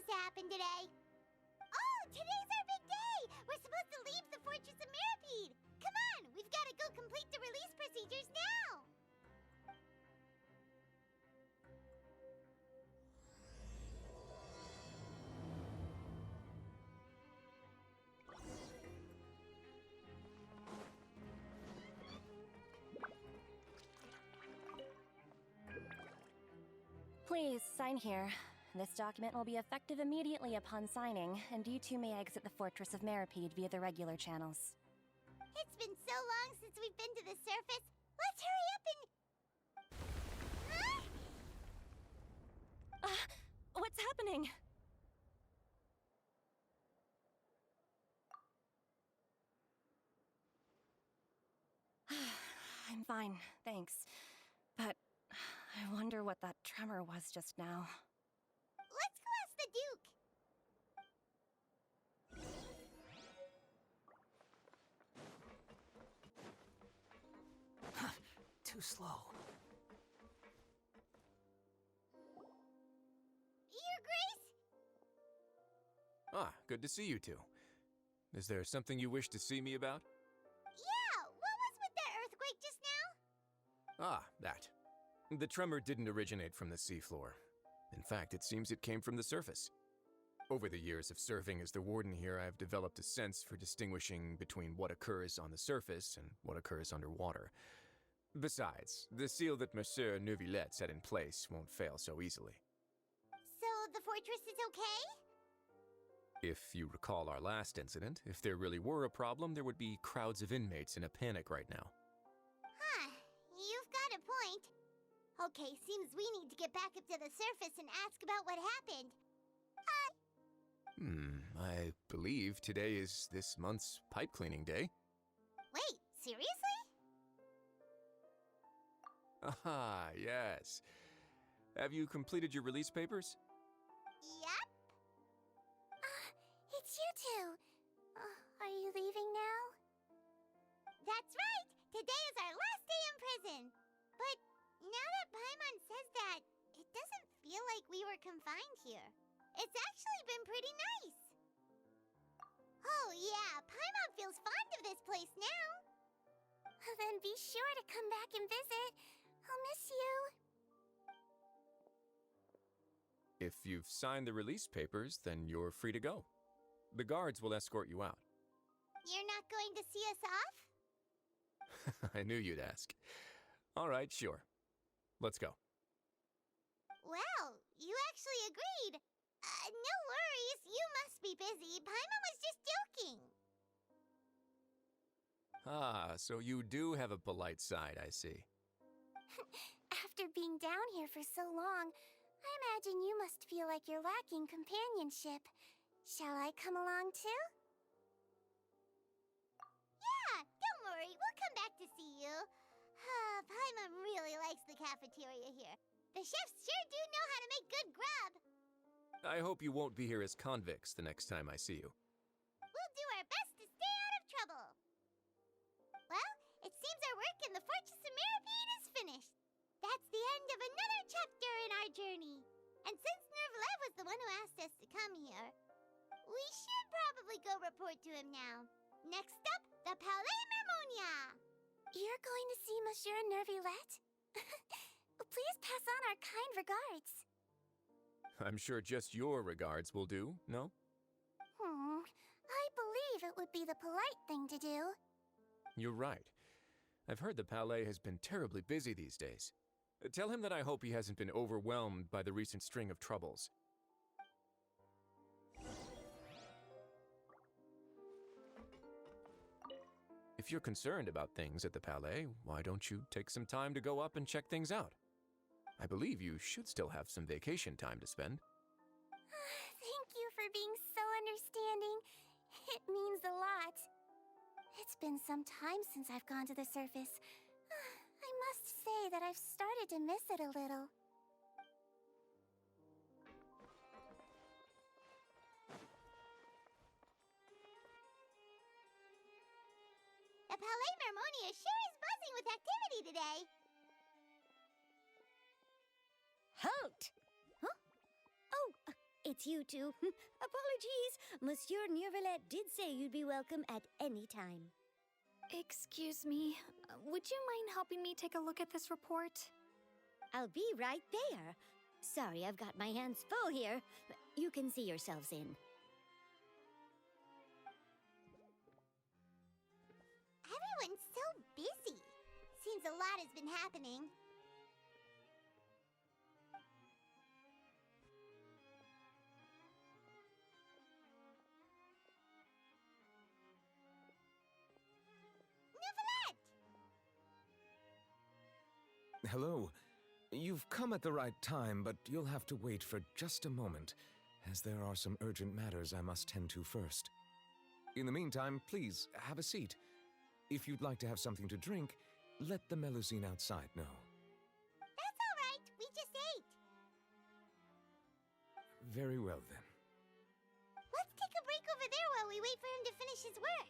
supposed to happen today? Oh, today's our big day! We're supposed to leave the Fortress of Mirapede! Come on, we've got to go complete the release procedures now! Please, sign here. This document will be effective immediately upon signing, and you two may exit the Fortress of Mirapede via the regular channels. It's been so long since we've been to the surface. Let's hurry up and... What's happening? I'm fine, thanks. But I wonder what that tremor was just now. Let's go ask the Duke. Too slow. Your Grace? Ah, good to see you two. Is there something you wish to see me about? Yeah, what was with that earthquake just now? Ah, that. The tremor didn't originate from the seafloor. In fact, it seems it came from the surface. Over the years of serving as the warden here, I've developed a sense for distinguishing between what occurs on the surface and what occurs underwater. Besides, the seal that Monsieur Neuvillette set in place won't fail so easily. So the fortress is okay? If you recall our last incident, if there really were a problem, there would be crowds of inmates in a panic right now. Huh, you've got a point. Okay, seems we need to get back up to the surface and ask about what happened. I believe today is this month's pipe cleaning day. Wait, seriously? Aha, yes. Have you completed your release papers? Yep. It's you two. Are you leaving now? That's right! Today is our last day in prison! But now that Paimon says that, it doesn't feel like we were confined here. It's actually been pretty nice. Oh yeah, Paimon feels fond of this place now. Then be sure to come back and visit. I'll miss you. If you've signed the release papers, then you're free to go. The guards will escort you out. You're not going to see us off? I knew you'd ask. All right, sure. Let's go. Well, you actually agreed. No worries, you must be busy. Paimon was just joking. Ah, so you do have a polite side, I see. After being down here for so long, I imagine you must feel like you're lacking companionship. Shall I come along too? Yeah, don't worry, we'll come back to see you. Paimon really likes the cafeteria here. The chefs sure do know how to make good grub. I hope you won't be here as convicts the next time I see you. We'll do our best to stay out of trouble. Well, it seems our work in the Fortress of Mirapede is finished. That's the end of another chapter in our journey. And since Neuvillette was the one who asked us to come here, we should probably go report to him now. Next up, the Palais Mermonia. You're going to see Monsieur Neuvillette? Please pass on our kind regards. I'm sure just your regards will do, no? I believe it would be the polite thing to do. You're right. I've heard the Palais has been terribly busy these days. Tell him that I hope he hasn't been overwhelmed by the recent string of troubles. If you're concerned about things at the Palais, why don't you take some time to go up and check things out? I believe you should still have some vacation time to spend. Thank you for being so understanding. It means a lot. It's been some time since I've gone to the surface. I must say that I've started to miss it a little. The Palais Mermonia sure is buzzing with activity today. Halt! Huh? Oh, it's you two. Apologies. Monsieur Neurvalette did say you'd be welcome at any time. Excuse me, would you mind helping me take a look at this report? I'll be right there. Sorry, I've got my hands full here. You can see yourselves in. Everyone's so busy. Seems a lot has been happening. Neuvillette! Hello. You've come at the right time, but you'll have to wait for just a moment, as there are some urgent matters I must tend to first. In the meantime, please, have a seat. If you'd like to have something to drink, let the Melusine outside know. That's all right. We just ate. Very well, then. Let's take a break over there while we wait for him to finish his work.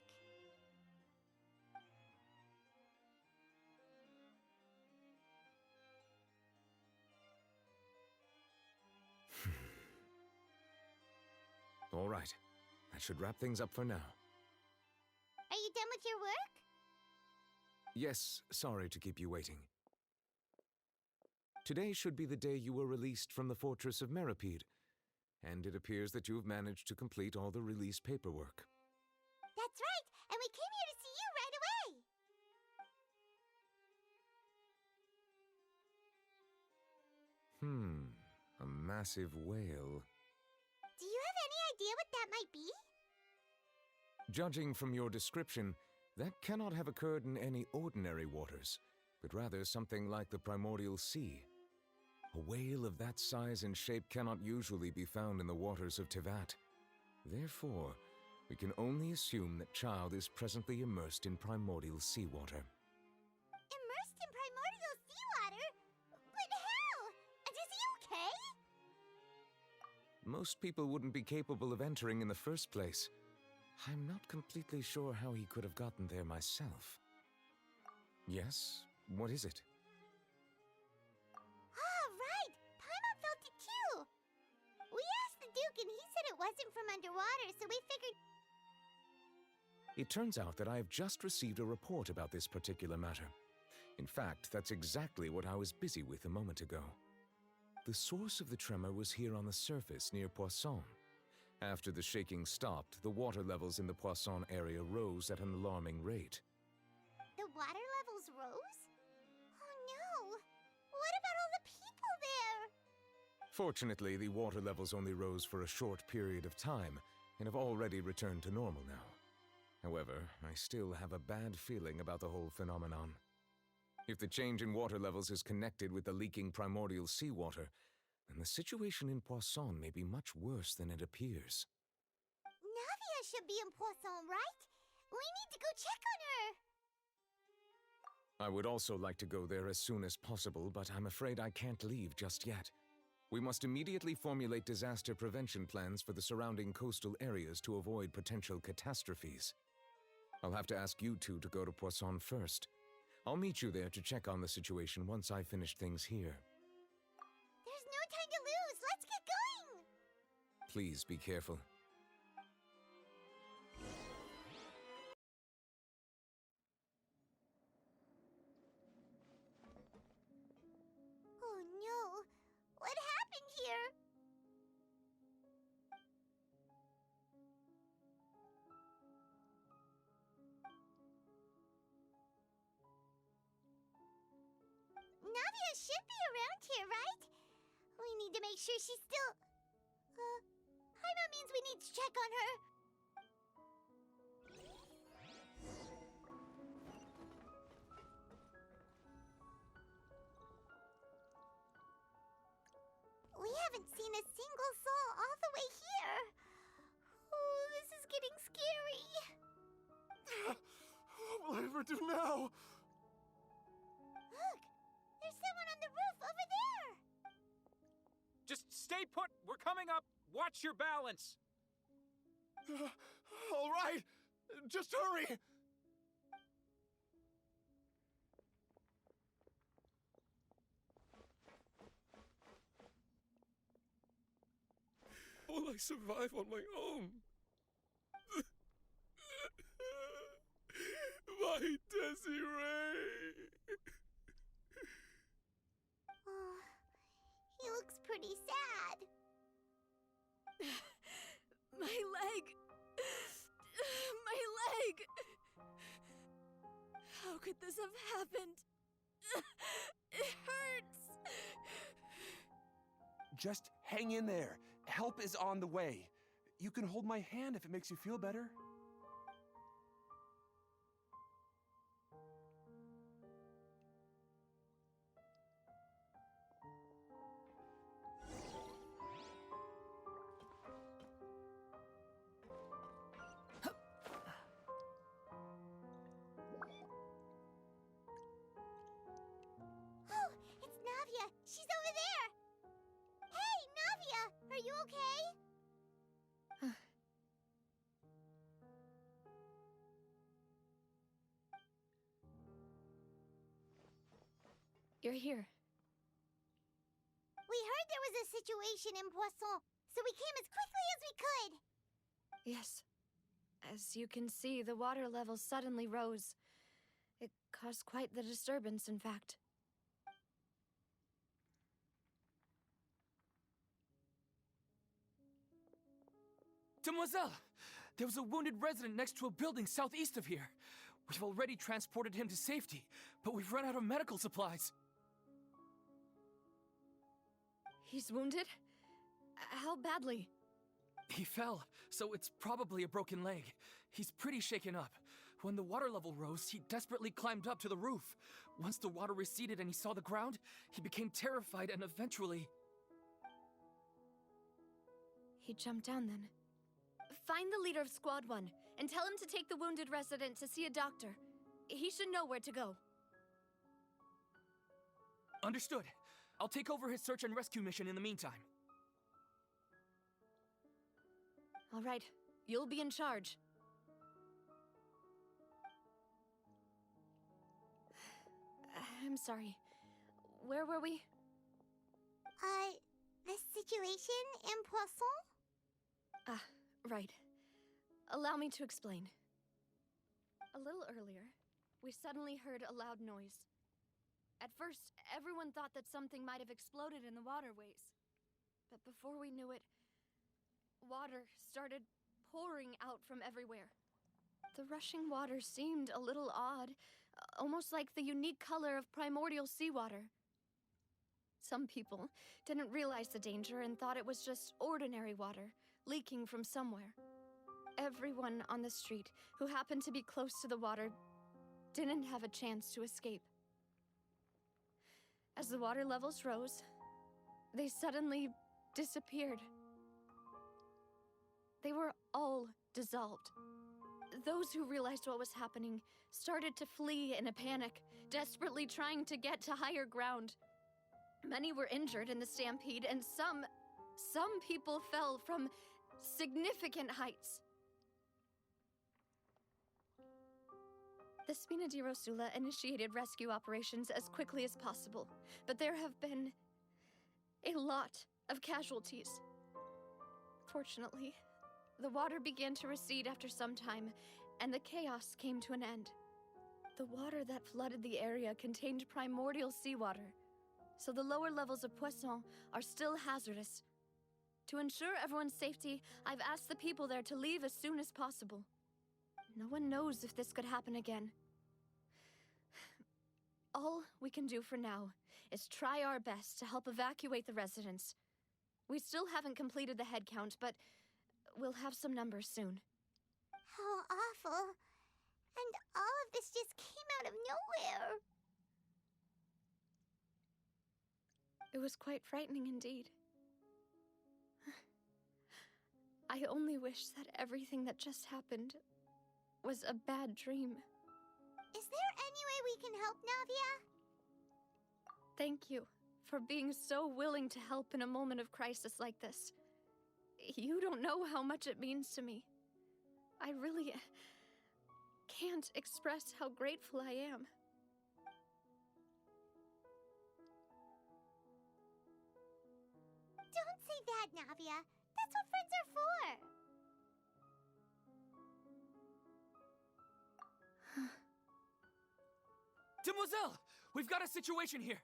All right. That should wrap things up for now. Are you done with your work? Yes, sorry to keep you waiting. Today should be the day you were released from the Fortress of Meripede, and it appears that you've managed to complete all the release paperwork. That's right, and we came here to see you right away. A massive whale. Do you have any idea what that might be? Judging from your description, that cannot have occurred in any ordinary waters, but rather something like the primordial sea. A whale of that size and shape cannot usually be found in the waters of Tevat. Therefore, we can only assume that Child is presently immersed in primordial seawater. Immersed in primordial seawater? But how? And is he okay? Most people wouldn't be capable of entering in the first place. I'm not completely sure how he could have gotten there myself. Yes? What is it? Ah, right! Paimon felt it too! We asked the Duke and he said it wasn't from underwater, so we figured... It turns out that I have just received a report about this particular matter. In fact, that's exactly what I was busy with a moment ago. The source of the tremor was here on the surface near Poisson. After the shaking stopped, the water levels in the Poisson area rose at an alarming rate. The water levels rose? Oh no! What about all the people there? Fortunately, the water levels only rose for a short period of time and have already returned to normal now. However, I still have a bad feeling about the whole phenomenon. If the change in water levels is connected with the leaking primordial seawater, then the situation in Poisson may be much worse than it appears. Navia should be in Poisson, right? We need to go check on her! I would also like to go there as soon as possible, but I'm afraid I can't leave just yet. We must immediately formulate disaster prevention plans for the surrounding coastal areas to avoid potential catastrophes. I'll have to ask you two to go to Poisson first. I'll meet you there to check on the situation once I've finished things here. There's no time to lose! Let's get going! Please be careful. Oh no! What happened here? Navia should be around here, right? We need to make sure she's still... Paimon means we need to check on her. We haven't seen a single soul all the way here. Oh, this is getting scary. What will I ever do now? Look, there's someone on the roof over there. Just stay put! We're coming up! Watch your balance! All right, just hurry! I survive on my own? My Desiree! Oh, he looks pretty sad. My leg! My leg! How could this have happened? It hurts! Just hang in there. Help is on the way. You can hold my hand if it makes you feel better. Oh, it's Navia. She's over there. Hey, Navia, are you okay? You're here. We heard there was a situation in Poisson, so we came as quickly as we could. Yes. As you can see, the water level suddenly rose. It caused quite the disturbance, in fact. Demoiselle! There was a wounded resident next to a building southeast of here. We've already transported him to safety, but we've run out of medical supplies. He's wounded? How badly? He fell, so it's probably a broken leg. He's pretty shaken up. When the water level rose, he desperately climbed up to the roof. Once the water receded and he saw the ground, he became terrified and eventually... He jumped down then. Find the leader of Squad 1 and tell him to take the wounded resident to see a doctor. He should know where to go. Understood. I'll take over his search and rescue mission in the meantime. All right, you'll be in charge. I'm sorry. Where were we? The situation in Poisson? Ah, right. Allow me to explain. A little earlier, we suddenly heard a loud noise. At first, everyone thought that something might have exploded in the waterways. But before we knew it, water started pouring out from everywhere. The rushing water seemed a little odd, almost like the unique color of primordial seawater. Some people didn't realize the danger and thought it was just ordinary water, leaking from somewhere. Everyone on the street who happened to be close to the water didn't have a chance to escape. As the water levels rose, they suddenly disappeared. They were all dissolved. Those who realized what was happening started to flee in a panic, desperately trying to get to higher ground. Many were injured in the stampede, and some people fell from significant heights. The Spina di Rosula initiated rescue operations as quickly as possible, but there have been a lot of casualties. Fortunately, the water began to recede after some time, and the chaos came to an end. The water that flooded the area contained primordial seawater, so the lower levels of Poisson are still hazardous. To ensure everyone's safety, I've asked the people there to leave as soon as possible. No one knows if this could happen again. All we can do for now is try our best to help evacuate the residents. We still haven't completed the head count, but we'll have some numbers soon. How awful. And all of this just came out of nowhere. It was quite frightening indeed. I only wish that everything that just happened was a bad dream. Is there any way we can help, Navia? Thank you for being so willing to help in a moment of crisis like this. You don't know how much it means to me. I really can't express how grateful I am. Don't say that, Navia. That's what friends are for. Demoiselle! We've got a situation here!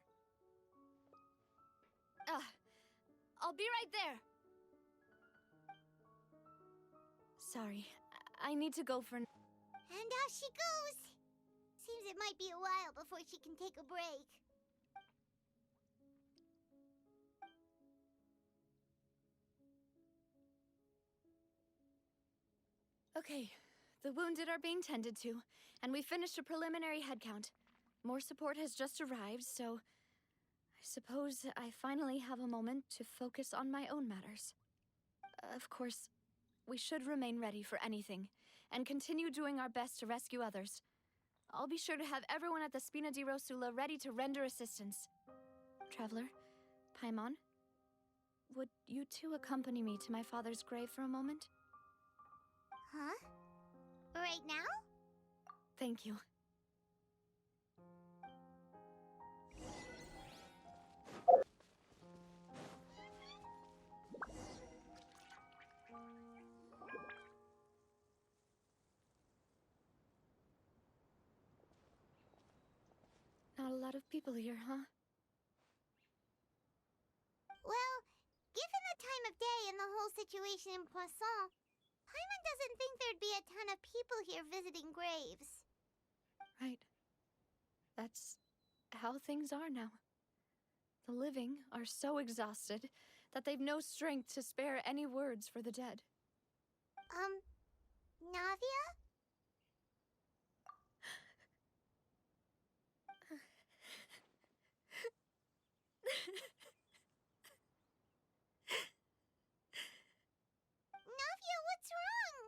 I'll be right there. Sorry, I need to go for... And off she goes. Seems it might be a while before she can take a break. Okay, the wounded are being tended to, and we finished a preliminary head count. More support has just arrived, so I suppose I finally have a moment to focus on my own matters. Of course, we should remain ready for anything, and continue doing our best to rescue others. I'll be sure to have everyone at the Spina di Rosula ready to render assistance. Traveler, Paimon, would you two accompany me to my father's grave for a moment? Huh? Right now? Thank you. Not a lot of people here, huh? Well, given the time of day and the whole situation in Poisson, Paimon doesn't think there'd be a ton of people here visiting graves. Right. That's how things are now. The living are so exhausted that they've no strength to spare any words for the dead. Navia? Navia, what's wrong?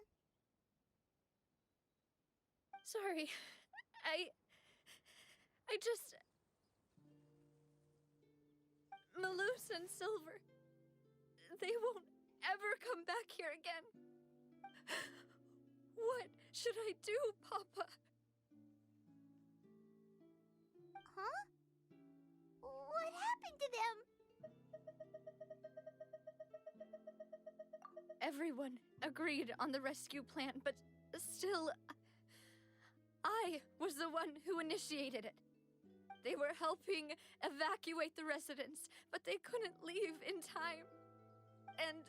Sorry. I just... Malus and Silver. They won't ever come back here again. What should I do, Papa? Huh? What happened to them? Everyone agreed on the rescue plan, but still... I was the one who initiated it. They were helping evacuate the residents, but they couldn't leave in time. And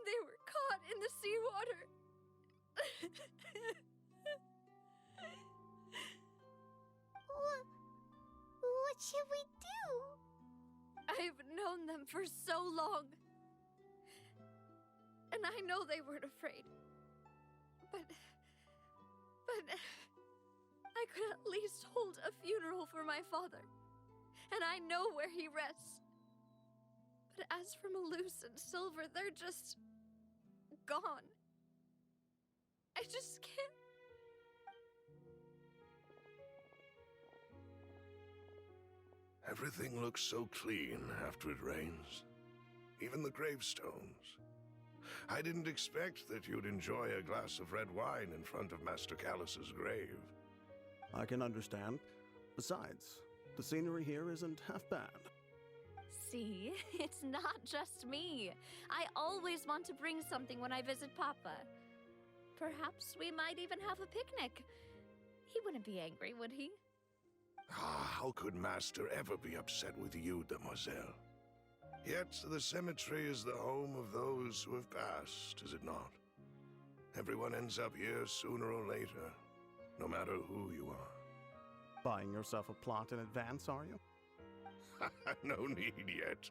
they were caught in the seawater. What should we do? I've known them for so long. And I know they weren't afraid. But I could at least hold a funeral for my father. And I know where he rests. But as for Malus and Silver, they're just... gone. I just can't... Everything looks so clean after it rains. Even the gravestones. I didn't expect that you'd enjoy a glass of red wine in front of Master Callus's grave. I can understand. Besides, the scenery here isn't half bad. See, it's not just me. I always want to bring something when I visit Papa. Perhaps we might even have a picnic. He wouldn't be angry, would he? How could Master ever be upset with you, Demoiselle? Yet the cemetery is the home of those who have passed, is it not? Everyone ends up here sooner or later, no matter who you are. Buying yourself a plot in advance, are you? No need yet.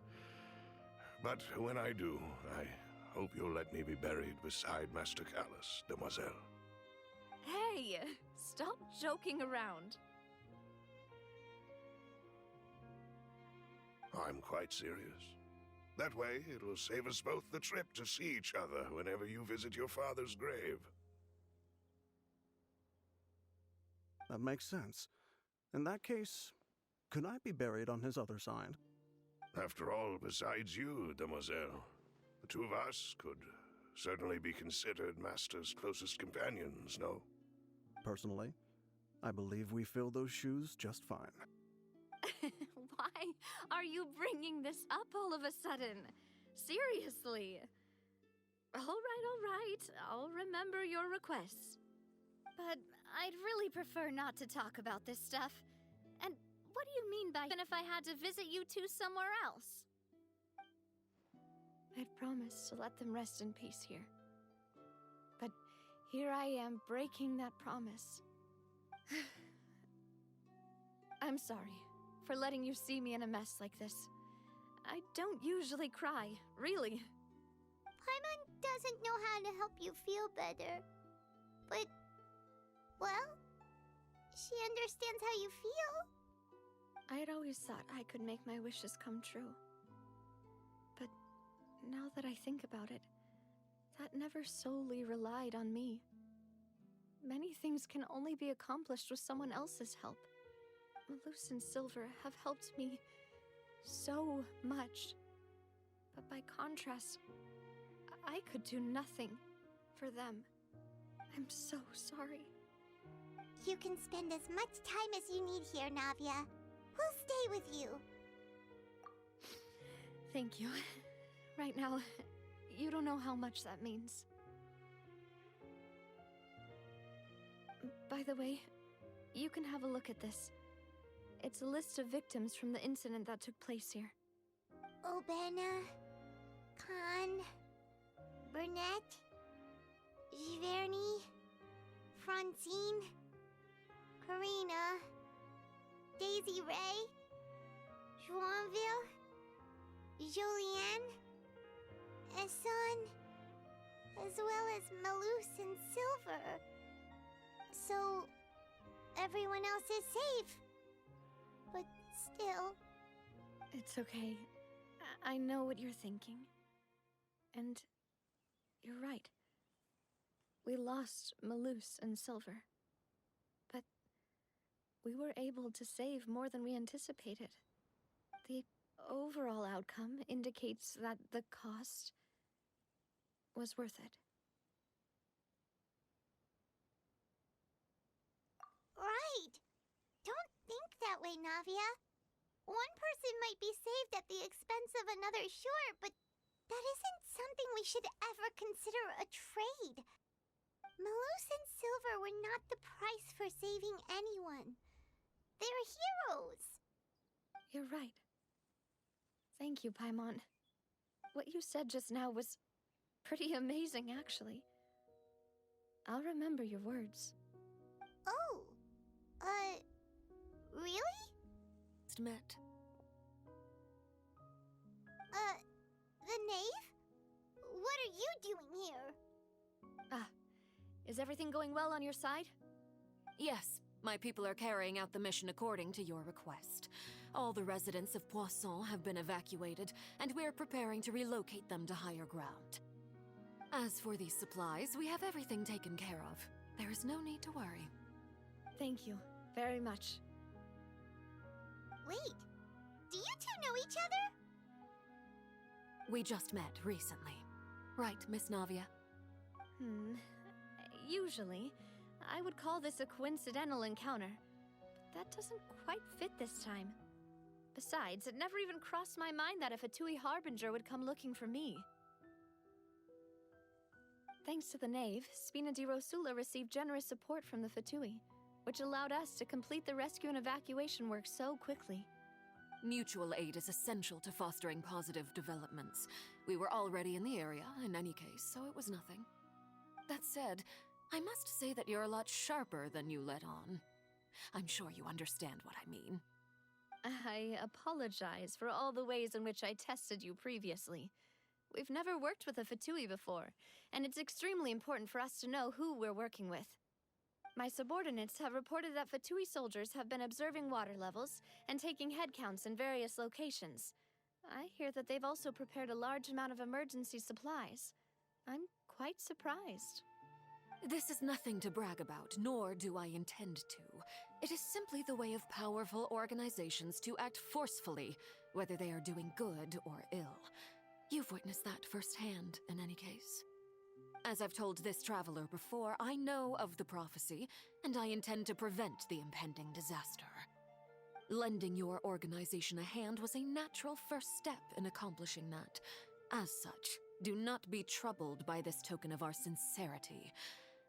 But when I do, I hope you'll let me be buried beside Master Callus, Demoiselle. Hey, stop joking around. I'm quite serious. That way, it will save us both the trip to see each other whenever you visit your father's grave. That makes sense. In that case, could I be buried on his other side? After all, besides you, Demoiselle, the two of us could certainly be considered Master's closest companions, no? Personally, I believe we fill those shoes just fine. Why are you bringing this up all of a sudden? Seriously. All right. I'll remember your requests. But I'd really prefer not to talk about this stuff. And what do you mean by Even if I had to visit you two somewhere else? I'd promised to let them rest in peace here. But here I am breaking that promise. I'm sorry for letting you see me in a mess like this. I don't usually cry, really. Paimon doesn't know how to help you feel better. But, well, she understands how you feel. I had always thought I could make my wishes come true. But now that I think about it, that never solely relied on me. Many things can only be accomplished with someone else's help. Malus and Silver have helped me so much. But by contrast, I could do nothing for them. I'm so sorry. You can spend as much time as you need here, Navia. We'll stay with you. Thank you. Right now, you don't know how much that means. By the way, you can have a look at this. It's a list of victims from the incident that took place here. Obena, Khan, Burnett, Giverny, Francine, Karina, Daisy Ray, Joinville, Julianne, Esson, as well as Malus and Silver. So, everyone else is safe. But still... It's okay. I know what you're thinking. And you're right. We lost Malus and Silver. But we were able to save more than we anticipated. The overall outcome indicates that the cost was worth it. Right! Don't think that way, Navia. One person might be saved at the expense of another, sure, but that isn't something we should ever consider a trade. Malus and Silver were not the price for saving anyone. They're heroes. You're right. Thank you, Paimon. What you said just now was pretty amazing, actually. I'll remember your words. Oh, really? Met. The knave? What are you doing here? Is everything going well on your side? Yes, my people are carrying out the mission according to your request. All the residents of Poisson have been evacuated, and we're preparing to relocate them to higher ground. As for these supplies, we have everything taken care of. There is no need to worry. Thank you very much. Wait, do you two know each other? We just met recently. Right, Miss Navia? Usually, I would call this a coincidental encounter. But that doesn't quite fit this time. Besides, it never even crossed my mind that a Fatui Harbinger would come looking for me. Thanks to the Knave, Spina di Rosula received generous support from the Fatui, which allowed us to complete the rescue and evacuation work so quickly. Mutual aid is essential to fostering positive developments. We were already in the area, in any case, so it was nothing. That said, I must say that you're a lot sharper than you let on. I'm sure you understand what I mean. I apologize for all the ways in which I tested you previously. We've never worked with a Fatui before, and it's extremely important for us to know who we're working with. My subordinates have reported that Fatui soldiers have been observing water levels and taking head counts in various locations. I hear that they've also prepared a large amount of emergency supplies. I'm quite surprised. This is nothing to brag about, nor do I intend to. It is simply the way of powerful organizations to act forcefully, whether they are doing good or ill. You've witnessed that firsthand, in any case. As I've told this traveler before, I know of the prophecy, and I intend to prevent the impending disaster. Lending your organization a hand was a natural first step in accomplishing that. As such, do not be troubled by this token of our sincerity.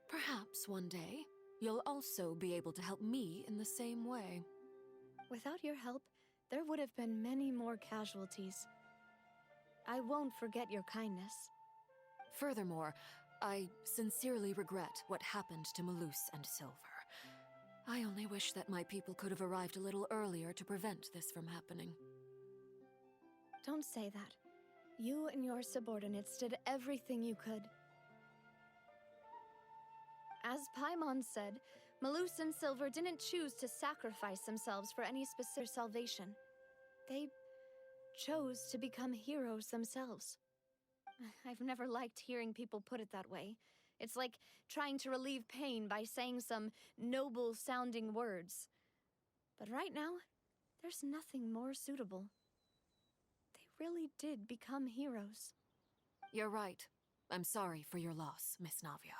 Perhaps one day, you'll also be able to help me in the same way. Without your help, there would have been many more casualties. I won't forget your kindness. Furthermore, I sincerely regret what happened to Malus and Silver. I only wish that my people could have arrived a little earlier to prevent this from happening. Don't say that. You and your subordinates did everything you could. As Paimon said, Malus and Silver didn't choose to sacrifice themselves for any specific salvation. They chose to become heroes themselves. I've never liked hearing people put it that way. It's like trying to relieve pain by saying some noble-sounding words. But right now, there's nothing more suitable. They really did become heroes. You're right. I'm sorry for your loss, Miss Navia.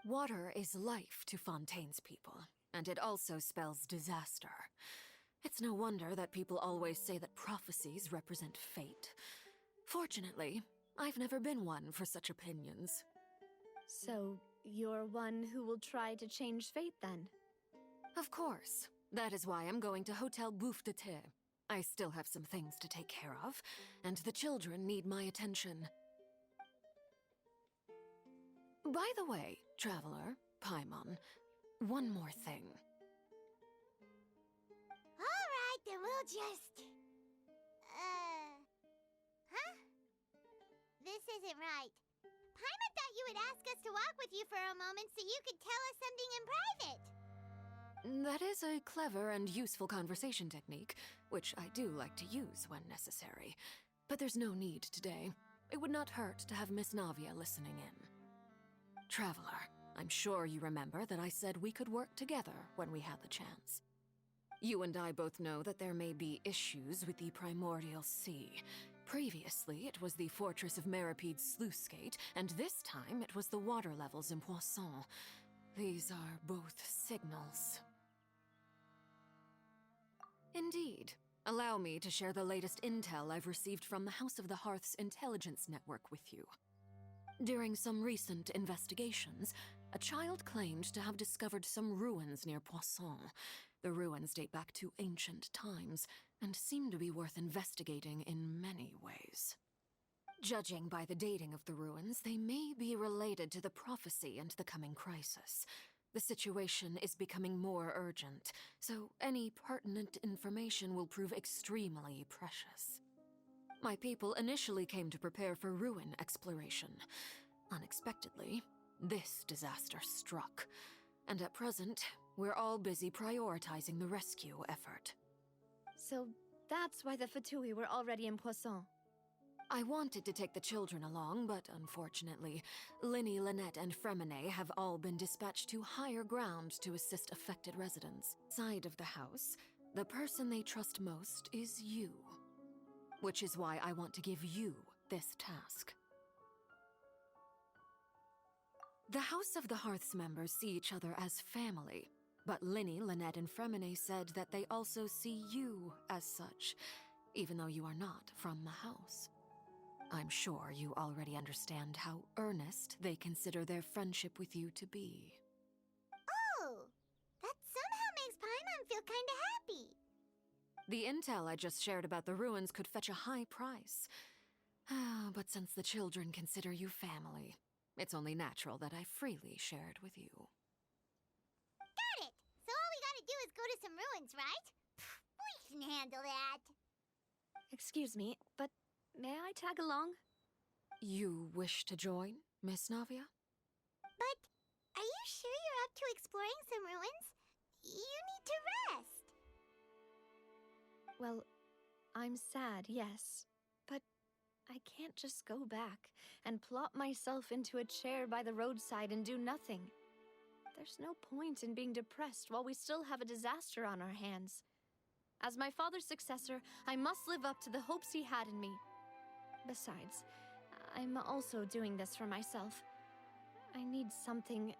Water is life to Fontaine's people, and it also spells disaster. It's no wonder that people always say that prophecies represent fate. Fortunately, I've never been one for such opinions. So, you're one who will try to change fate, then? Of course. That is why I'm going to Hotel Bouffe de Thé. I still have some things to take care of, and the children need my attention. By the way, Traveler, Paimon, one more thing. Alright, then we'll just... Huh? This isn't right. Paimon thought you would ask us to walk with you for a moment so you could tell us something in private. That is a clever and useful conversation technique, which I do like to use when necessary. But there's no need today. It would not hurt to have Miss Navia listening in. Traveler, I'm sure you remember that I said we could work together when we had the chance. You and I both know that there may be issues with the Primordial Sea. Previously, it was the Fortress of Meripede's sluice gate, and this time it was the water levels in Poisson. These are both signals. Indeed. Allow me to share the latest intel I've received from the House of the Hearth's intelligence network with you. During some recent investigations, a child claimed to have discovered some ruins near Poisson. The ruins date back to ancient times, and seem to be worth investigating in many ways. Judging by the dating of the ruins, they may be related to the prophecy and the coming crisis. The situation is becoming more urgent, so any pertinent information will prove extremely precious. My people initially came to prepare for ruin exploration. Unexpectedly, this disaster struck, and at present, we're all busy prioritizing the rescue effort. So that's why the Fatui were already in Poisson. I wanted to take the children along, but unfortunately, Linny, Lynette, and Fremine have all been dispatched to higher ground to assist affected residents. Side of the house, the person they trust most is you. Which is why I want to give you this task. The House of the Hearth's members see each other as family, but Linny, Lynette, and Fremine said that they also see you as such, even though you are not from the house. I'm sure you already understand how earnest they consider their friendship with you to be. Oh, that somehow makes Paimon feel kinda happy. The intel I just shared about the ruins could fetch a high price. But since the children consider you family, it's only natural that I freely share it with you. Got it! So all we gotta do is go to some ruins, right? We can handle that. Excuse me, but may I tag along? You wish to join, Miss Navia? But are you sure you're up to exploring some ruins? You need to rest. Well, I'm sad, yes. But I can't just go back and plop myself into a chair by the roadside and do nothing. There's no point in being depressed while we still have a disaster on our hands. As my father's successor, I must live up to the hopes he had in me. Besides, I'm also doing this for myself. I need something,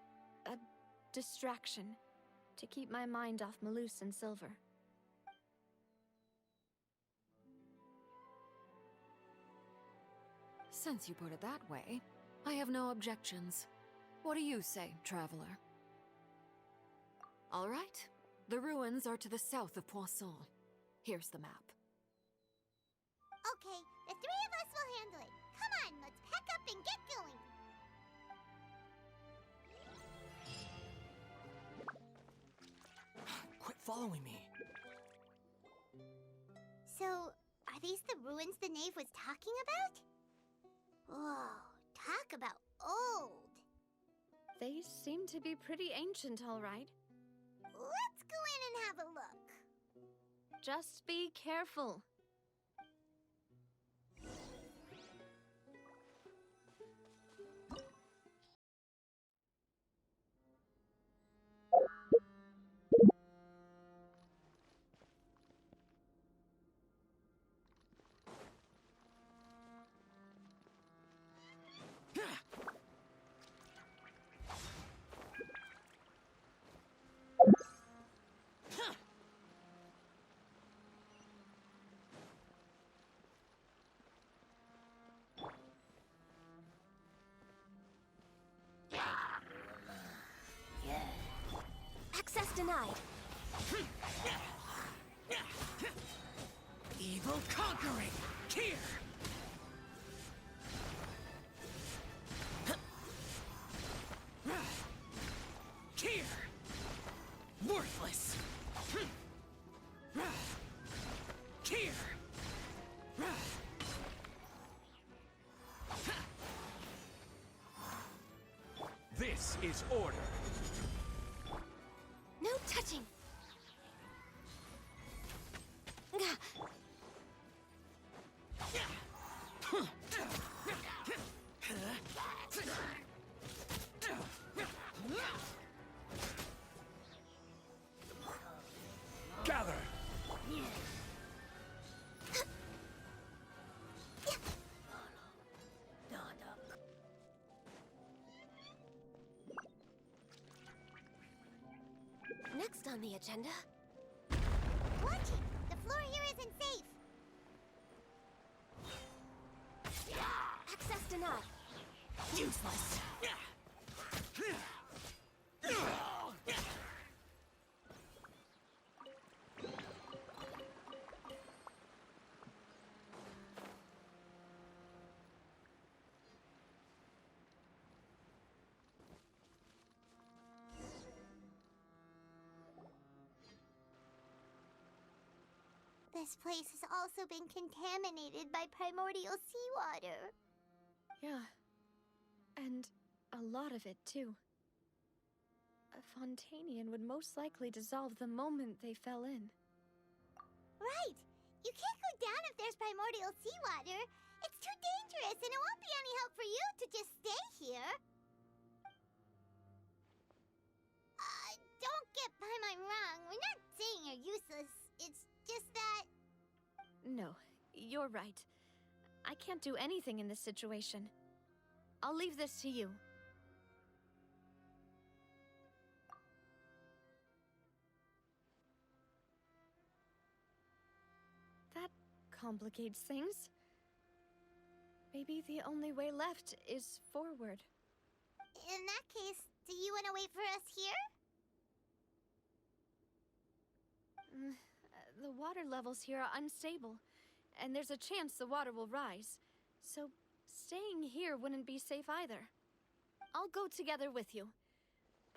a distraction, to keep my mind off Malus and Silver. Since you put it that way, I have no objections. What do you say, traveler? All right. The ruins are to the south of Poisson. Here's the map. Okay, the three of us will handle it. Come on, let's pack up and get going. Quit following me. So, are these the ruins the knave was talking about? Whoa, talk about old. They seem to be pretty ancient, all right. Let's go in and have a look. Just be careful. Access denied. Evil conquering! Here! Here! Worthless! Here! This is order! No touching. Gather! Next on the agenda. Watch it! The floor here isn't safe. Access denied. Useless! This place has also been contaminated by primordial seawater. Yeah. And a lot of it, too. A Fontainian would most likely dissolve the moment they fell in. Right! You can't go down if there's primordial seawater. It's too dangerous, and it won't be any help for you to just stay here. Don't get by my wrong. We're not saying you're useless. It's just that... No, you're right. I can't do anything in this situation. I'll leave this to you. That complicates things. Maybe the only way left is forward. In that case, do you want to wait for us here? The water levels here are unstable, and there's a chance the water will rise. So, staying here wouldn't be safe either. I'll go together with you.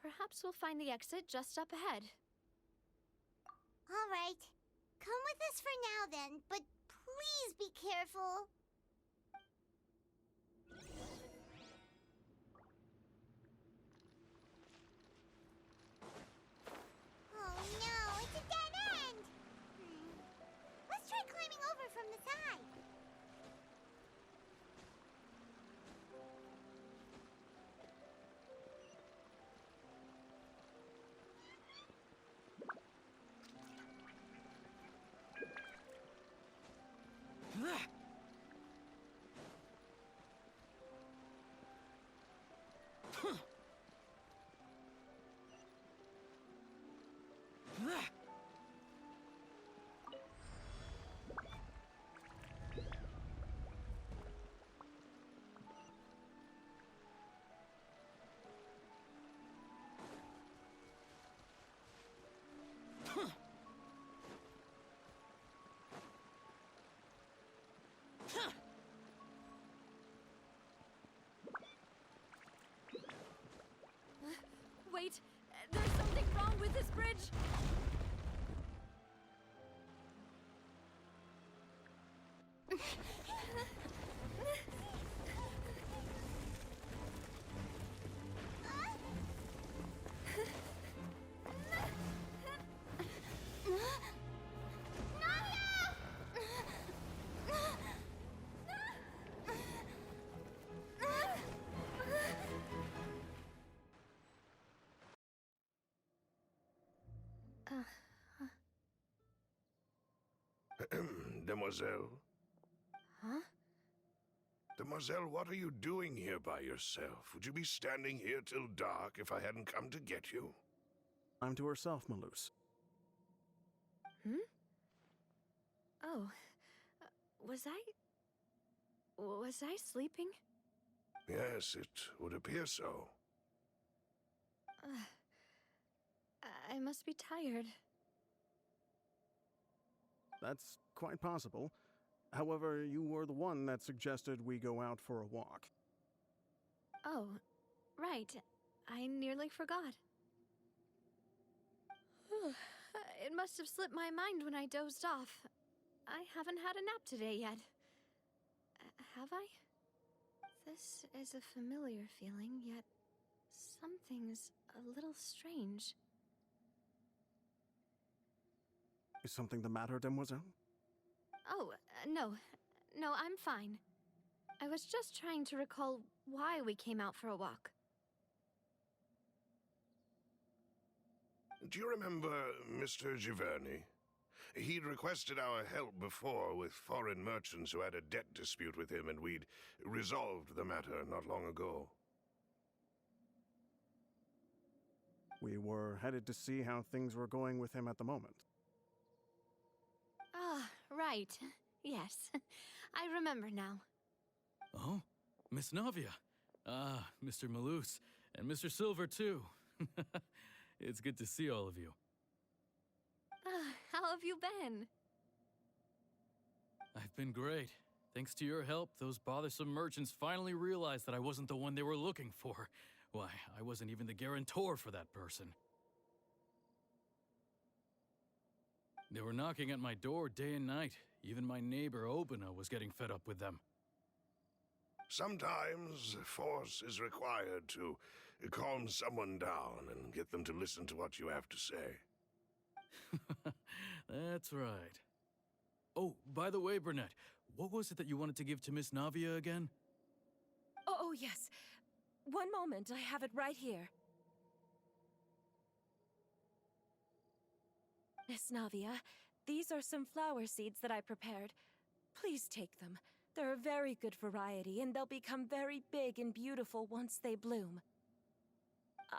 Perhaps we'll find the exit just up ahead. All right. Come with us for now then, but please be careful. Oh no, it's a dead end! Let's try climbing over from the side. Wait, there's something wrong with this bridge! Demoiselle? Huh? Demoiselle, what are you doing here by yourself? Would you be standing here till dark if I hadn't come to get you? I'm to herself, Malus. Hmm? Oh. Was I sleeping? Yes, it would appear so. I must be tired. That's quite possible. However, you were the one that suggested we go out for a walk. Oh, right. I nearly forgot. It must have slipped my mind when I dozed off. I haven't had a nap today yet. Have I? This is a familiar feeling, yet something's a little strange. Is something the matter, Demoiselle? Oh, no. No, I'm fine. I was just trying to recall why we came out for a walk. Do you remember Mr. Giverny? He'd requested our help before with foreign merchants who had a debt dispute with him, and we'd resolved the matter not long ago. We were headed to see how things were going with him at the moment. Ah, right. Yes. I remember now. Oh, Miss Navia. Ah, Mr. Malus, and Mr. Silver, too. It's good to see all of you. How have you been? I've been great. Thanks to your help, those bothersome merchants finally realized that I wasn't the one they were looking for. Why, I wasn't even the guarantor for that person. They were knocking at my door day and night. Even my neighbor, Obina, was getting fed up with them. Sometimes force is required to calm someone down and get them to listen to what you have to say. That's right. Oh, by the way, Burnett, what was it that you wanted to give to Miss Navia again? Oh, yes. One moment, I have it right here. Miss Navia, these are some flower seeds that I prepared. Please take them. They're a very good variety, and they'll become very big and beautiful once they bloom.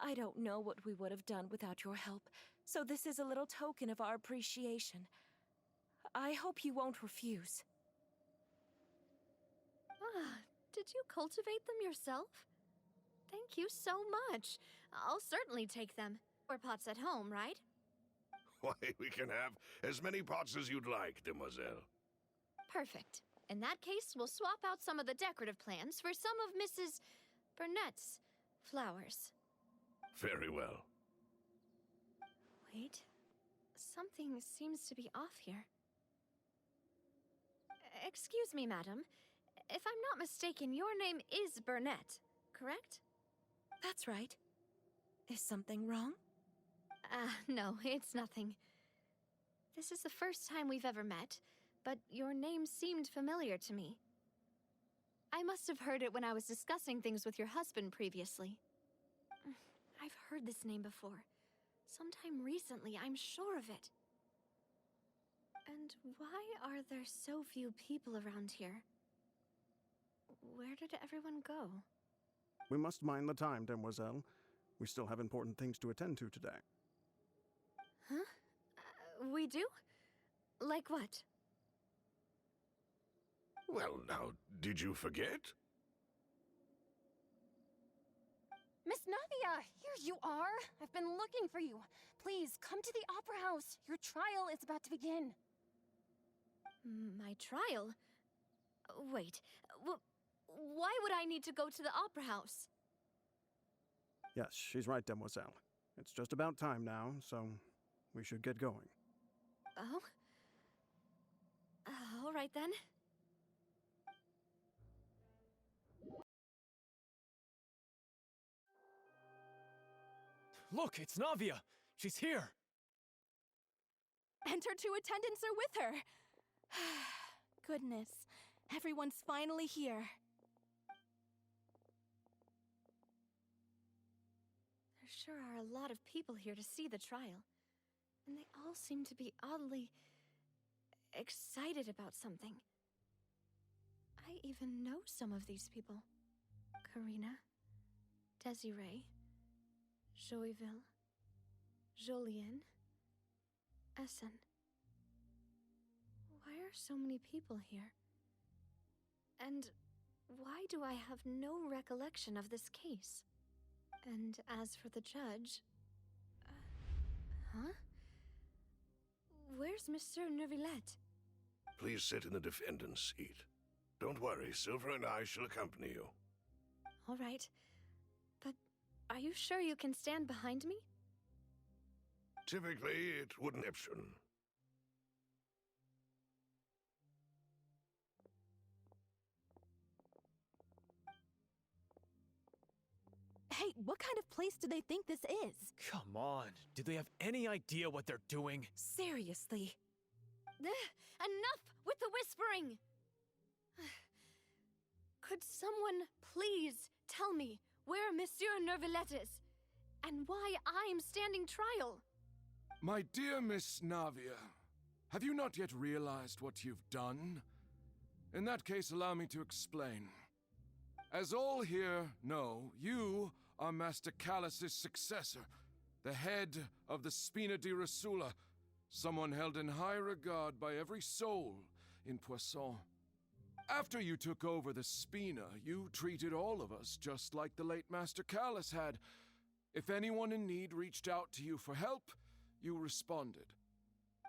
I don't know what we would have done without your help, so this is a little token of our appreciation. I hope you won't refuse. Ah, did you cultivate them yourself? Thank you so much. I'll certainly take them. Or pots at home, right? Why, we can have as many pots as you'd like, Demoiselle. Perfect. In that case, we'll swap out some of the decorative plants for some of Mrs. Burnett's flowers. Very well. Wait. Something seems to be off here. Excuse me, madam. If I'm not mistaken, your name is Burnett, correct? That's right. Is something wrong? No, it's nothing. This is the first time we've ever met, but your name seemed familiar to me. I must have heard it when I was discussing things with your husband previously. I've heard this name before. Sometime recently, I'm sure of it. And why are there so few people around here? Where did everyone go? We must mind the time, Demoiselle. We still have important things to attend to today. Huh? We do? Like what? Well, now, did you forget? Miss Navia, here you are. I've been looking for you. Please, come to the Opera House. Your trial is about to begin. My trial? Wait, why would I need to go to the Opera House? Yes, she's right, Demoiselle. It's just about time now, so we should get going. Oh? All right then. Look, it's Navia! She's here! And her two attendants are with her. Goodness, everyone's finally here. There sure are a lot of people here to see the trial. And they all seem to be oddly excited about something. I even know some of these people. Karina, Desiree, Joyville, Jolien, Essen. Why are so many people here? And why do I have no recollection of this case? And as for the judge... huh? Where's Monsieur Neuvillette? Please sit in the defendant's seat. Don't worry, Silver and I shall accompany you. All right. But are you sure you can stand behind me? Typically, it wouldn't option. Hey, what kind of place do they think this is? Come on, do they have any idea what they're doing? Seriously. Enough with the whispering! Could someone please tell me where Monsieur Neuvillette is? And why I'm standing trial? My dear Miss Navia, have you not yet realized what you've done? In that case, allow me to explain. As all here know, you are Master Callus's successor, the head of the Spina di Rosula, someone held in high regard by every soul in Poisson. After you took over the Spina, you treated all of us just like the late Master Callus had. If anyone in need reached out to you for help, you responded.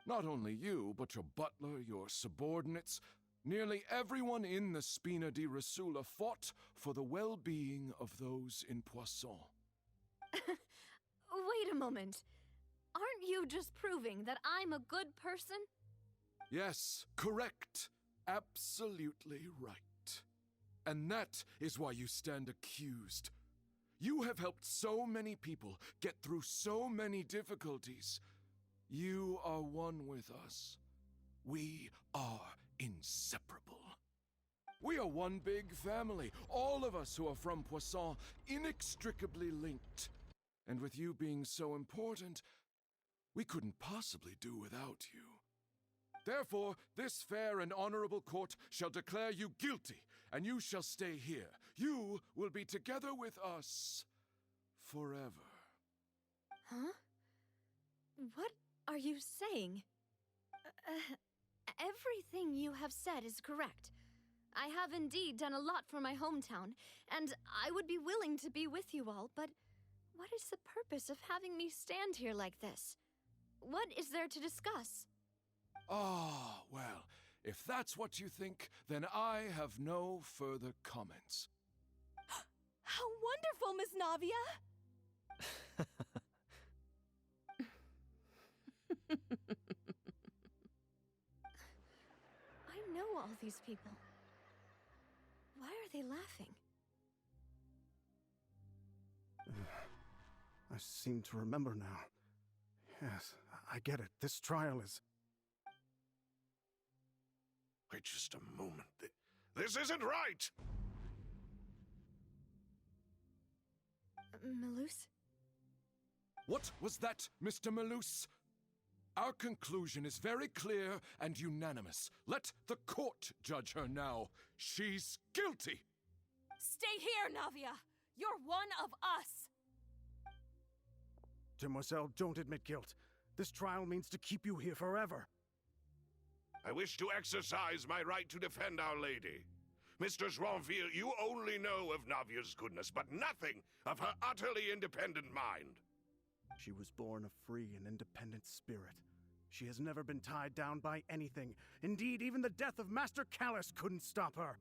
Not only you, but your butler, your subordinates, nearly everyone in the Spina di Rosula fought for the well-being of those in Poisson. Wait a moment. Aren't you just proving that I'm a good person? Yes, correct. Absolutely right. And that is why you stand accused. You have helped so many people get through so many difficulties. You are one with us. We are inseparable. We are one big family, all of us who are from Poisson, inextricably linked. And with you being so important, we couldn't possibly do without you. Therefore, this fair and honorable court shall declare you guilty, and you shall stay here. You will be together with us forever. Huh? What are you saying? Everything you have said is correct. I have indeed done a lot for my hometown, and I would be willing to be with you all, but what is the purpose of having me stand here like this? What is there to discuss? Ah, well, if that's what you think, then I have no further comments. How wonderful, Miss Navia! I know all these people. Why are they laughing? I seem to remember now. Yes, I get it. This trial is... Wait just a moment. This isn't right! Malus? What was that, Mr. Malus? Our conclusion is very clear and unanimous. Let the court judge her now. She's guilty! Stay here, Navia! You're one of us! Demoiselle, don't admit guilt. This trial means to keep you here forever. I wish to exercise my right to defend Our Lady. Mr. Joinville, you only know of Navia's goodness, but nothing of her utterly independent mind. She was born a free and independent spirit. She has never been tied down by anything. Indeed, even the death of Master Callus couldn't stop her.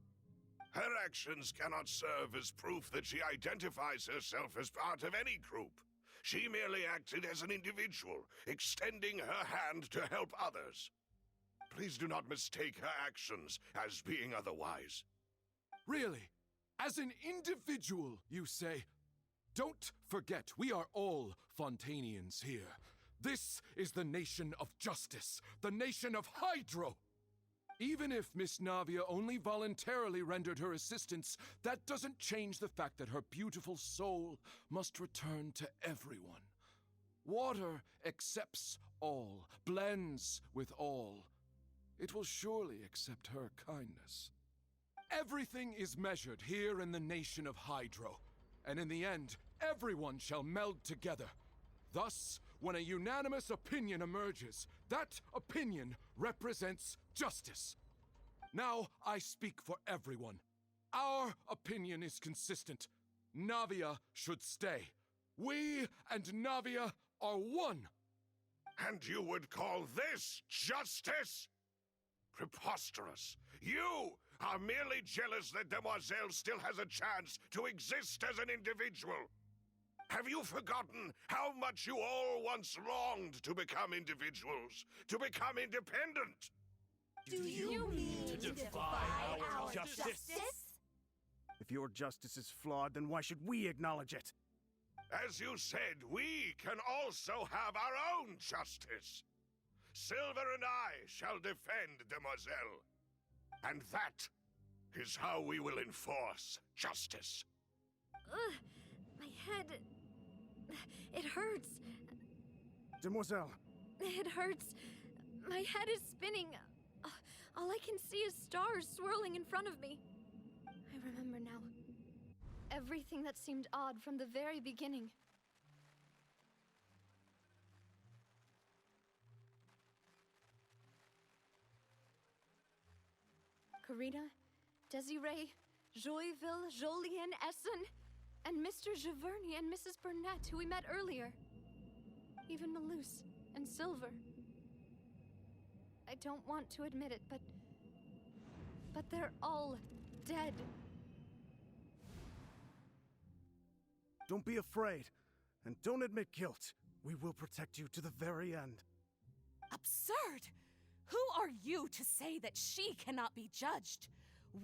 Her actions cannot serve as proof that she identifies herself as part of any group. She merely acted as an individual, extending her hand to help others. Please do not mistake her actions as being otherwise. Really? As an individual, you say? Don't forget, we are all Fontainians here. This is the nation of justice, the nation of Hydro! Even if Miss Navia only voluntarily rendered her assistance, that doesn't change the fact that her beautiful soul must return to everyone. Water accepts all, blends with all. It will surely accept her kindness. Everything is measured here in the nation of Hydro, and in the end, everyone shall meld together. Thus, when a unanimous opinion emerges, that opinion represents justice. Now I speak for everyone. Our opinion is consistent. Navia should stay. We and Navia are one. And you would call this justice? Preposterous. You are merely jealous that Demoiselle still has a chance to exist as an individual. Have you forgotten how much you all once longed to become individuals, to become independent? Do you mean to defy our justice? If your justice is flawed, then why should we acknowledge it? As you said, we can also have our own justice. Silver and I shall defend Demoiselle. And that is how we will enforce justice. Ugh, my head... It hurts. Demoiselle. It hurts. My head is spinning. All I can see is stars swirling in front of me. I remember now. Everything that seemed odd from the very beginning. Karina, Desiree, Joyville, Jolien, Essen, and Mr. Giverny and Mrs. Burnett, who we met earlier. Even Malus and Silver. I don't want to admit it, but they're all dead. Don't be afraid, and don't admit guilt. We will protect you to the very end. Absurd! Who are you to say that she cannot be judged?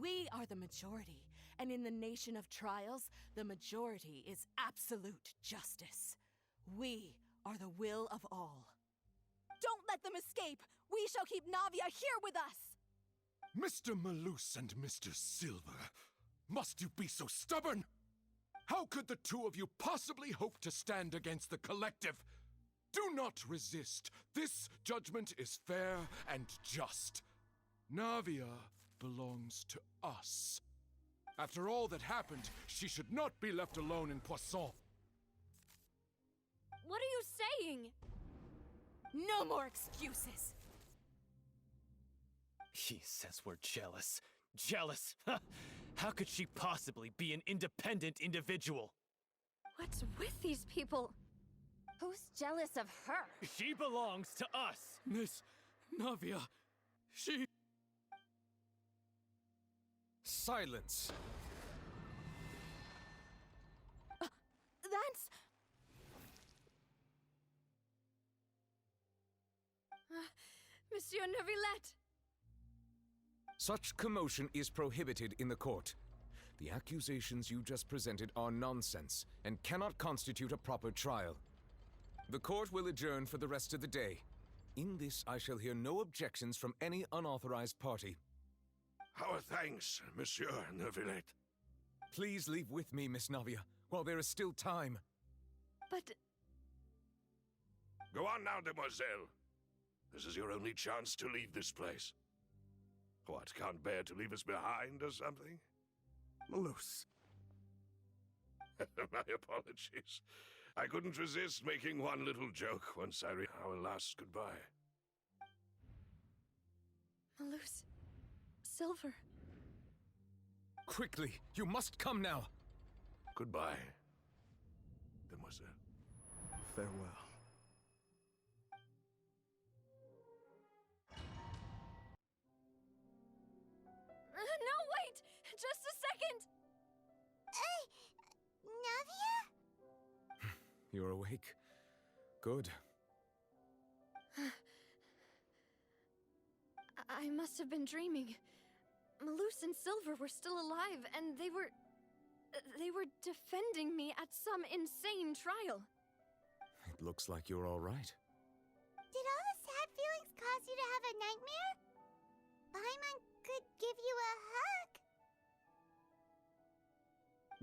We are the majority, and in the nation of trials, the majority is absolute justice. We are the will of all. Don't let them escape! We shall keep Navia here with us! Mr. Malus and Mr. Silver, must you be so stubborn? How could the two of you possibly hope to stand against the collective? Do not resist. This judgment is fair and just. Navia belongs to us. After all that happened, she should not be left alone in Poisson. What are you saying? No more excuses! He says we're jealous. Jealous? How could she possibly be an independent individual? What's with these people? Who's jealous of her? She belongs to us! Miss Navia, she... Silence! That's... Monsieur Neuvillette! Such commotion is prohibited in the court. The accusations you just presented are nonsense and cannot constitute a proper trial. The court will adjourn for the rest of the day. In this, I shall hear no objections from any unauthorized party. Our thanks, Monsieur Neuvillette. Please leave with me, Miss Navia, while there is still time. But... Go on now, Demoiselle. This is your only chance to leave this place. What, can't bear to leave us behind or something? Malus. My apologies. I couldn't resist making one little joke once I read our last goodbye. Malus... Silver... Quickly, you must come now! Goodbye, Demoiselle. Farewell. No, wait! Just a second! Navia? You're awake. Good. I must have been dreaming. Malus and Silver were still alive, and they were defending me at some insane trial. It looks like you're all right. Did all the sad feelings cause you to have a nightmare? Paimon could give you a hug.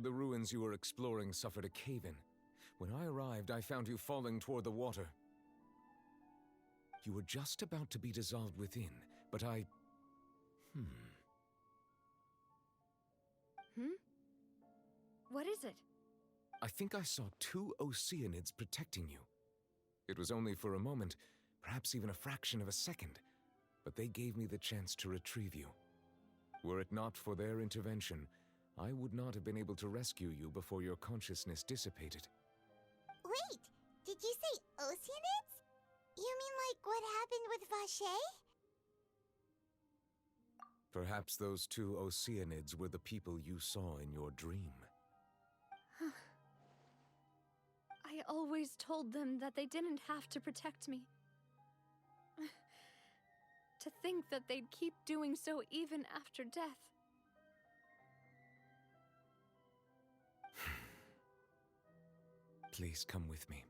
The ruins you were exploring suffered a cave-in. When I arrived, I found you falling toward the water. You were just about to be dissolved within, but I... What is it? I think I saw 2 Oceanids protecting you. It was only for a moment, perhaps even a fraction of a second, but they gave me the chance to retrieve you. Were it not for their intervention, I would not have been able to rescue you before your consciousness dissipated. Wait, did you say Oceanids? You mean like what happened with Vache? Perhaps those 2 Oceanids were the people you saw in your dream. I always told them that they didn't have to protect me. To think that they'd keep doing so even after death. Please come with me.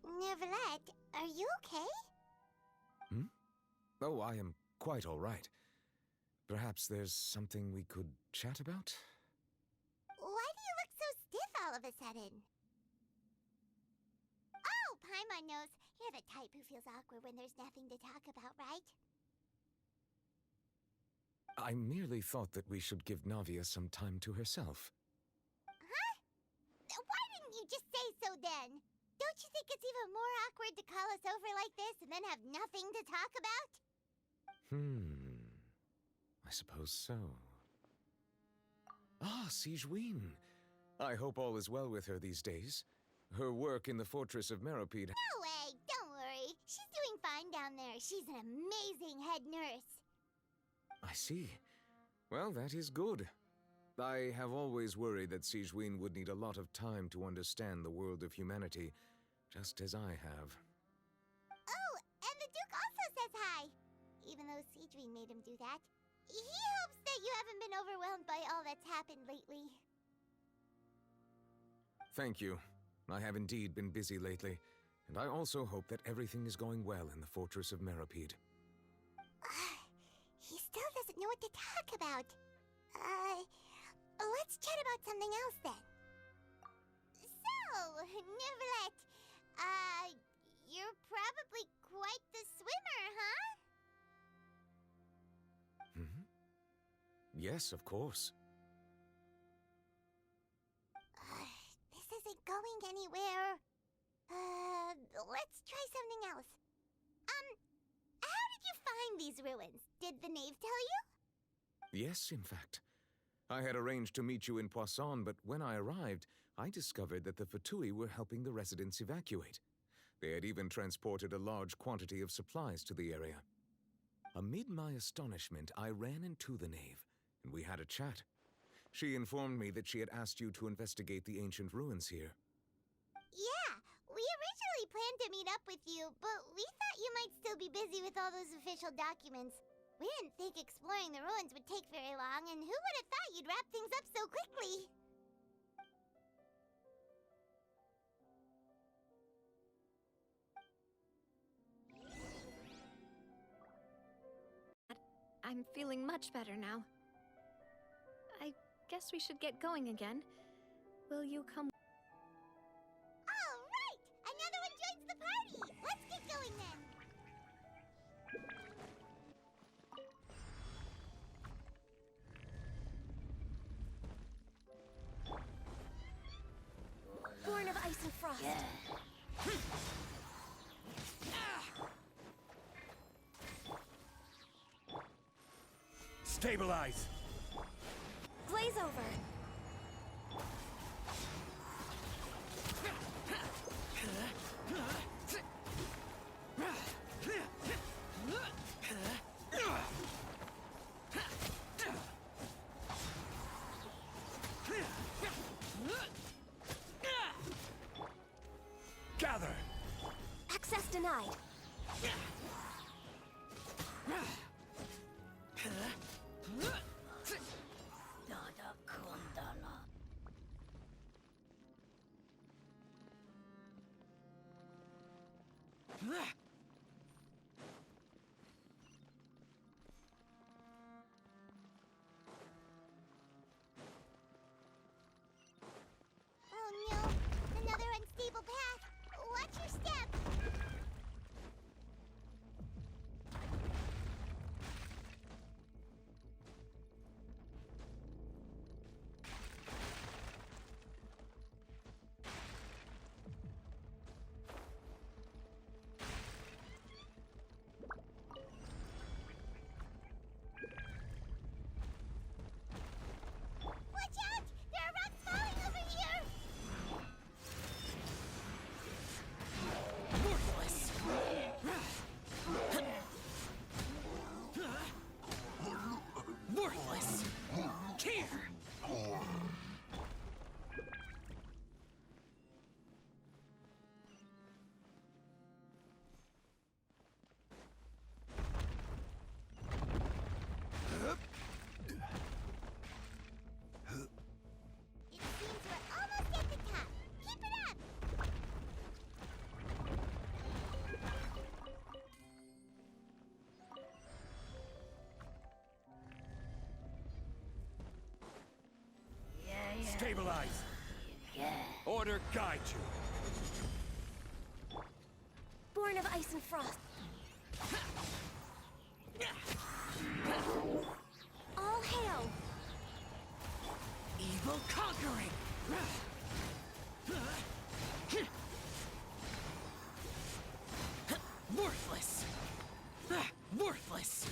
Neverlet, are you okay? Oh, I am quite all right. Perhaps there's something we could chat about? Why do you look so stiff all of a sudden? Oh, Paimon knows. You're the type who feels awkward when there's nothing to talk about, right? I merely thought that we should give Navia some time to herself. Huh? Why didn't you just say so then? Don't you think it's even more awkward to call us over like this and then have nothing to talk about? I suppose so. Ah, Sigewinne. I hope all is well with her these days. Her work in the Fortress of Meropide... No way! Don't worry. She's doing fine down there. She's an amazing head nurse. I see. Well, that is good. I have always worried that Sigewinne would need a lot of time to understand the world of humanity, just as I have. Oh, and the Duke also says hi! Even though Sigewinne made him do that. He hopes that you haven't been overwhelmed by all that's happened lately. Thank you. I have indeed been busy lately, and I also hope that everything is going well in the Fortress of Meropide. He still doesn't know what to talk about. Let's chat about something else then. So, Neverlet, you're probably quite the swimmer, huh? Yes, of course. This isn't going anywhere. Let's try something else. How did you find these ruins? Did the knave tell you? Yes, in fact. I had arranged to meet you in Poisson, but when I arrived, I discovered that the Fatui were helping the residents evacuate. They had even transported a large quantity of supplies to the area. Amid my astonishment, I ran into the knave, and we had a chat. She informed me that she had asked you to investigate the ancient ruins here. Yeah, we originally planned to meet up with you, but we thought you might still be busy with all those official documents. We didn't think exploring the ruins would take very long, and who would have thought you'd wrap things up so quickly? I'm feeling much better now. I guess we should get going again. Will you come? All right! Another one joins the party! Let's get going then! Born of ice and frost. Stabilize! Blaze over. Gather! Access denied. Oh no, another unstable path. Watch your step. Watch out! There are rocks falling over here! Worthless! Worthless! Here! It seems we're almost at the top. Keep it up! Stabilize! Order guide you! Born of ice and frost. All hail! Evil conquering! Worthless! Worthless!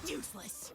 Useless!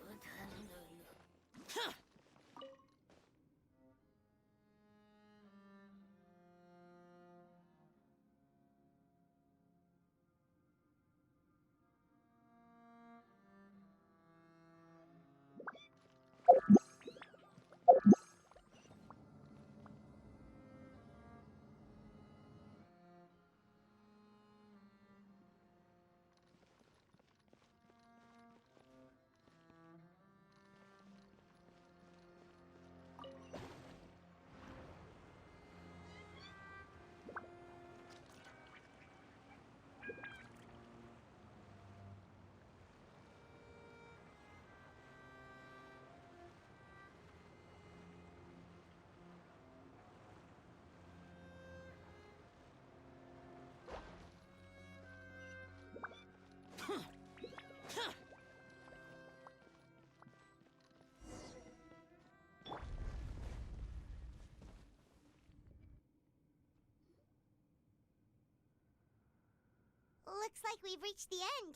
Looks like we've reached the end.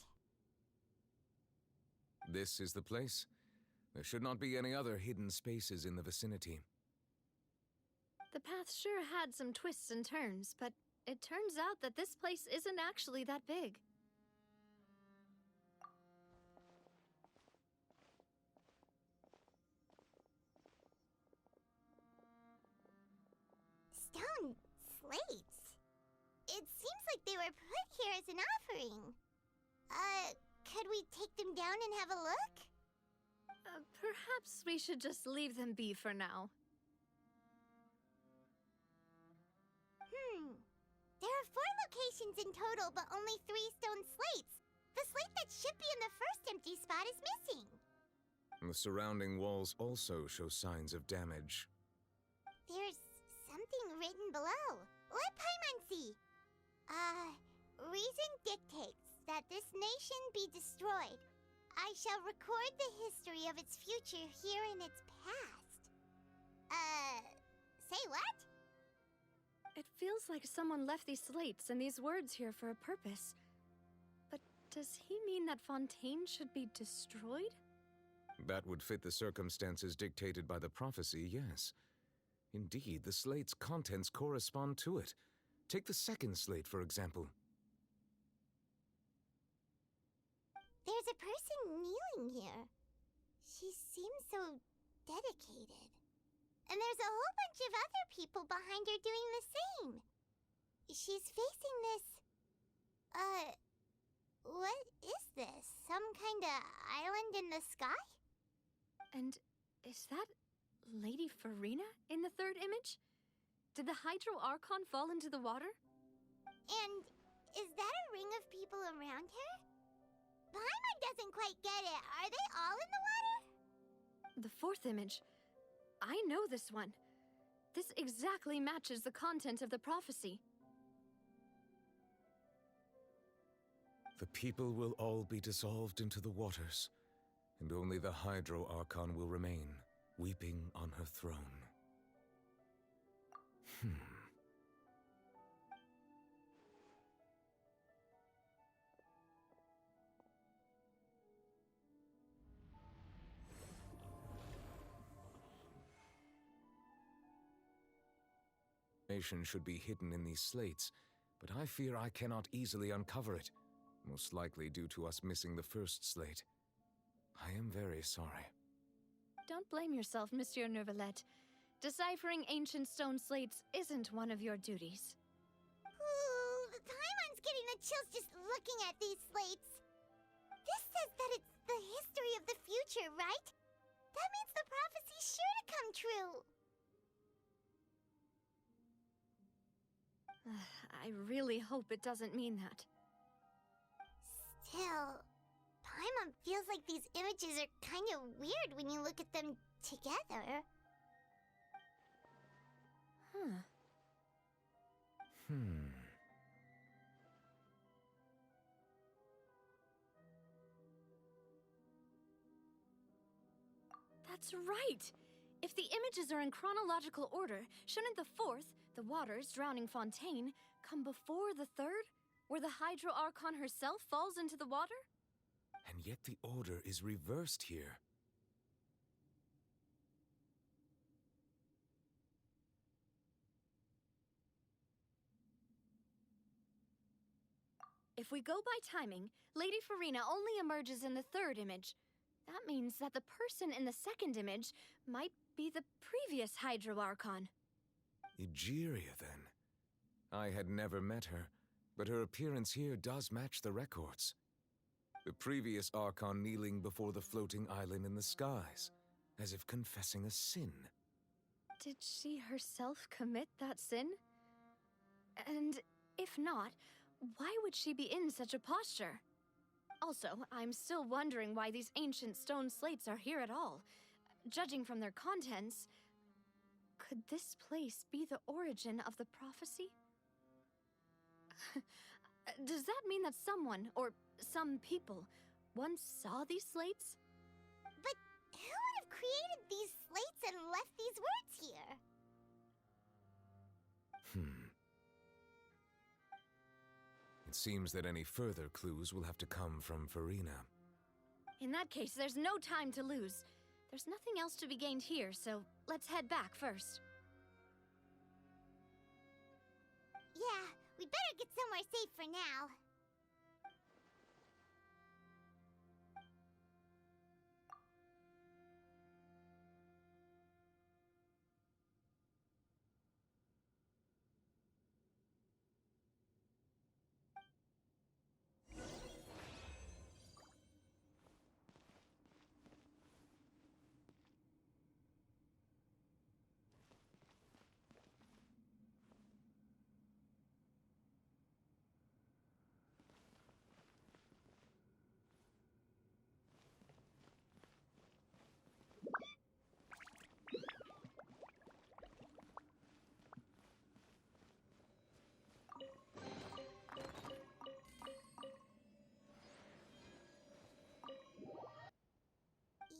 This is the place. There should not be any other hidden spaces in the vicinity. The path sure had some twists and turns, but it turns out that this place isn't actually that big. Stone slates. It seems like they were put here as an offering. Could we take them down and have a look? Perhaps we should just leave them be for now. There are 4 locations in total, but only 3 stone slates. The slate that should be in the first empty spot is missing. The surrounding walls also show signs of damage. There's something written below. Let Paimon see. Reason dictates that this nation be destroyed. I shall record the history of its future here in its past. Say what? It feels like someone left these slates and these words here for a purpose. But does he mean that Fontaine should be destroyed? That would fit the circumstances dictated by the prophecy, yes. Indeed, the slate's contents correspond to it. Take the second slate, for example. There's a person kneeling here. She seems so dedicated. And there's a whole bunch of other people behind her doing the same. She's facing this... what is this? Some kinda island in the sky? And is that Lady Furina in the third image? Did the Hydro Archon fall into the water? And is that a ring of people around her? Paimon doesn't quite get it. Are they all in the water? The fourth image. I know this one. This exactly matches the content of the prophecy. The people will all be dissolved into the waters, and only the Hydro Archon will remain, weeping on her throne. Information should be hidden in these slates, but I fear I cannot easily uncover it, most likely due to us missing the first slate. I am very sorry. Don't blame yourself, Monsieur Neuvillette. Deciphering ancient stone slates isn't one of your duties. Ooh, Paimon's getting the chills just looking at these slates. This says that it's the history of the future, right? That means the prophecy's sure to come true. I really hope it doesn't mean that. Still, Paimon feels like these images are kind of weird when you look at them together. That's right! If the images are in chronological order, shouldn't the fourth, the waters drowning Fontaine, come before the third, where the Hydro Archon herself falls into the water? And yet the order is reversed here. If we go by timing, Lady Furina only emerges in the third image. That means that the person in the second image might be the previous Hydro Archon. Egeria, then. I had never met her, but her appearance here does match the records. The previous Archon kneeling before the floating island in the skies, as if confessing a sin. Did she herself commit that sin? And if not, why would she be in such a posture? Also, I'm still wondering why these ancient stone slates are here at all. Judging from their contents, could this place be the origin of the prophecy? Does that mean that someone, or some people, once saw these slates? But who would have created these slates and left these words here? It seems that any further clues will have to come from Furina. In that case, there's no time to lose. There's nothing else to be gained here, so let's head back first. Yeah, we'd better get somewhere safe for now.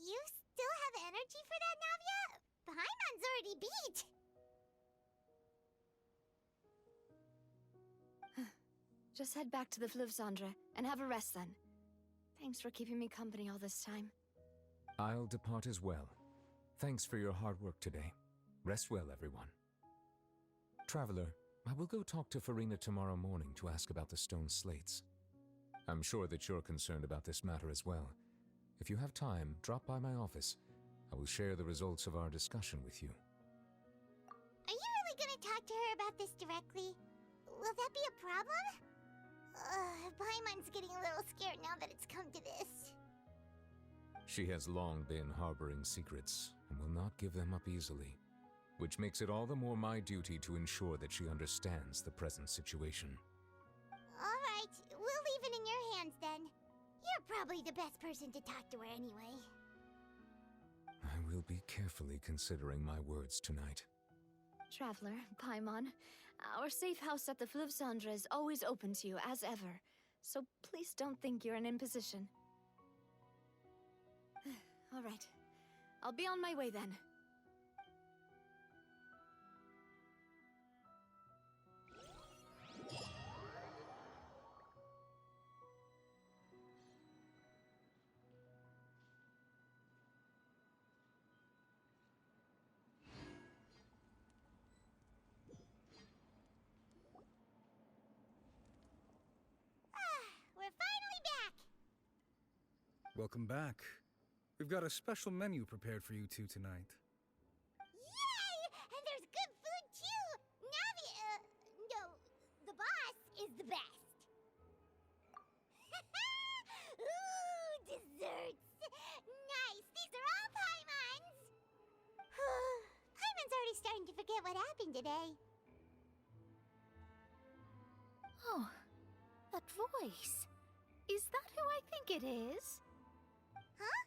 You still have energy for that, Navia? Paimon's already beat! Just head back to the Fleuve Cendre and have a rest then. Thanks for keeping me company all this time. I'll depart as well. Thanks for your hard work today. Rest well, everyone. Traveler, I will go talk to Furina tomorrow morning to ask about the stone slates. I'm sure that you're concerned about this matter as well. If you have time, drop by my office. I will share the results of our discussion with you. Are you really gonna talk to her about this directly? Will that be a problem? Paimon's getting a little scared now that it's come to this. She has long been harboring secrets and will not give them up easily, which makes it all the more my duty to ensure that she understands the present situation. All right, we'll leave it in your hands then. You're probably the best person to talk to her anyway. I will be carefully considering my words tonight. Traveler, Paimon, our safe house at the Fleuve Cendre is always open to you, as ever. So please don't think you're an imposition. All right. I'll be on my way then. We're finally back! Welcome back. We've got a special menu prepared for you two tonight. Yay! And there's good food too! No, the boss is the best. Ooh, desserts! Nice! These are all Paimon's! Paimon's already starting to forget what happened today. Oh, that voice. Is that who I think it is? Huh?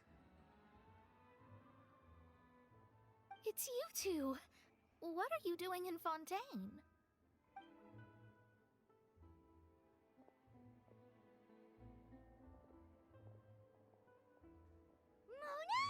It's you two. What are you doing in Fontaine? Mona?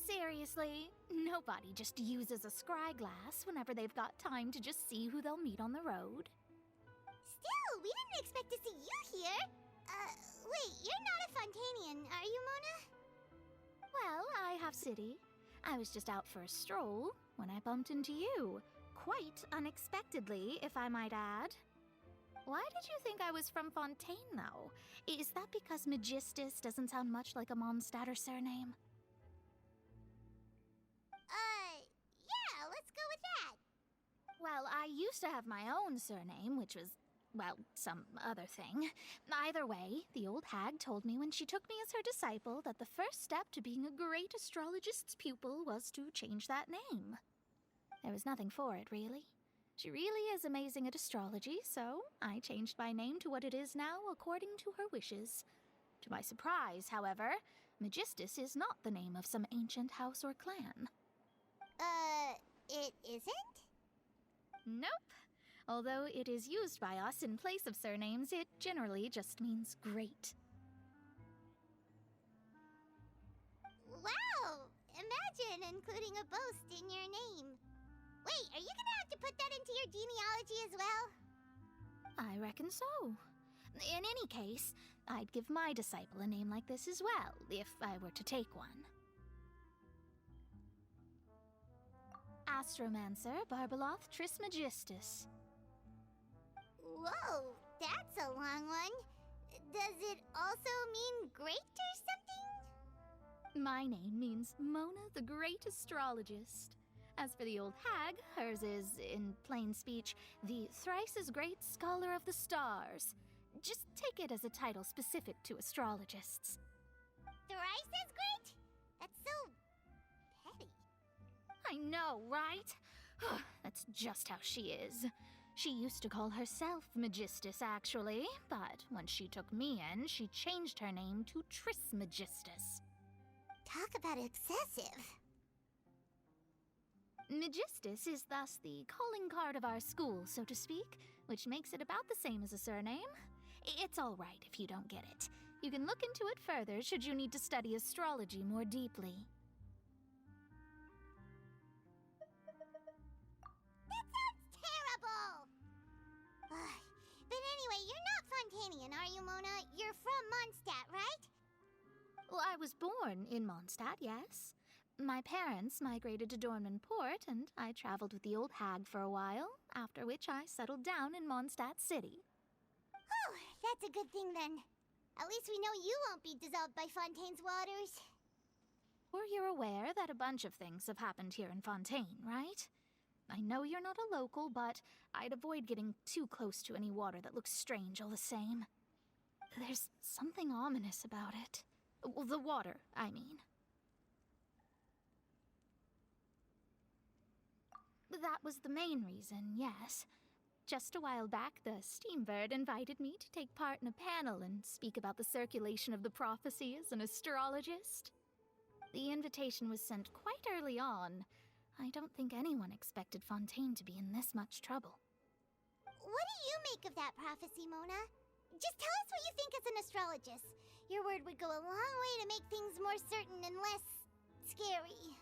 Seriously, nobody just uses a scry glass whenever they've got time to just see who they'll meet on the road. Still, we didn't expect to see you here. Wait, you're not a Fontainian, are you, Mona? Well, I have city. I was just out for a stroll when I bumped into you. Quite unexpectedly, if I might add. Why did you think I was from Fontaine, though? Is that because Magistus doesn't sound much like a Mondstadter surname? Yeah, let's go with that. Well, I used to have my own surname, which was, well, some other thing. Either way, the old hag told me when she took me as her disciple that the first step to being a great astrologist's pupil was to change that name. There was nothing for it, really. She really is amazing at astrology, so I changed my name to what it is now according to her wishes. To my surprise, however, Magistus is not the name of some ancient house or clan. It isn't? Nope. Although it is used by us in place of surnames, it generally just means great. Wow! Imagine including a boast in your name. Wait, are you gonna have to put that into your genealogy as well? I reckon so. In any case, I'd give my disciple a name like this as well, if I were to take one. Astromancer Barbeloth Trismegistus. Whoa, that's a long one. Does it also mean great or something? My name means Mona the Great Astrologist. As for the old hag, hers is, in plain speech, the thrice-as-great Scholar of the Stars. Just take it as a title specific to astrologists. Thrice as great? That's so petty. I know, right? That's just how she is. She used to call herself Magistus, actually, but when she took me in, she changed her name to Trismegistus. Talk about excessive. Magistus is thus the calling card of our school, so to speak, which makes it about the same as a surname. It's all right if you don't get it. You can look into it further should you need to study astrology more deeply. That sounds terrible! But anyway, you're not Fontainian, are you, Mona? You're from Mondstadt, right? Well, I was born in Mondstadt, yes. My parents migrated to Dornman Port, and I traveled with the old hag for a while, after which I settled down in Mondstadt City. Oh, that's a good thing then. At least we know you won't be dissolved by Fontaine's waters. Or you're aware that a bunch of things have happened here in Fontaine, right? I know you're not a local, but I'd avoid getting too close to any water that looks strange all the same. There's something ominous about it. Well, the water, I mean. That was the main reason, yes. Just a while back, the Steambird invited me to take part in a panel and speak about the circulation of the prophecy as an astrologist. The invitation was sent quite early on. I don't think anyone expected Fontaine to be in this much trouble. What do you make of that prophecy, Mona? Just tell us what you think as an astrologist. Your word would go a long way to make things more certain and less scary.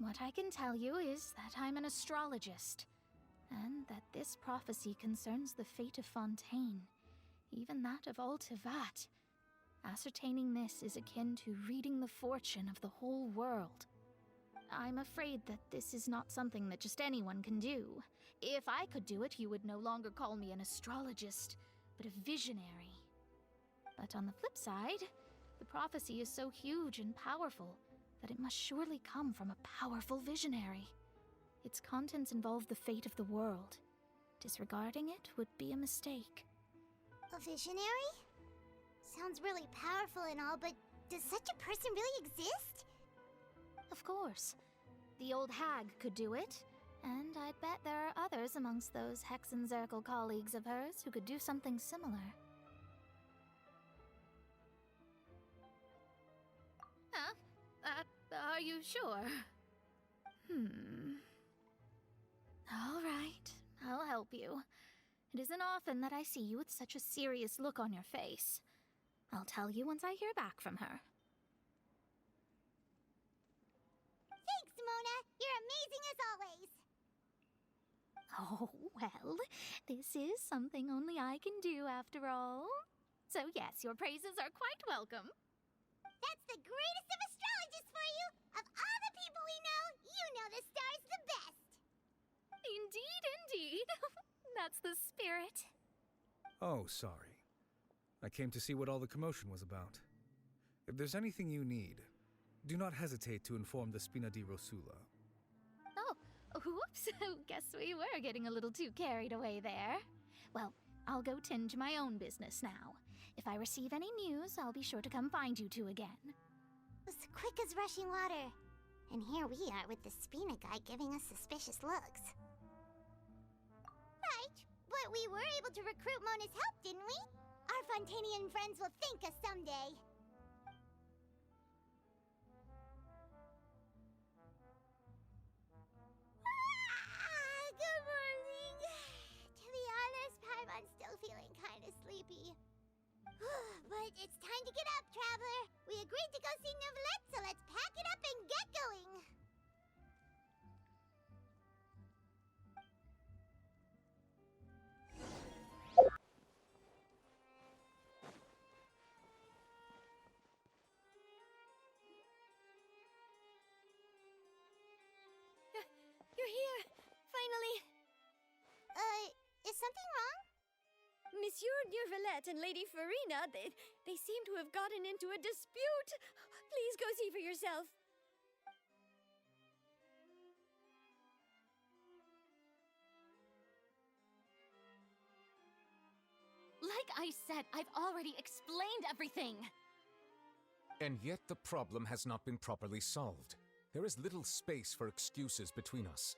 What I can tell you is that I'm an astrologist, and that this prophecy concerns the fate of Fontaine, even that of all Tevat. Ascertaining this is akin to reading the fortune of the whole world. I'm afraid that this is not something that just anyone can do. If I could do it, you would no longer call me an astrologist, but a visionary. But on the flip side, the prophecy is so huge and powerful that it must surely come from a powerful visionary. Its contents involve the fate of the world. Disregarding it would be a mistake. A visionary? Sounds really powerful and all, but does such a person really exist? Of course. The old hag could do it, and I'd bet there are others amongst those Hexenzirkel colleagues of hers who could do something similar. Huh? Are you sure? All right, I'll help you. It isn't often that I see you with such a serious look on your face. I'll tell you once I hear back from her. Thanks, Mona! You're amazing as always! Oh, well, this is something only I can do after all. So yes, your praises are quite welcome. That's the greatest of astrologists for you! Of all the people we know, you know the star's the best! Indeed, indeed. That's the spirit. Oh, sorry. I came to see what all the commotion was about. If there's anything you need, do not hesitate to inform the Spina di Rosula. Oh, whoops. Guess we were getting a little too carried away there. Well, I'll go tend to my own business now. If I receive any news, I'll be sure to come find you two again. As quick as rushing water. And here we are with the Spina guy giving us suspicious looks. Right, but we were able to recruit Mona's help, didn't we? Our Fontanian friends will thank us someday. Good morning. To be honest, Paimon's still feeling kind of sleepy. But it's time to get up, traveler. We agreed to go see Neuvillette, so let's pack it up and get going. You're here! Finally! Is something wrong? Monsieur Neuvillette and Lady Furina, they seem to have gotten into a dispute. Please go see for yourself. Like I said, I've already explained everything. And yet the problem has not been properly solved. There is little space for excuses between us.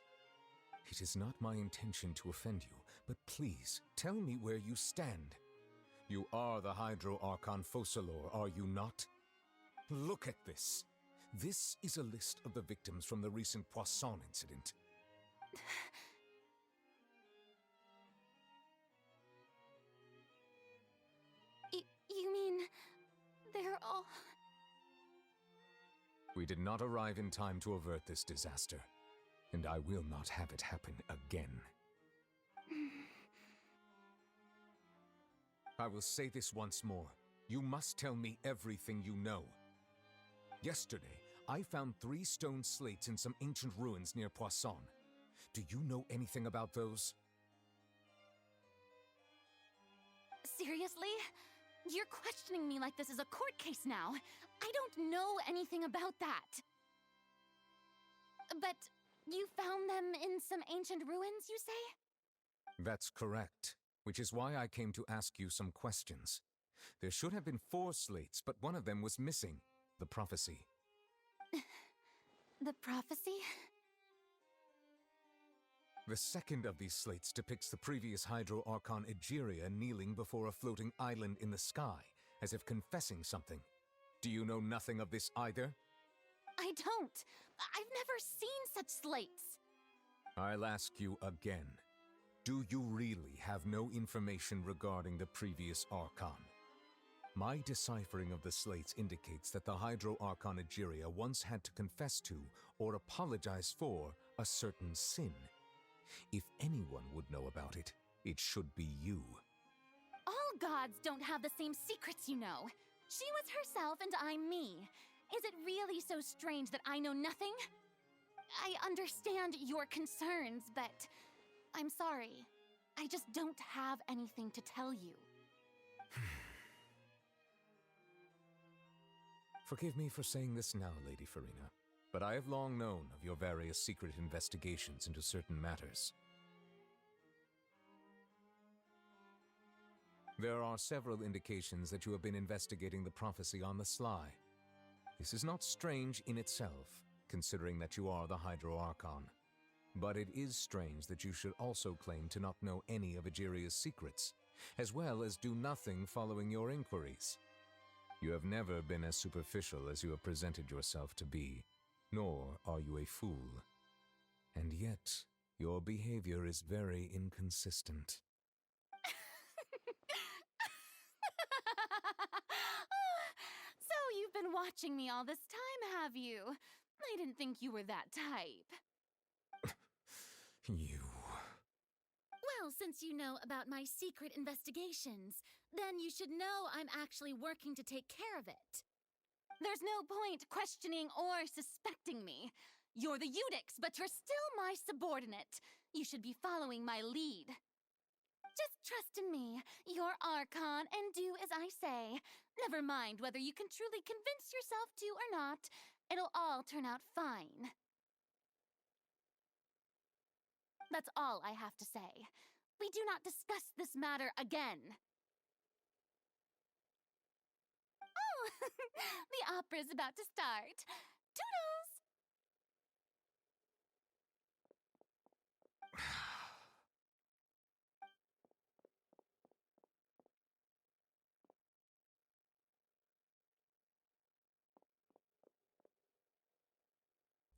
It is not my intention to offend you, but please, tell me where you stand. You are the Hydro Archon Focalor, are you not? Look at this. This is a list of the victims from the recent Poisson incident. You mean... they're all... We did not arrive in time to avert this disaster, and I will not have it happen again. I will say this once more. You must tell me everything you know. Yesterday, I found 3 stone slates in some ancient ruins near Poisson. Do you know anything about those? Seriously? You're questioning me like this is a court case now. I don't know anything about that. But you found them in some ancient ruins, you say? That's correct, which is why I came to ask you some questions. There should have been 4 slates, but one of them was missing. The prophecy. The prophecy? The second of these slates depicts the previous Hydro Archon Egeria kneeling before a floating island in the sky, as if confessing something. Do you know nothing of this either? I don't. I've never seen such slates. I'll ask you again. Do you really have no information regarding the previous Archon? My deciphering of the slates indicates that the Hydro Archon Egeria once had to confess to, or apologize for, a certain sin. If anyone would know about it, it should be you. All gods don't have the same secrets, you know. She was herself and I'm me. Is it really so strange that I know nothing? I understand your concerns, but I'm sorry. I just don't have anything to tell you. Forgive me for saying this now, Lady Furina, but I have long known of your various secret investigations into certain matters. There are several indications that you have been investigating the prophecy on the sly. This is not strange in itself, considering that you are the Hydro Archon. But it is strange that you should also claim to not know any of Egeria's secrets, as well as do nothing following your inquiries. You have never been as superficial as you have presented yourself to be, nor are you a fool. And yet, your behavior is very inconsistent. So you've been watching me all this time, have you? I didn't think you were that type. You... Well, since you know about my secret investigations, then you should know I'm actually working to take care of it. There's no point questioning or suspecting me. You're the Eudix, but you're still my subordinate. You should be following my lead. Just trust in me, your Archon, and do as I say. Never mind whether you can truly convince yourself to or not. It'll all turn out fine. That's all I have to say. We do not discuss this matter again. Oh, the opera's about to start. Toodles!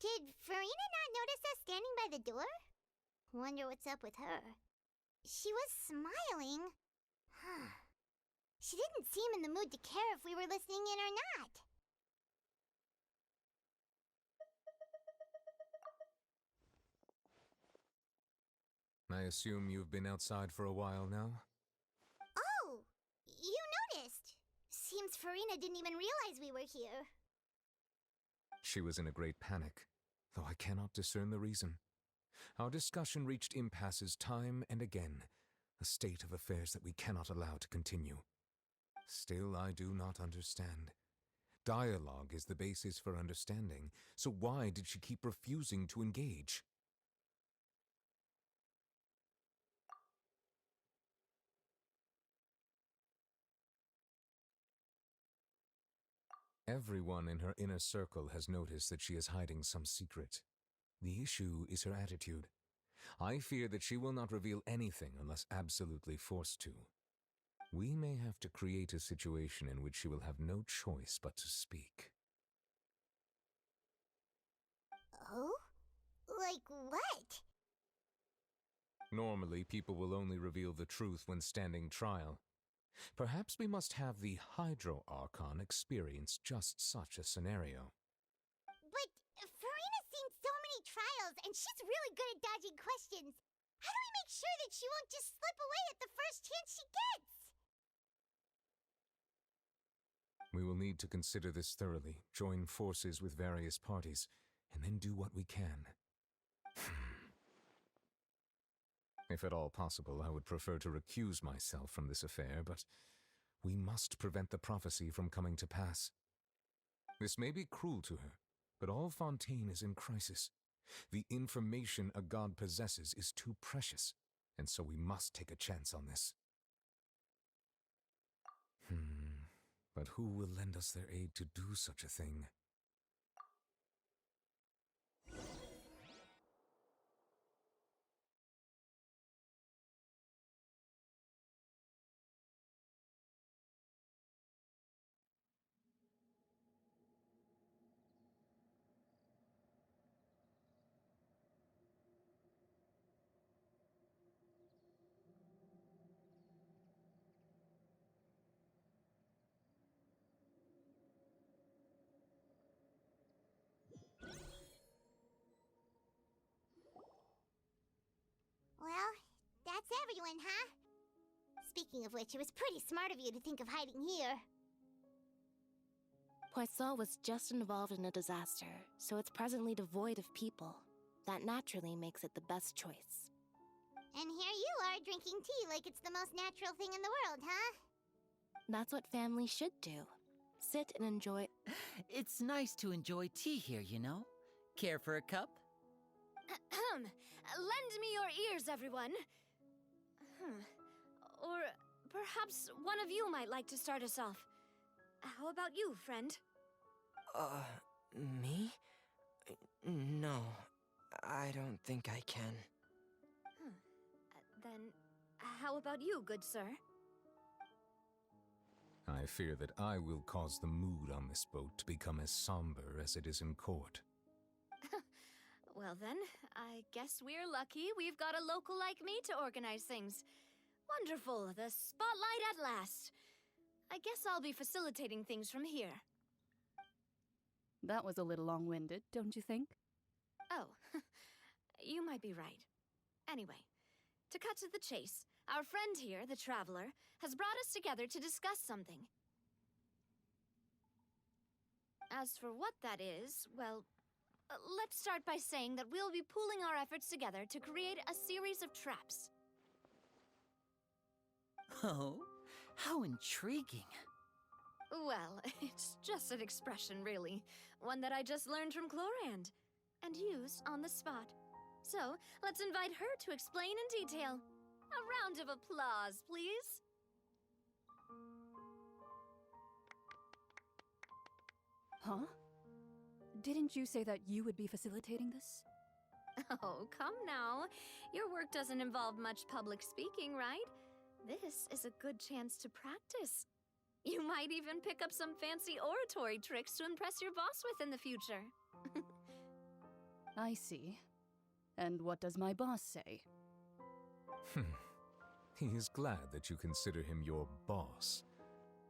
Did Furina not notice us standing by the door? Wonder what's up with her. She was smiling. She didn't seem in the mood to care if we were listening in or not. I assume you've been outside for a while now? Oh! You noticed! Seems Furina didn't even realize we were here. She was in a great panic, though I cannot discern the reason. Our discussion reached impasses time and again, a state of affairs that we cannot allow to continue. Still, I do not understand. Dialogue is the basis for understanding, so why did she keep refusing to engage? Everyone in her inner circle has noticed that she is hiding some secret. The issue is her attitude. I fear that she will not reveal anything unless absolutely forced to. We may have to create a situation in which she will have no choice but to speak. Oh? Like what? Normally, people will only reveal the truth when standing trial. Perhaps we must have the Hydro Archon experience just such a scenario. But Furina's seen so many trials, and she's really good at dodging questions. How do we make sure that she won't just slip away at the first chance she gets? We will need to consider this thoroughly, join forces with various parties, and then do what we can. If at all possible, I would prefer to recuse myself from this affair, but we must prevent the prophecy from coming to pass. This may be cruel to her, but all Fontaine is in crisis. The information a god possesses is too precious, and so we must take a chance on this. But who will lend us their aid to do such a thing? Well, that's everyone, huh? Speaking of which, it was pretty smart of you to think of hiding here. Poisson was just involved in a disaster, so it's presently devoid of people. That naturally makes it the best choice. And here you are drinking tea like it's the most natural thing in the world, huh? That's what family should do. Sit and enjoy. It's nice to enjoy tea here, you know? Care for a cup? Lend me your ears, everyone. Or perhaps one of you might like to start us off. How about you, friend? Me? No, I don't think I can. Then, how about you, good sir? I fear that I will cause the mood on this boat to become as somber as it is in court. Well then, I guess we're lucky we've got a local like me to organize things. Wonderful, the spotlight at last. I guess I'll be facilitating things from here. That was a little long-winded, don't you think? Oh, you might be right. Anyway, to cut to the chase, our friend here, the Traveler, has brought us together to discuss something. As for what that is, well, let's start by saying that we'll be pooling our efforts together to create a series of traps. Oh, how intriguing. Well, it's just an expression, really. One that I just learned from Chlorand, and used on the spot. So, let's invite her to explain in detail. A round of applause, please. Huh? Didn't you say that you would be facilitating this? Oh, come now. Your work doesn't involve much public speaking, right? This is a good chance to practice. You might even pick up some fancy oratory tricks to impress your boss with in the future. I see. And what does my boss say? He is glad that you consider him your boss.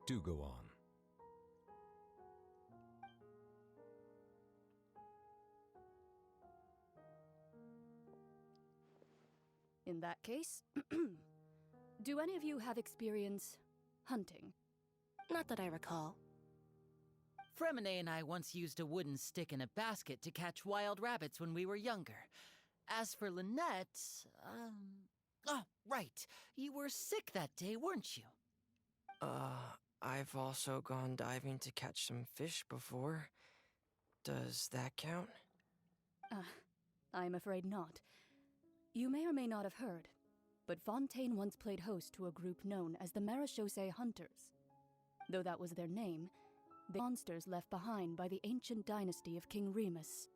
Do go on. In that case, do any of you have experience hunting? Not that I recall. Fremine and I once used a wooden stick in a basket to catch wild rabbits when we were younger. As for Lynette, oh, right. You were sick that day, weren't you? I've also gone diving to catch some fish before. Does that count? I'm afraid not. You may or may not have heard, but Fontaine once played host to a group known as the Marechaussee Hunters. Though that was their name, the monsters left behind by the ancient dynasty of King Remus.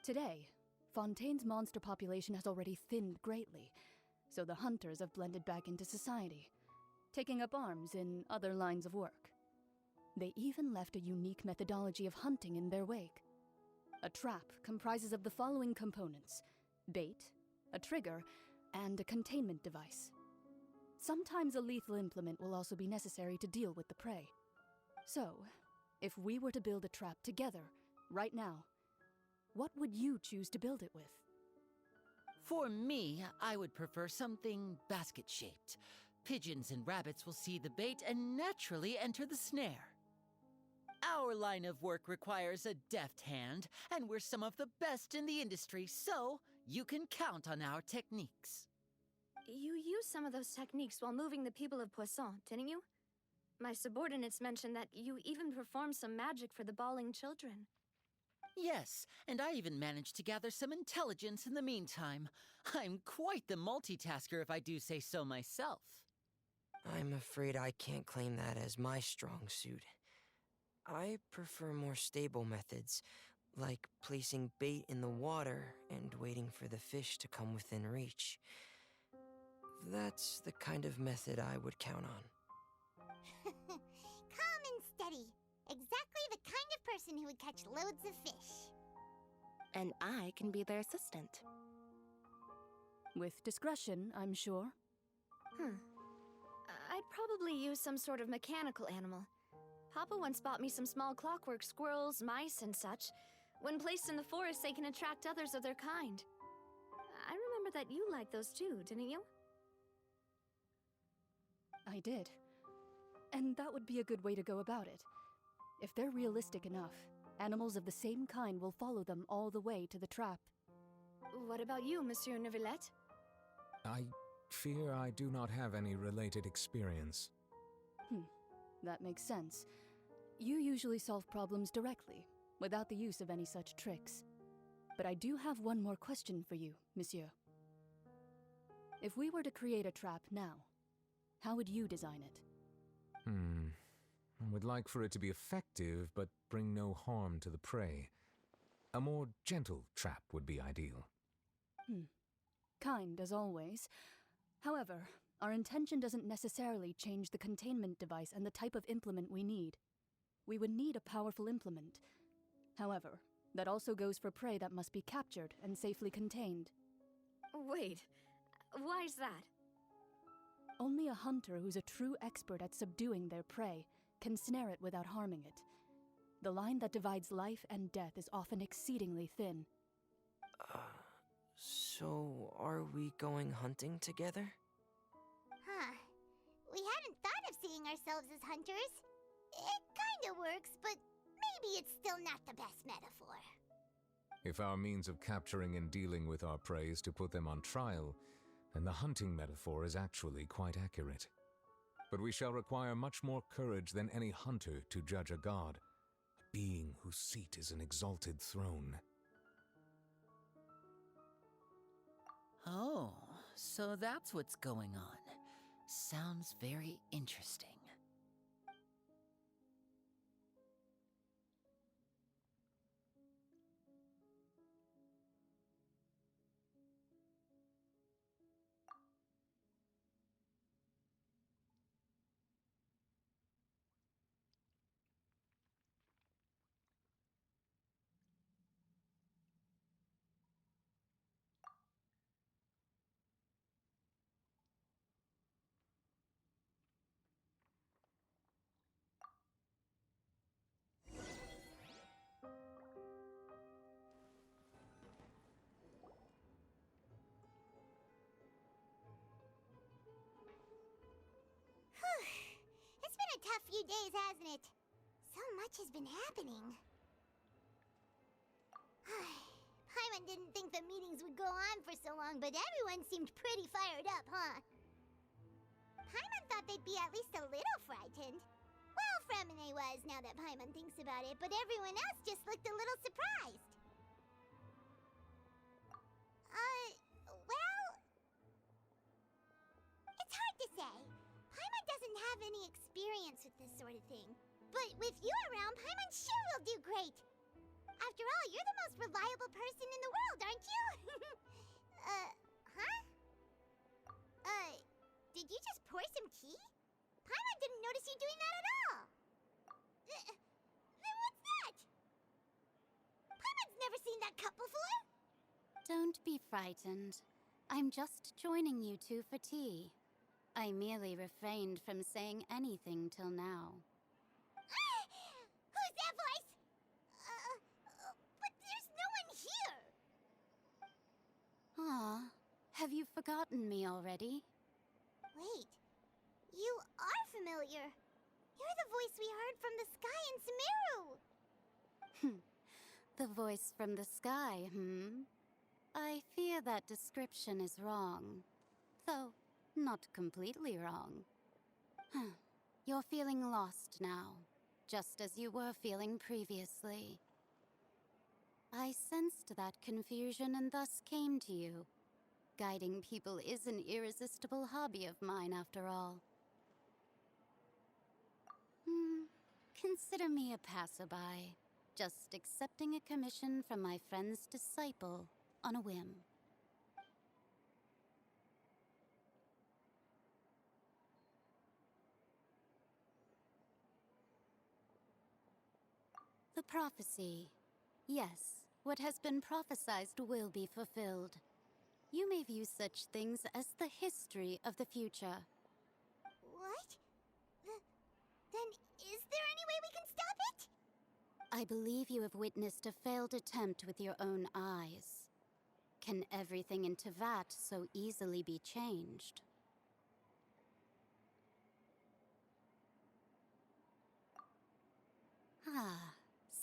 Today, Fontaine's monster population has already thinned greatly, so the hunters have blended back into society, taking up arms in other lines of work. They even left a unique methodology of hunting in their wake. A trap comprises of the following components: bait, a trigger, and a containment device. Sometimes a lethal implement will also be necessary to deal with the prey. So, if we were to build a trap together, right now, what would you choose to build it with? For me, I would prefer something basket-shaped. Pigeons and rabbits will see the bait and naturally enter the snare. Our line of work requires a deft hand, and we're some of the best in the industry, so you can count on our techniques. You used some of those techniques while moving the people of Poisson, didn't you? My subordinates mentioned that you even performed some magic for the bawling children. Yes, and I even managed to gather some intelligence in the meantime. I'm quite the multitasker, if I do say so myself. I'm afraid I can't claim that as my strong suit. I prefer more stable methods, like placing bait in the water and waiting for the fish to come within reach. That's the kind of method I would count on. Calm and steady. Exactly the kind of person who would catch loads of fish. And I can be their assistant. With discretion, I'm sure. I'd probably use some sort of mechanical animal. Papa once bought me some small clockwork squirrels, mice, and such. When placed in the forest, they can attract others of their kind. I remember that you liked those too, didn't you? I did. And that would be a good way to go about it. If they're realistic enough, animals of the same kind will follow them all the way to the trap. What about you, Monsieur Neuvillette? I fear I do not have any related experience. That makes sense. You usually solve problems directly, without the use of any such tricks. But I do have one more question for you, Monsieur. If we were to create a trap now, how would you design it? I would like for it to be effective, but bring no harm to the prey. A more gentle trap would be ideal. Kind, as always. However, our intention doesn't necessarily change the containment device and the type of implement we need. We would need a powerful implement. However, that also goes for prey that must be captured and safely contained. Wait, why's that? Only a hunter who's a true expert at subduing their prey can snare it without harming it. The line that divides life and death is often exceedingly thin. So are we going hunting together? We hadn't thought of seeing ourselves as hunters. It kinda works, but maybe it's still not the best metaphor. If our means of capturing and dealing with our prey is to put them on trial, then the hunting metaphor is actually quite accurate. But we shall require much more courage than any hunter to judge a god, a being whose seat is an exalted throne. Oh, so that's what's going on. Sounds very interesting. It's been a tough few days, hasn't it? So much has been happening. Paimon didn't think the meetings would go on for so long, but everyone seemed pretty fired up, huh? Paimon thought they'd be at least a little frightened. Well, Fremine was, now that Paimon thinks about it, but everyone else just looked a little surprised. Well... It's hard to say. Paimon doesn't have any experience with this sort of thing. But with you around, Paimon sure will do great. After all, you're the most reliable person in the world, aren't you? Did you just pour some tea? Paimon didn't notice you doing that at all. Then what's that? Paimon's never seen that cup before. Don't be frightened. I'm just joining you two for tea. I merely refrained from saying anything till now. Who's that voice? But there's no one here. Aw, have you forgotten me already? Wait, you are familiar. You're the voice we heard from the sky in Sumeru. The voice from the sky, I fear that description is wrong. Though, not completely wrong. You're feeling lost now, just as you were feeling previously. I sensed that confusion and thus came to you. Guiding people is an irresistible hobby of mine, after all. Consider me a passerby, just accepting a commission from my friend's disciple on a whim. The prophecy. Yes, what has been prophesied will be fulfilled. You may view such things as the history of the future. What? Then is there any way we can stop it? I believe you have witnessed a failed attempt with your own eyes. Can everything in Tevat so easily be changed?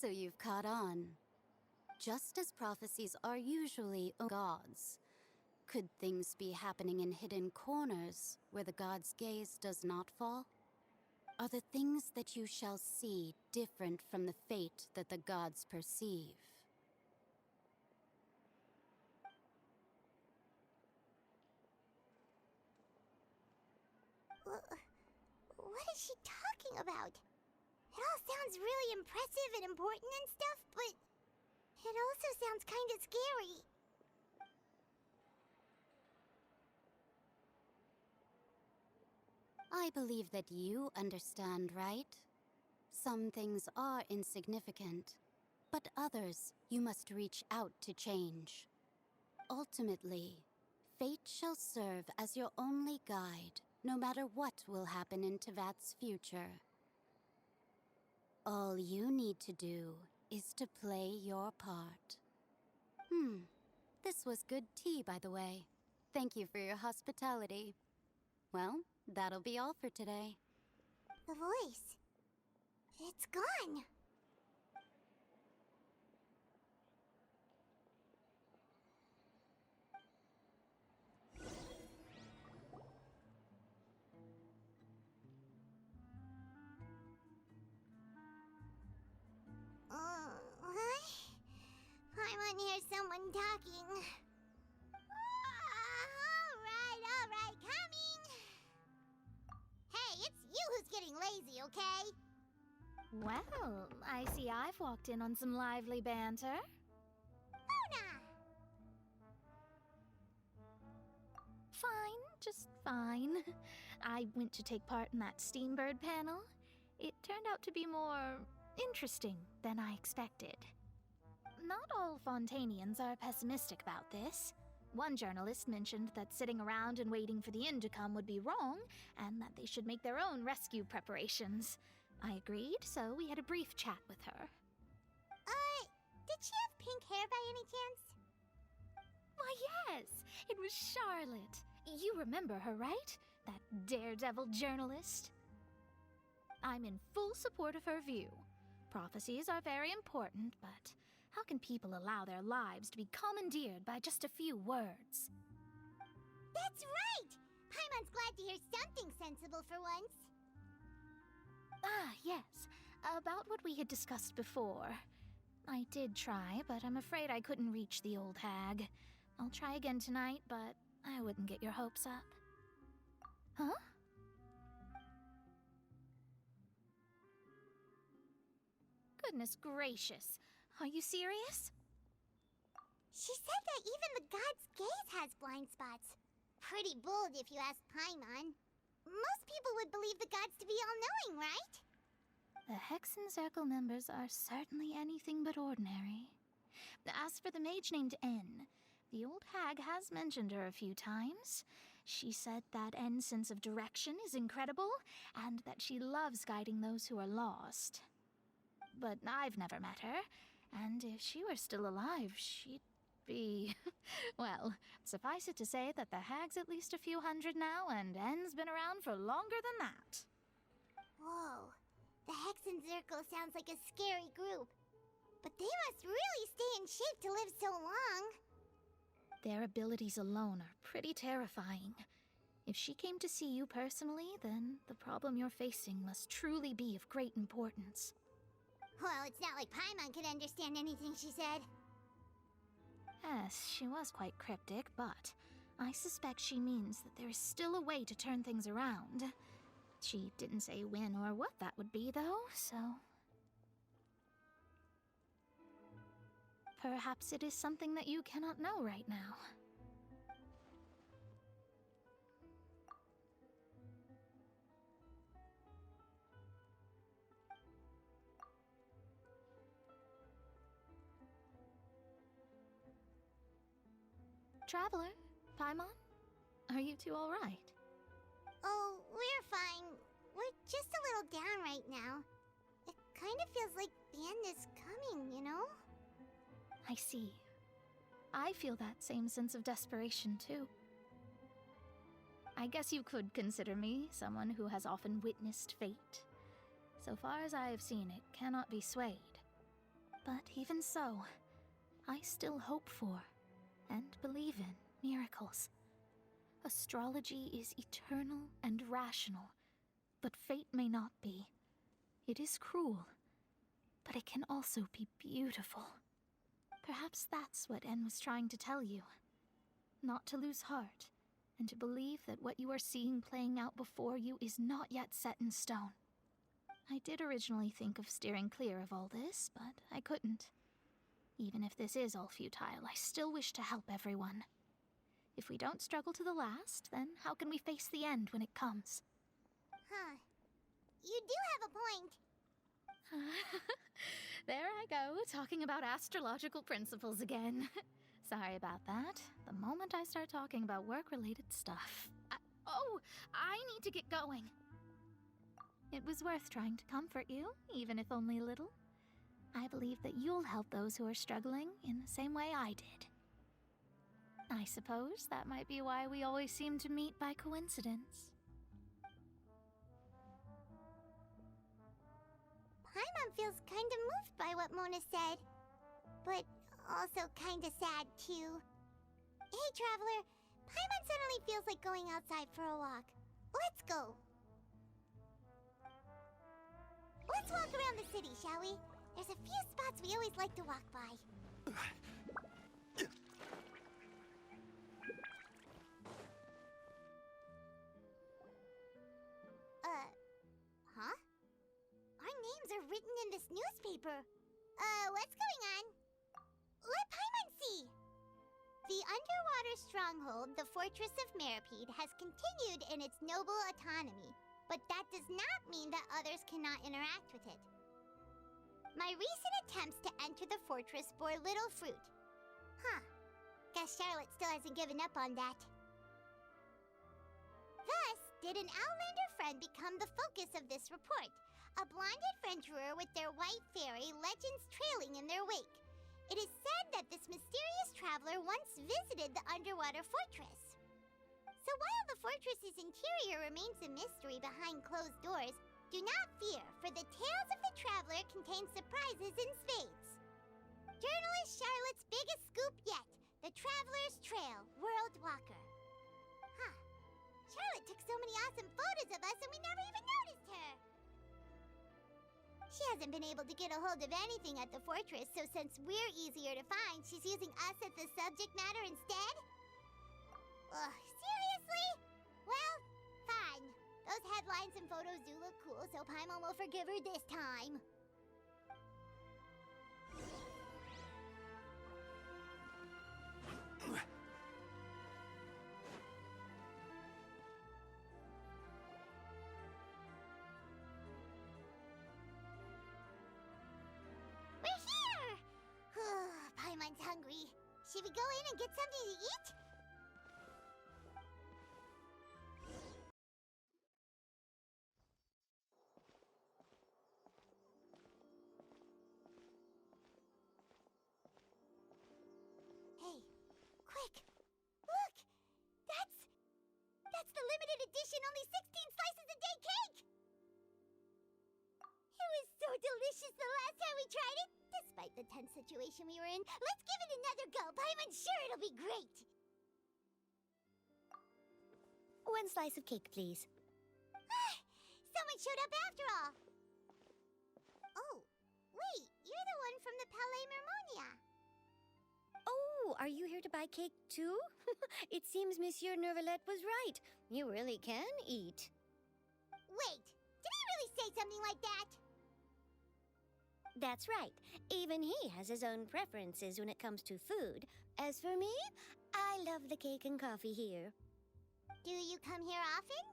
So you've caught on. Just as prophecies are usually gods, could things be happening in hidden corners where the god's gaze does not fall? Are the things that you shall see different from the fate that the gods perceive? What is she talking about? It all sounds really impressive and important and stuff, but it also sounds kind of scary. I believe that you understand, right? Some things are insignificant, but others you must reach out to change. Ultimately, fate shall serve as your only guide, no matter what will happen in Tevat's future. All you need to do is to play your part. This was good tea, by the way. Thank you for your hospitality. Well, that'll be all for today. The voice. It's gone. I want to hear someone talking. All right, coming. Hey, it's you who's getting lazy, okay? Well, I see I've walked in on some lively banter. Luna! Fine, just fine. I went to take part in that Steambird panel. It turned out to be more interesting than I expected. Not all Fontainians are pessimistic about this. One journalist mentioned that sitting around and waiting for the end to come would be wrong, and that they should make their own rescue preparations. I agreed, so we had a brief chat with her. Did she have pink hair by any chance? Why, yes! It was Charlotte. You remember her, right? That daredevil journalist? I'm in full support of her view. Prophecies are very important, but how can people allow their lives to be commandeered by just a few words? That's right! Paimon's glad to hear something sensible for once. Ah, yes. About what we had discussed before. I did try, but I'm afraid I couldn't reach the old hag. I'll try again tonight, but I wouldn't get your hopes up. Huh? Goodness gracious. Are you serious? She said that even the god's gaze has blind spots. Pretty bold if you ask Paimon. Most people would believe the gods to be all-knowing, right? The Hexen Circle members are certainly anything but ordinary. As for the mage named N, the old hag has mentioned her a few times. She said that N's sense of direction is incredible, and that she loves guiding those who are lost. But I've never met her, and if she were still alive, she'd be... Well, suffice it to say that the hag's at least a few hundred now, and N's been around for longer than that. Whoa. The Hexen Circle sounds like a scary group. But they must really stay in shape to live so long. Their abilities alone are pretty terrifying. If she came to see you personally, then the problem you're facing must truly be of great importance. Well, it's not like Paimon could understand anything she said. Yes, she was quite cryptic, but I suspect she means that there is still a way to turn things around. She didn't say when or what that would be, though, so... Perhaps it is something that you cannot know right now. Traveler, Paimon, are you two all right? Oh, we're fine. We're just a little down right now. It kind of feels like the end is coming, you know? I see. I feel that same sense of desperation, too. I guess you could consider me someone who has often witnessed fate. So far as I have seen, it cannot be swayed. But even so, I still hope for, and believe in, miracles. Astrology is eternal and rational, but fate may not be. It is cruel, but it can also be beautiful. Perhaps that's what En was trying to tell you. Not to lose heart, and to believe that what you are seeing playing out before you is not yet set in stone. I did originally think of steering clear of all this, but I couldn't. Even if this is all futile, I still wish to help everyone. If we don't struggle to the last, then how can we face the end when it comes? Huh. You do have a point. There I go, talking about astrological principles again. Sorry about that. The moment I start talking about work-related stuff... I need to get going. It was worth trying to comfort you, even if only a little. I believe that you'll help those who are struggling in the same way I did. I suppose that might be why we always seem to meet by coincidence. Paimon feels kind of moved by what Mona said, but also kind of sad, too. Hey, Traveler, Paimon suddenly feels like going outside for a walk. Let's go. Let's walk around the city, shall we? There's a few spots we always like to walk by. Huh? Our names are written in this newspaper. What's going on? Let Paimon see! The underwater stronghold, the Fortress of Meripede, has continued in its noble autonomy, but that does not mean that others cannot interact with it. My recent attempts to enter the fortress bore little fruit. Huh. Guess Charlotte still hasn't given up on that. Thus, did an Outlander friend become the focus of this report, a blonde adventurer with their white fairy legends trailing in their wake. It is said that this mysterious traveler once visited the underwater fortress. So while the fortress's interior remains a mystery behind closed doors, do not fear, for the tales of the traveler contain surprises in spades. Journalist Charlotte's biggest scoop yet, the Traveler's Trail, World Walker. Huh. Charlotte took so many awesome photos of us and we never even noticed her. She hasn't been able to get a hold of anything at the fortress, so since we're easier to find, she's using us as the subject matter instead? Ugh, seriously? Well, fine. Those headlines and photos do look cool, so Paimon will forgive her this time. We're here! Paimon's hungry. Should we go in and get something to eat? Hey, quick! Look! That's the limited edition only 16 slices a day cake! It situation we were in. Let's give it another go. I'm sure it'll be great. One slice of cake, please. Someone showed up after all. Oh, wait, you're the one from the Palais Mermonia. Oh, are you here to buy cake too? It seems Monsieur Nervalette was right. You really can eat. Wait, did he really say something like that? That's right. Even he has his own preferences when it comes to food. As for me, I love the cake and coffee here. Do you come here often?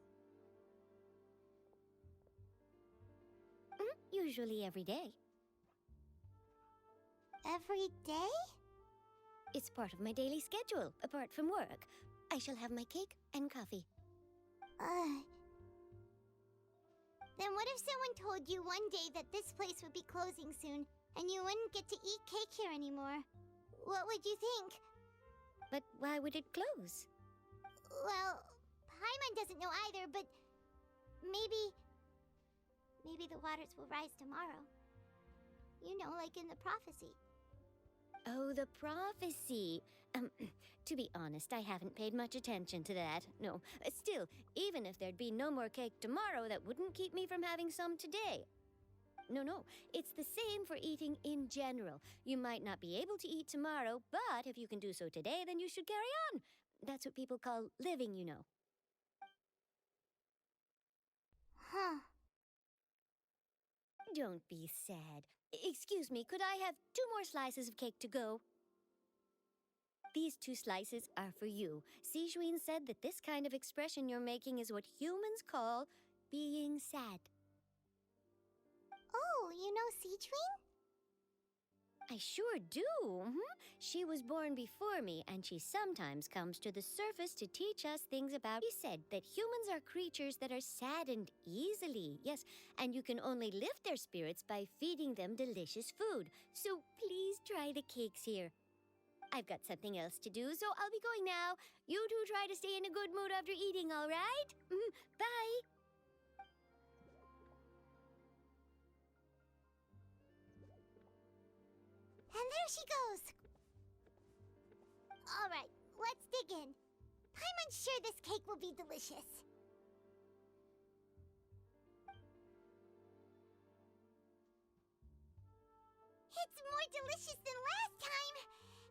Usually every day. Every day? It's part of my daily schedule, apart from work. I shall have my cake and coffee. Then what if someone told you one day that this place would be closing soon, and you wouldn't get to eat cake here anymore? What would you think? But why would it close? Well, Paimon doesn't know either, but maybe the waters will rise tomorrow. You know, like in the prophecy. Oh, the prophecy. To be honest, I haven't paid much attention to that. No, still, even if there'd be no more cake tomorrow, that wouldn't keep me from having some today. No, it's the same for eating in general. You might not be able to eat tomorrow, but if you can do so today, then you should carry on. That's what people call living, you know. Huh. Don't be sad. Excuse me, could I have 2 more slices of cake to go? These 2 slices are for you. Sijuin said that this kind of expression you're making is what humans call being sad. Oh, you know Sijuin? I sure do. She was born before me, and she sometimes comes to the surface to teach us things about. She said that humans are creatures that are saddened easily, yes, and you can only lift their spirits by feeding them delicious food. So please try the cakes here. I've got something else to do, so I'll be going now. You two try to stay in a good mood after eating, all right? Bye. And there she goes. All right, let's dig in. Paimon's sure this cake will be delicious. It's more delicious than last time.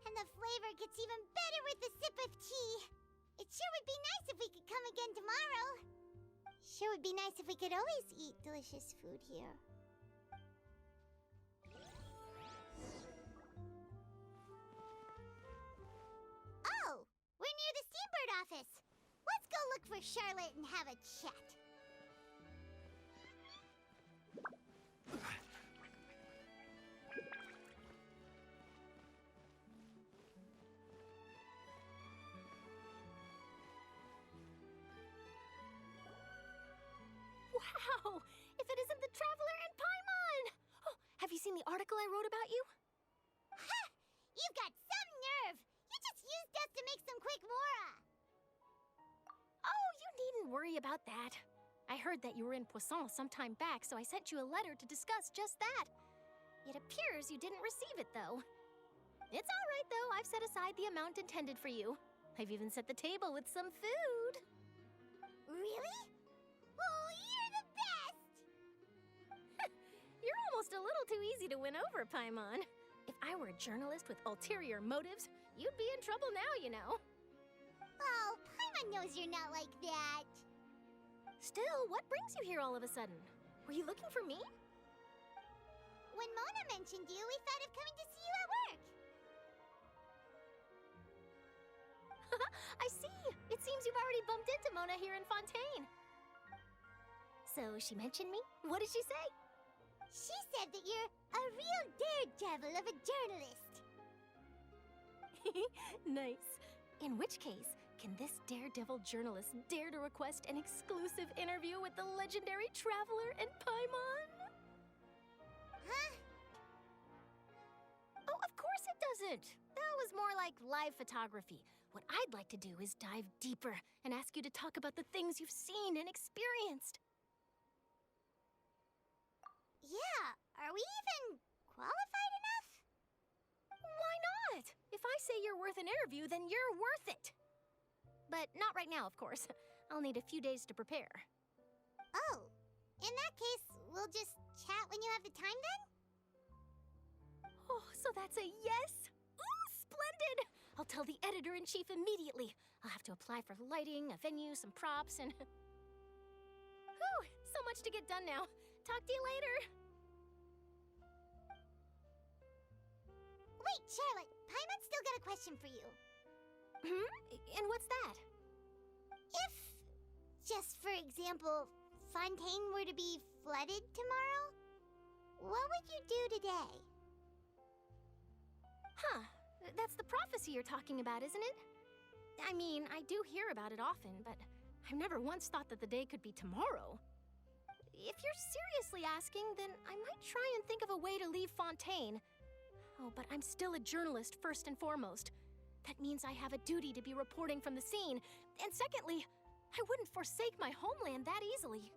And the flavor gets even better with a sip of tea. It sure would be nice if we could come again tomorrow. Sure would be nice if we could always eat delicious food here. Oh, we're near the Steambird office. Let's go look for Charlotte and have a chat. Wow! If it isn't the Traveler and Paimon! Oh, have you seen the article I wrote about you? Ha! You've got some nerve! You just used us to make some quick mora! Oh, you needn't worry about that. I heard that you were in Poisson some time back, so I sent you a letter to discuss just that. It appears you didn't receive it, though. It's all right, though. I've set aside the amount intended for you. I've even set the table with some food. Really? Oh, you're the best! You're almost a little too easy to win over, Paimon. If I were a journalist with ulterior motives, you'd be in trouble now, you know. Oh, Paimon knows you're not like that. Still, what brings you here all of a sudden? Were you looking for me? When Mona mentioned you, we thought of coming to see you at work. I see. It seems you've already bumped into Mona here in Fontaine. So she mentioned me? What did she say? She said that you're a real daredevil of a journalist. Nice. In which case, can this daredevil journalist dare to request an exclusive interview with the legendary Traveler and Paimon? Huh? Oh, of course it doesn't. That was more like live photography. What I'd like to do is dive deeper and ask you to talk about the things you've seen and experienced. Yeah, are we even qualified enough? say you're worth an interview, then you're worth it. But not right now, of course. I'll need a few days to prepare. Oh, in that case, we'll just chat when you have the time then? Oh, so that's a yes? Ooh, splendid! I'll tell the editor-in-chief immediately. I'll have to apply for lighting, a venue, some props, and... Whew, so much to get done now. Talk to you later. Wait, Charlotte, Paimon's still got a question for you. And what's that? If, just for example, Fontaine were to be flooded tomorrow, what would you do today? Huh, that's the prophecy you're talking about, isn't it? I mean, I do hear about it often, but I've never once thought that the day could be tomorrow. If you're seriously asking, then I might try and think of a way to leave Fontaine. Oh, but I'm still a journalist first and foremost. That means I have a duty to be reporting from the scene. And secondly, I wouldn't forsake my homeland that easily.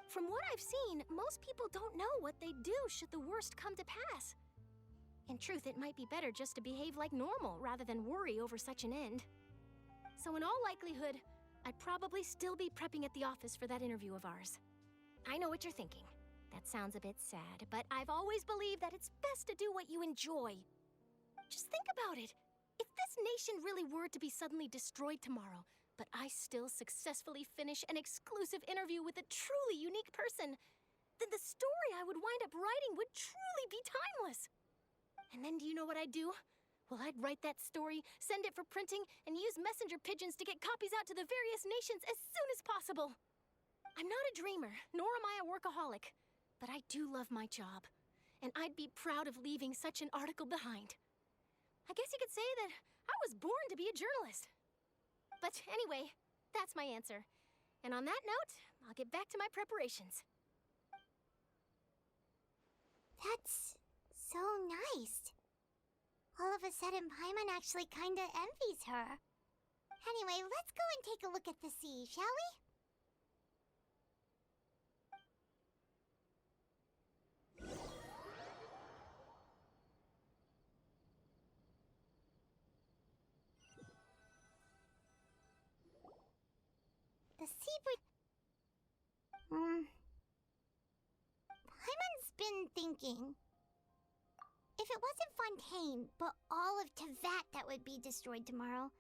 From what I've seen, most people don't know what they'd do should the worst come to pass. In truth, it might be better just to behave like normal rather than worry over such an end. So in all likelihood, I'd probably still be prepping at the office for that interview of ours. I know what you're thinking. That sounds a bit sad, but I've always believed that it's best to do what you enjoy. Just think about it. If this nation really were to be suddenly destroyed tomorrow, but I still successfully finish an exclusive interview with a truly unique person, then the story I would wind up writing would truly be timeless. And then do you know what I'd do? Well, I'd write that story, send it for printing, and use messenger pigeons to get copies out to the various nations as soon as possible. I'm not a dreamer, nor am I a workaholic, but I do love my job, and I'd be proud of leaving such an article behind. I guess you could say that I was born to be a journalist. But anyway, that's my answer. And on that note, I'll get back to my preparations. That's so nice. All of a sudden, Paimon actually kinda envies her. Anyway, let's go and take a look at the sea, shall we? The sea Paimon's been thinking. If it wasn't Fontaine, but all of Tevat that would be destroyed tomorrow,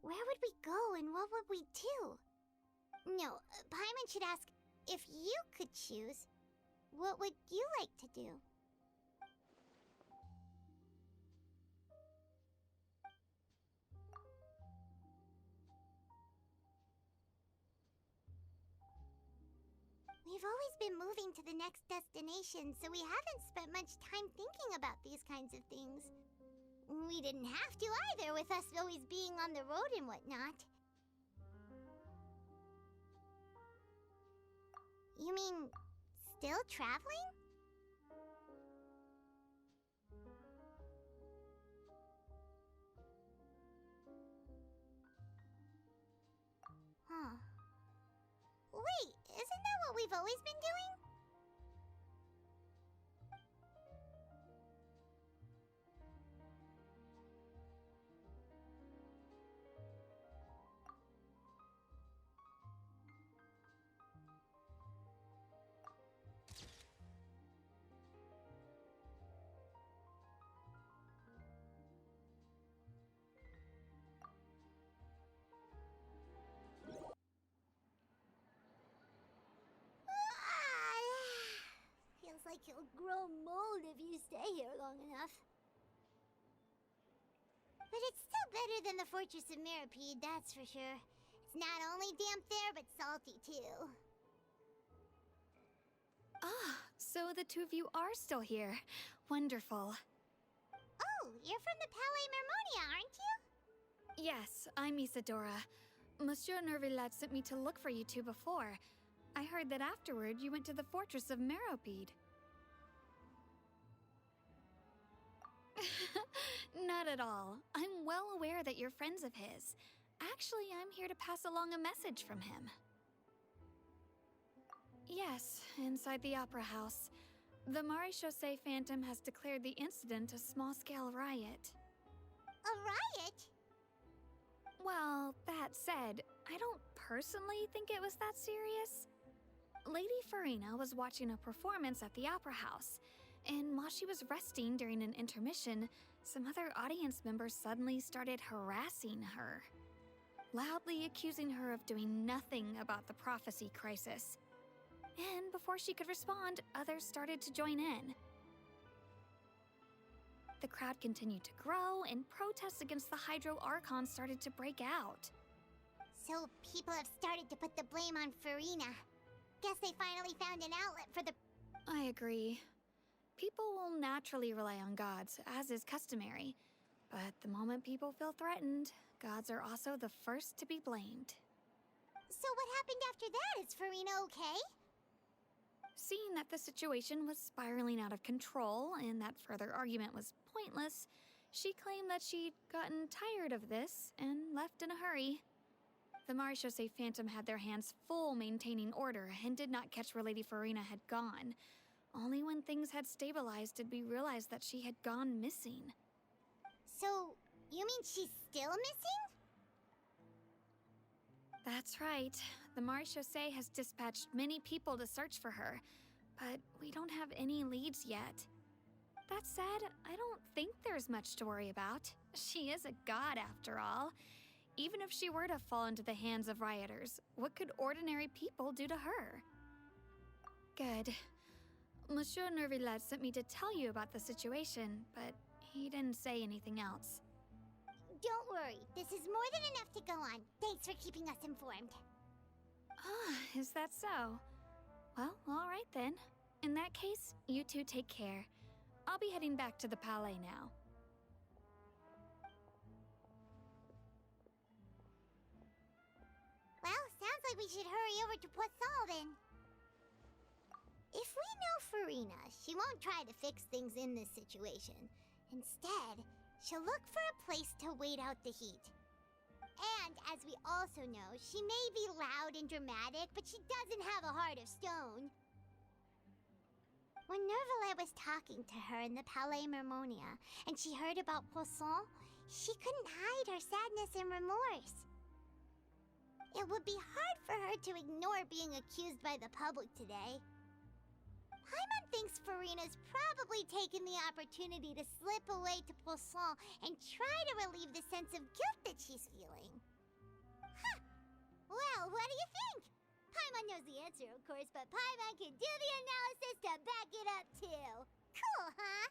where would we go and what would we do? No, Paimon should ask, if you could choose, what would you like to do? We've always been moving to the next destination, so we haven't spent much time thinking about these kinds of things. We didn't have to either, with us always being on the road and whatnot. You mean, still traveling? Huh. Wait, isn't that what we've always been doing? Feels like you'll grow mold if you stay here long enough. But it's still better than the Fortress of Mirapede, that's for sure. It's not only damp there, but salty too. Ah, so the two of you are still here. Wonderful. Oh, you're from the Palais Mermonia, aren't you? Yes, I'm Isadora. Monsieur Nervillat sent me to look for you two before. I heard that afterward you went to the Fortress of Meropide. Not at all. I'm well aware that you're friends of his. Actually, I'm here to pass along a message from him. Yes, inside the Opera House. The Maréchaussée Phantom has declared the incident a small-scale riot. A riot? Well, that said, I don't personally think it was that serious. Lady Furina was watching a performance at the Opera House, and while she was resting during an intermission, some other audience members suddenly started harassing her, loudly accusing her of doing nothing about the prophecy crisis. And before she could respond, others started to join in. The crowd continued to grow, and protests against the Hydro Archon started to break out. So people have started to put the blame on Furina. Guess they finally found an outlet for the... I agree. People will naturally rely on gods, as is customary. But the moment people feel threatened, gods are also the first to be blamed. So what happened after that? Is Furina okay? Seeing that the situation was spiraling out of control and that further argument was pointless, she claimed that she'd gotten tired of this and left in a hurry. The Marechaussee Phantom had their hands full maintaining order and did not catch where Lady Furina had gone. Only when things had stabilized did we realize that she had gone missing. So, you mean she's still missing? That's right. The Marechaussee has dispatched many people to search for her, but we don't have any leads yet. That said, I don't think there's much to worry about. She is a god after all. Even if she were to fall into the hands of rioters, what could ordinary people do to her? Good. Monsieur Nervillette sent me to tell you about the situation, but he didn't say anything else. Don't worry. This is more than enough to go on. Thanks for keeping us informed. Ah, is that so? Well, all right then. In that case, you two take care. I'll be heading back to the Palais now. Well, sounds like we should hurry over to Poisson then. If we know Furina, she won't try to fix things in this situation. Instead, she'll look for a place to wait out the heat. And as we also know, she may be loud and dramatic, but she doesn't have a heart of stone. When Nervillette was talking to her in the Palais Mermonia, and she heard about Poisson, she couldn't hide her sadness and remorse. It would be hard for her to ignore being accused by the public today. Paimon thinks Furina's probably taken the opportunity to slip away to Poisson and try to relieve the sense of guilt that she's feeling. Huh! Well, what do you think? Paimon knows the answer, of course, but Paimon can do the analysis to back it up, too. Cool, huh?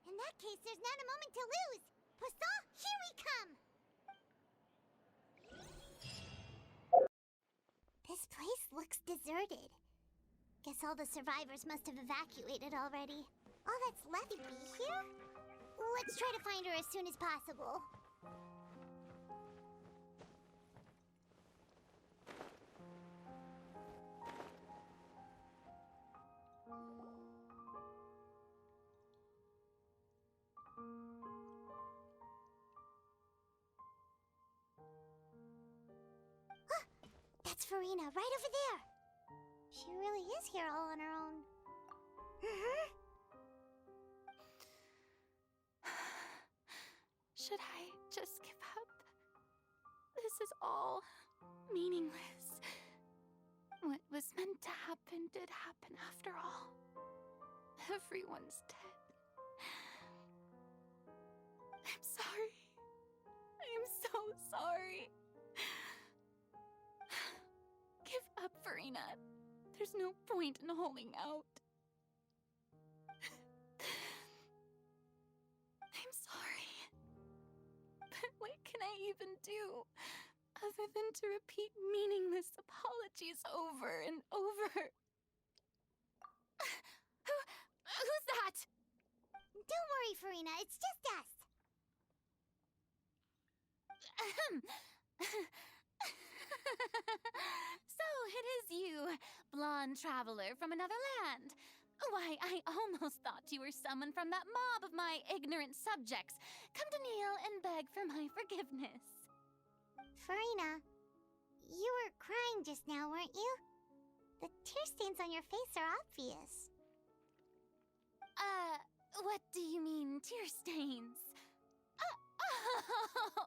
In that case, there's not a moment to lose. Poisson, here we come! This place looks deserted. Guess all the survivors must have evacuated already. All that's left to be here? Let's try to find her as soon as possible. That's Furina, right over there. She really is here all on her own. Should I just give up? This is all meaningless. What was meant to happen did happen after all. Everyone's dead. I'm sorry. I'm so sorry. Give up, Furina. There's no point in holding out. I'm sorry. But what can I even do other than to repeat meaningless apologies over and over? Who's that? Don't worry, Furina. It's just us. So it is you, blonde traveler from another land. Why, I almost thought you were someone from that mob of my ignorant subjects, come to kneel and beg for my forgiveness. Furina, you were crying just now, weren't you? The tear stains on your face are obvious. What do you mean, tear stains? Oh,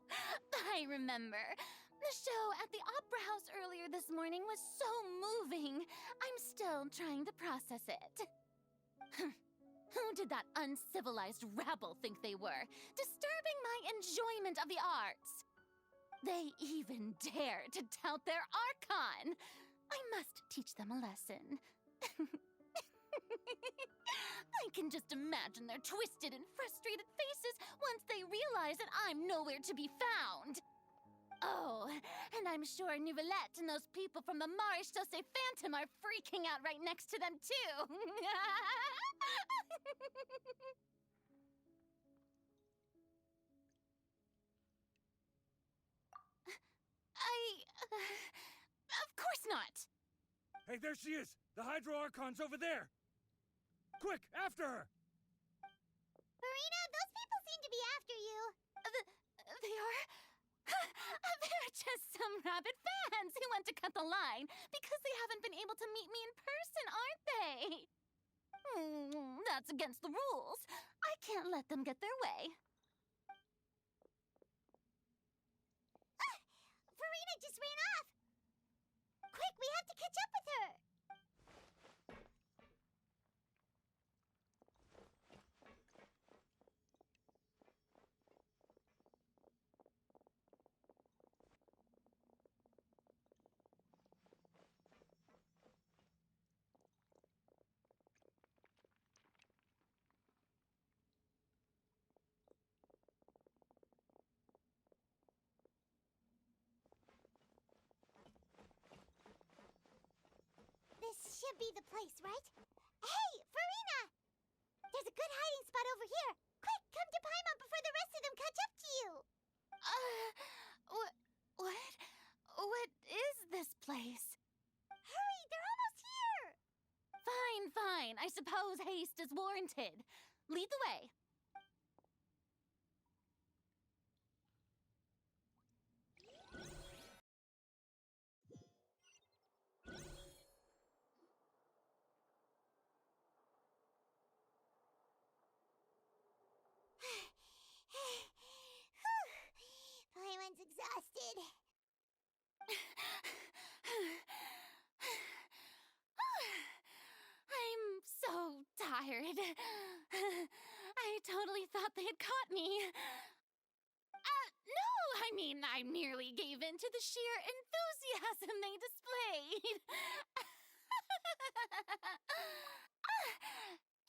I remember. The show at the Opera House earlier this morning was so moving. I'm still trying to process it. Who did that uncivilized rabble think they were, disturbing my enjoyment of the arts? They even dare to tout their Archon. I must teach them a lesson. I can just imagine their twisted and frustrated faces once they realize that I'm nowhere to be found. Oh, and I'm sure Nouvellette and those people from the Maréchaussée Phantom are freaking out right next to them, too. Of course not. Hey, there she is! The Hydro Archon's over there! Quick, after her! Furina, those people seem to be after you. They are? They're just some rabid fans who want to cut the line because they haven't been able to meet me in person, aren't they? That's against the rules. I can't let them get their way. Furina just ran off. Quick, we have to catch up with her. This should be the place, right? Hey, Furina! There's a good hiding spot over here. Quick, come to Paimon before the rest of them catch up to you. What? What is this place? Hurry, they're almost here. Fine. I suppose haste is warranted. Lead the way. Paimon's exhausted. I'm so tired. I totally thought they had caught me. No, I merely gave in to the sheer enthusiasm they displayed.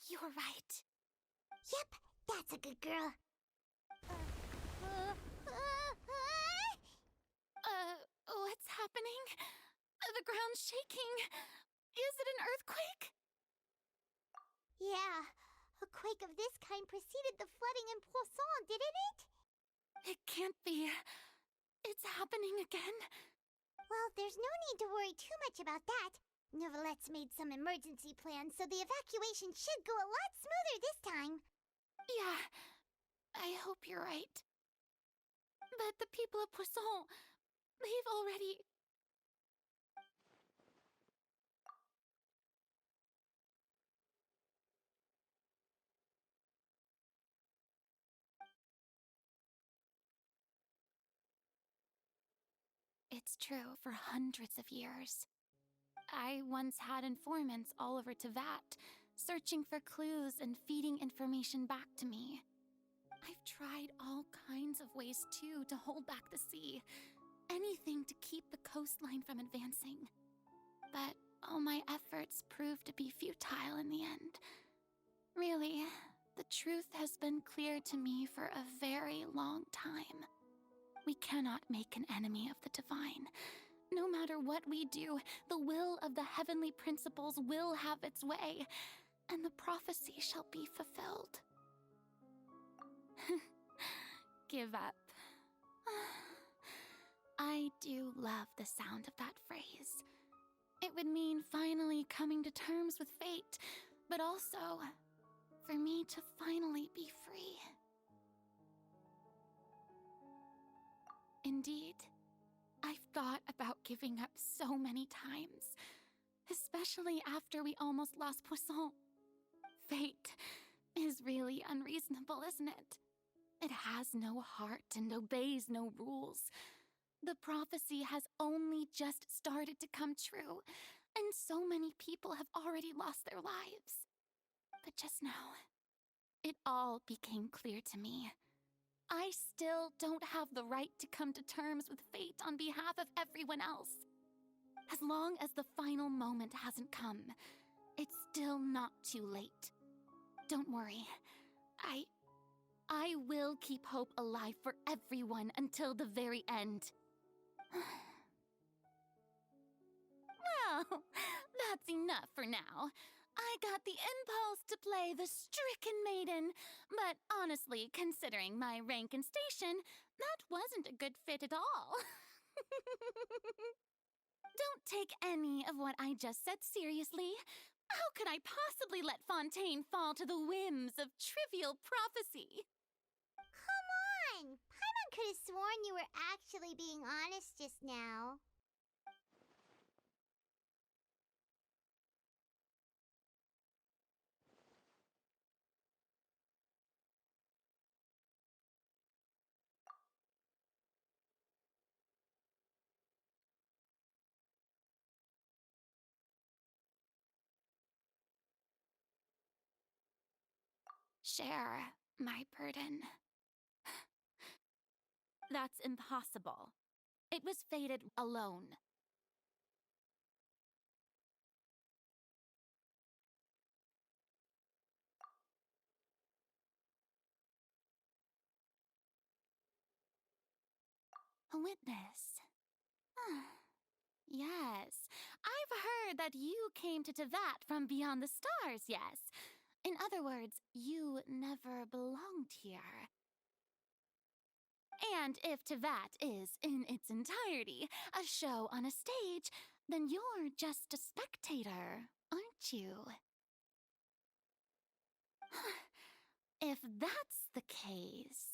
You're right. Yep, that's a good girl. What's happening? The ground's shaking. Is it an earthquake? Yeah, a quake of this kind preceded the flooding in Poisson, didn't it? It can't be. It's happening again. Well, there's no need to worry too much about that. Nouvellette's made some emergency plans, so the evacuation should go a lot smoother this time. Yeah, I hope you're right. But the people of Poisson, they've already... It's true for hundreds of years. I once had informants all over Tevat, searching for clues and feeding information back to me. I've tried all kinds of ways, too, to hold back the sea. Anything to keep the coastline from advancing. But all my efforts proved to be futile in the end. Really, the truth has been clear to me for a very long time. We cannot make an enemy of the divine. No matter what we do, the will of the heavenly principles will have its way, and the prophecy shall be fulfilled. Give up. I do love the sound of that phrase. It would mean finally coming to terms with fate, but also for me to finally be free. Indeed, I've thought about giving up so many times, especially after we almost lost Poisson. Fate is really unreasonable, isn't it? It has no heart and obeys no rules. The prophecy has only just started to come true, and so many people have already lost their lives. But just now, it all became clear to me. I still don't have the right to come to terms with fate on behalf of everyone else. As long as the final moment hasn't come, it's still not too late. Don't worry. I will keep hope alive for everyone until the very end. Well, that's enough for now. I got the impulse to play the stricken maiden, but honestly, considering my rank and station, that wasn't a good fit at all. Don't take any of what I just said seriously. How could I possibly let Fontaine fall to the whims of trivial prophecy? Come on! Paimon could have sworn you were actually being honest just now. Share my burden. That's impossible. It was fated alone. A witness. Yes, I've heard that you came to Tevat from beyond the stars, yes. In other words, you never belonged here. And if Tevat is, in its entirety, a show on a stage, then you're just a spectator, aren't you? If that's the case...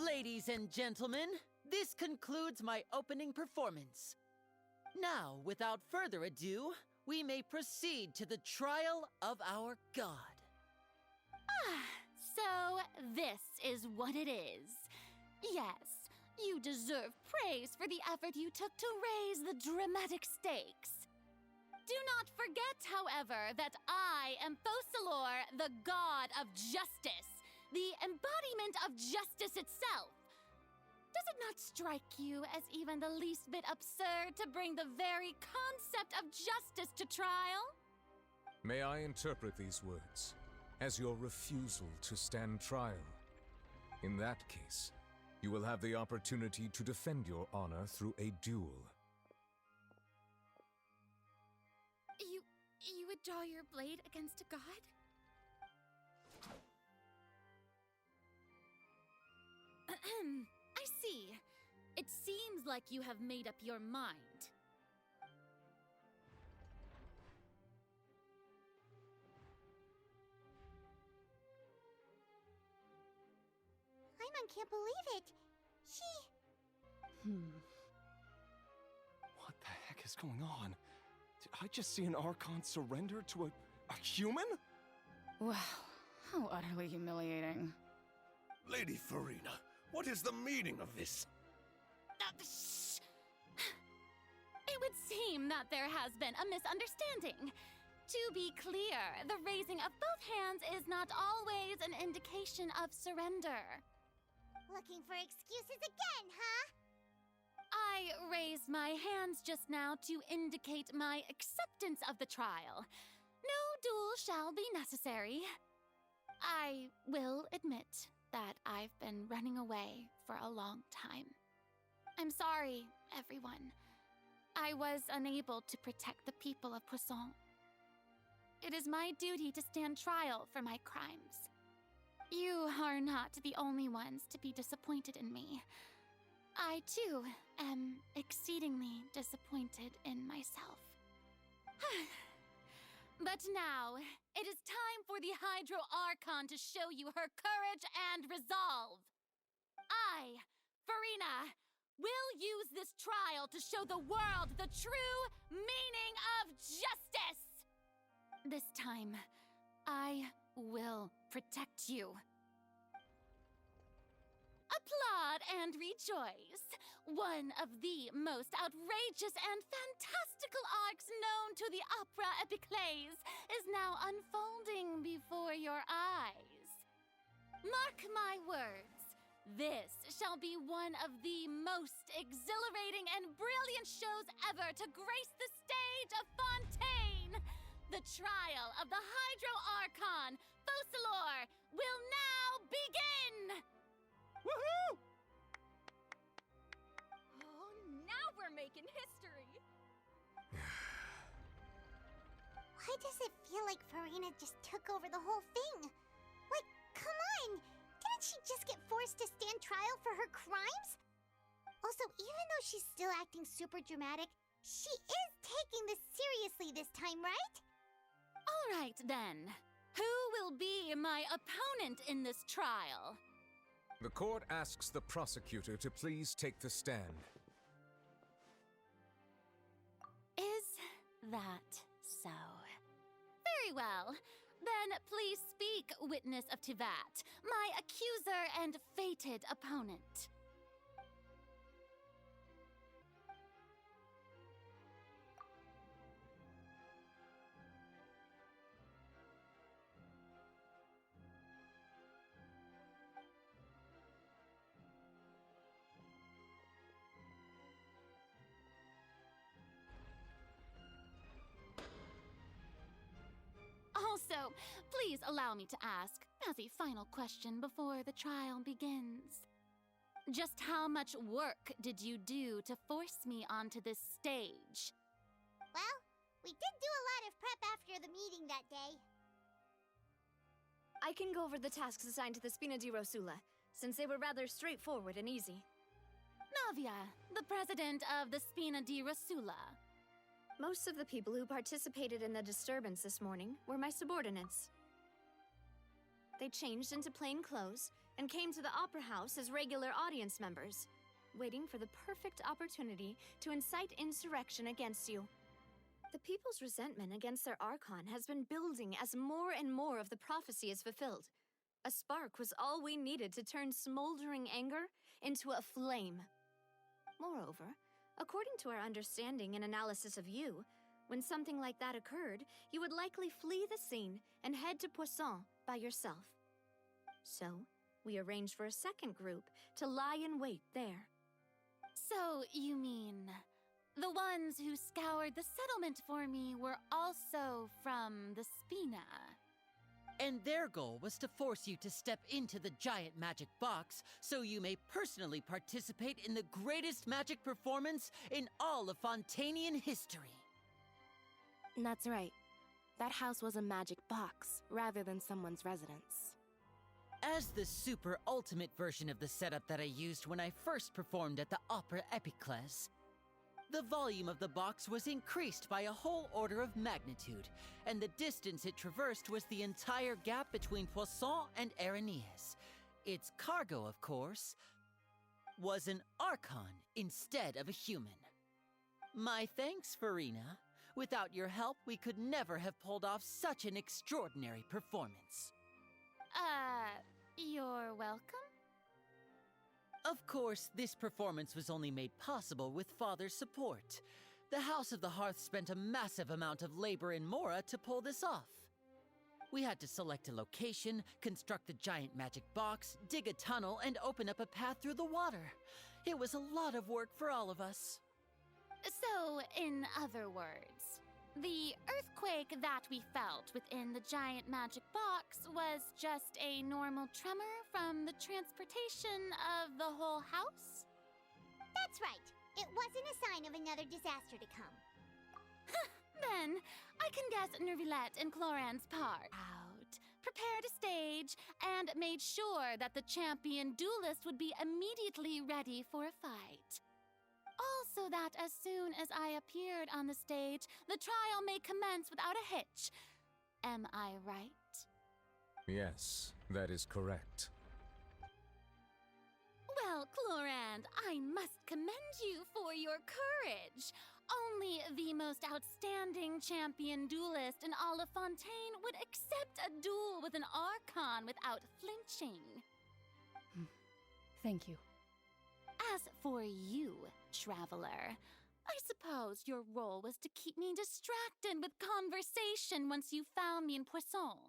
Ladies and gentlemen, this concludes my opening performance. Now, without further ado, we may proceed to the trial of our god. So this is what it is. Yes, you deserve praise for the effort you took to raise the dramatic stakes. Do not forget, however, that I am Focalor, the god of justice, the embodiment of justice itself. Does it not strike you as even the least bit absurd to bring the very concept of justice to trial? May I interpret these words as your refusal to stand trial? In that case, you will have the opportunity to defend your honor through a duel. You would draw your blade against a god? I see. It seems like you have made up your mind. Paimon can't believe it. What the heck is going on? Did I just see an Archon surrender to a human? Wow, how utterly humiliating. Lady Furina, what is the meaning of this? Shh! It would seem that there has been a misunderstanding. To be clear, the raising of both hands is not always an indication of surrender. Looking for excuses again, huh? I raised my hands just now to indicate my acceptance of the trial. No duel shall be necessary. I will admit that I've been running away for a long time. I'm sorry, everyone. I was unable to protect the people of Poisson. It is my duty to stand trial for my crimes. You are not the only ones to be disappointed in me. I, too, am exceedingly disappointed in myself. But now, it is time for the Hydro Archon to show you her courage and resolve. I, Furina, will use this trial to show the world the true meaning of justice! This time, I will protect you. Applaud and rejoice! One of the most outrageous and fantastical arcs known to the opera epiclese is now unfolding before your eyes. Mark my words, this shall be one of the most exhilarating and brilliant shows ever to grace the stage of Fontaine! The trial of the Hydro Archon, Focalor, will now begin! Woohoo! Oh, now we're making history! Why does it feel like Furina just took over the whole thing? Like, come on! Didn't she just get forced to stand trial for her crimes? Also, even though she's still acting super dramatic, she is taking this seriously this time, right? All right, then. Who will be my opponent in this trial? The court asks the prosecutor to please take the stand. Is that so? Very well. Then please speak, witness of Tivat, my accuser and fated opponent. Also, please allow me to ask, as a final question before the trial begins. Just how much work did you do to force me onto this stage? Well, we did do a lot of prep after the meeting that day. I can go over the tasks assigned to the Spina di Rosula, since they were rather straightforward and easy. Navia, the president of the Spina di Rosula. Most of the people who participated in the disturbance this morning were my subordinates. They changed into plain clothes and came to the Opera House as regular audience members, waiting for the perfect opportunity to incite insurrection against you. The people's resentment against their Archon has been building as more and more of the prophecy is fulfilled. A spark was all we needed to turn smoldering anger into a flame. Moreover, according to our understanding and analysis of you, when something like that occurred, you would likely flee the scene and head to Poisson by yourself. So, we arranged for a second group to lie in wait there. So, you mean, the ones who scoured the settlement for me were also from the Spina? And their goal was to force you to step into the giant magic box so you may personally participate in the greatest magic performance in all of Fontainian history. That's right. That house was a magic box, rather than someone's residence. As the super ultimate version of the setup that I used when I first performed at the Opera Epiclese, the volume of the box was increased by a whole order of magnitude, and the distance it traversed was the entire gap between Poisson and Aranias. Its cargo, of course, was an Archon instead of a human. My thanks, Furina. Without your help, we could never have pulled off such an extraordinary performance. You're welcome? Of course, this performance was only made possible with Father's support. The House of the Hearth spent a massive amount of labor in Mora to pull this off. We had to select a location, construct the giant magic box, dig a tunnel, and open up a path through the water. It was a lot of work for all of us. So, in other words, the earthquake that we felt within the giant magic box was just a normal tremor from the transportation of the whole house? That's right. It wasn't a sign of another disaster to come. Then, I can guess Nervilette and Cloran's part out, prepared a stage, and made sure that the champion duelist would be immediately ready for a fight. Also that as soon as I appeared on the stage, the trial may commence without a hitch. Am I right? Yes, that is correct. Well, Clorand, I must commend you for your courage. Only the most outstanding champion duelist in all of Fontaine would accept a duel with an Archon without flinching. Thank you. As for you, Traveler, I suppose your role was to keep me distracted with conversation once you found me in Poisson.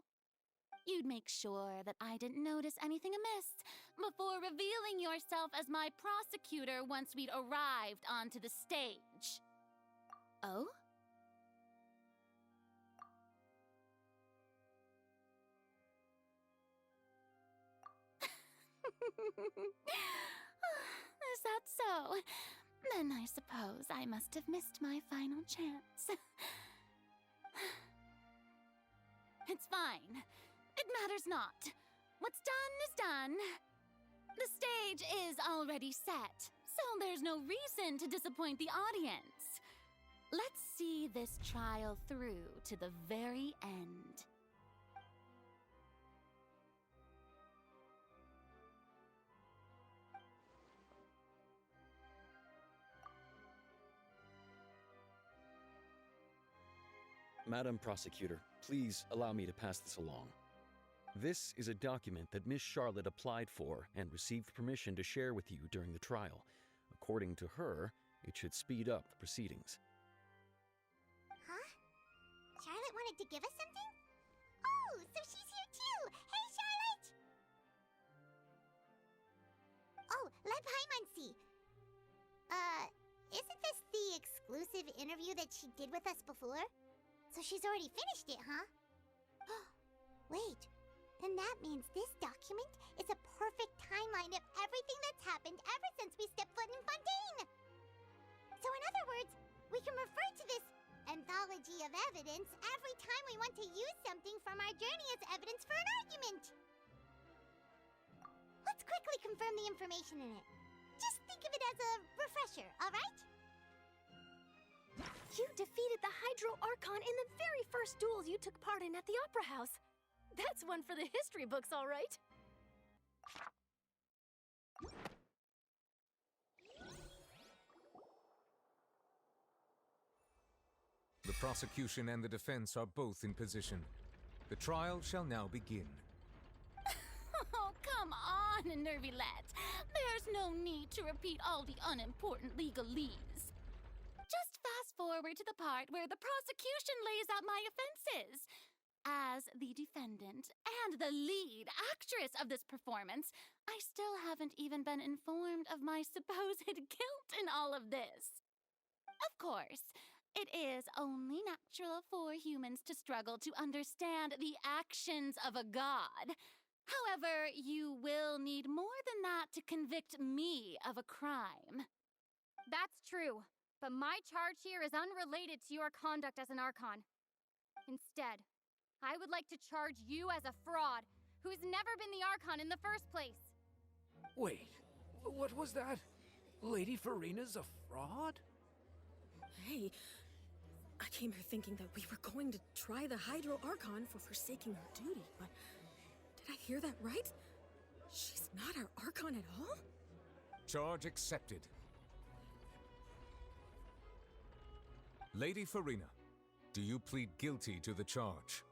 You'd make sure that I didn't notice anything amiss before revealing yourself as my prosecutor once we'd arrived onto the stage. Oh? Is that so? Then I suppose I must have missed my final chance. It's fine. It matters not. What's done is done. The stage is already set, so there's no reason to disappoint the audience. Let's see this trial through to the very end. Madam Prosecutor, please allow me to pass this along. This is a document that Miss Charlotte applied for and received permission to share with you during the trial. According to her, it should speed up the proceedings. Huh? Charlotte wanted to give us something? Oh, so she's here too! Hey, Charlotte! Oh, let Paimon see. Isn't this the exclusive interview that she did with us before? So she's already finished it, huh? Wait, then that means this document is a perfect timeline of everything that's happened ever since we stepped foot in Fontaine! So in other words, we can refer to this anthology of evidence every time we want to use something from our journey as evidence for an argument! Let's quickly confirm the information in it. Just think of it as a refresher, alright? You defeated the Hydro Archon in the very first duel you took part in at the Opera House. That's one for the history books, all right. The prosecution and the defense are both in position. The trial shall now begin. Oh, come on, Nervilette. There's no need to repeat all the unimportant legalese. Just fast forward to the part where the prosecution lays out my offenses. As the defendant and the lead actress of this performance, I still haven't even been informed of my supposed guilt in all of this. Of course, it is only natural for humans to struggle to understand the actions of a god. However, you will need more than that to convict me of a crime. That's true. But my charge here is unrelated to your conduct as an Archon. Instead, I would like to charge you as a fraud who's never been the Archon in the first place. Wait, what was that? Lady Furina's a fraud? Hey, I came here thinking that we were going to try the Hydro Archon for forsaking her duty, but did I hear that right? She's not our Archon at all? Charge accepted. Lady Furina, do you plead guilty to the charge?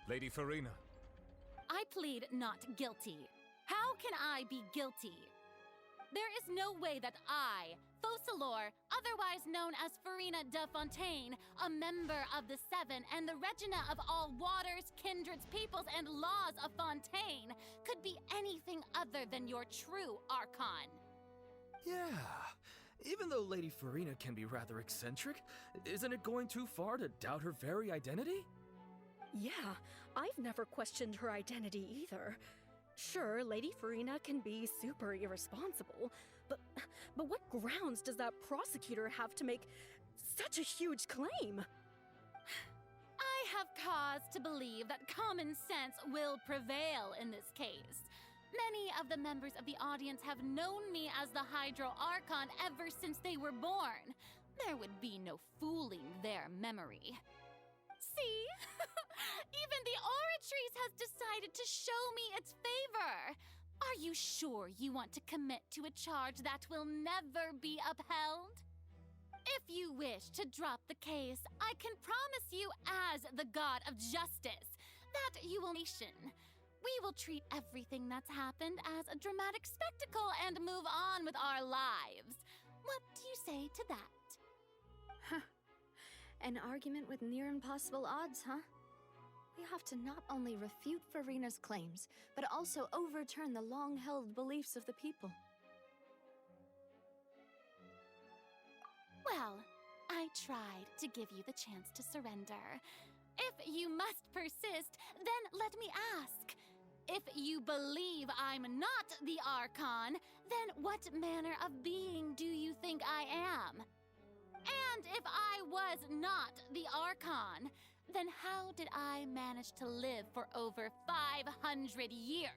Lady Furina. I plead not guilty. How can I be guilty? There is no way that I, Focalor, otherwise known as Furina de Fontaine, a member of the Seven and the Regina of all waters, kindreds, peoples, and laws of Fontaine, could be anything other than your true Archon. Yeah. Even though Lady Furina can be rather eccentric, isn't it going too far to doubt her very identity? Yeah, I've never questioned her identity either. Sure, Lady Furina can be super irresponsible, but what grounds does that prosecutor have to make such a huge claim? I have cause to believe that common sense will prevail in this case. Many of the members of the audience have known me as the Hydro Archon ever since they were born. There would be no fooling their memory. See? Even the Oratrice has decided to show me its favor. Are you sure you want to commit to a charge that will never be upheld? If you wish to drop the case, I can promise you as the God of Justice that you will nation. We will treat everything that's happened as a dramatic spectacle and move on with our lives. What do you say to that? Huh. An argument with near impossible odds, huh? We have to not only refute Furina's claims, but also overturn the long-held beliefs of the people. Well, I tried to give you the chance to surrender. If you must persist, then let me ask. If you believe I'm not the Archon, then what manner of being do you think I am? And if I was not the Archon, then how did I manage to live for over 500 years?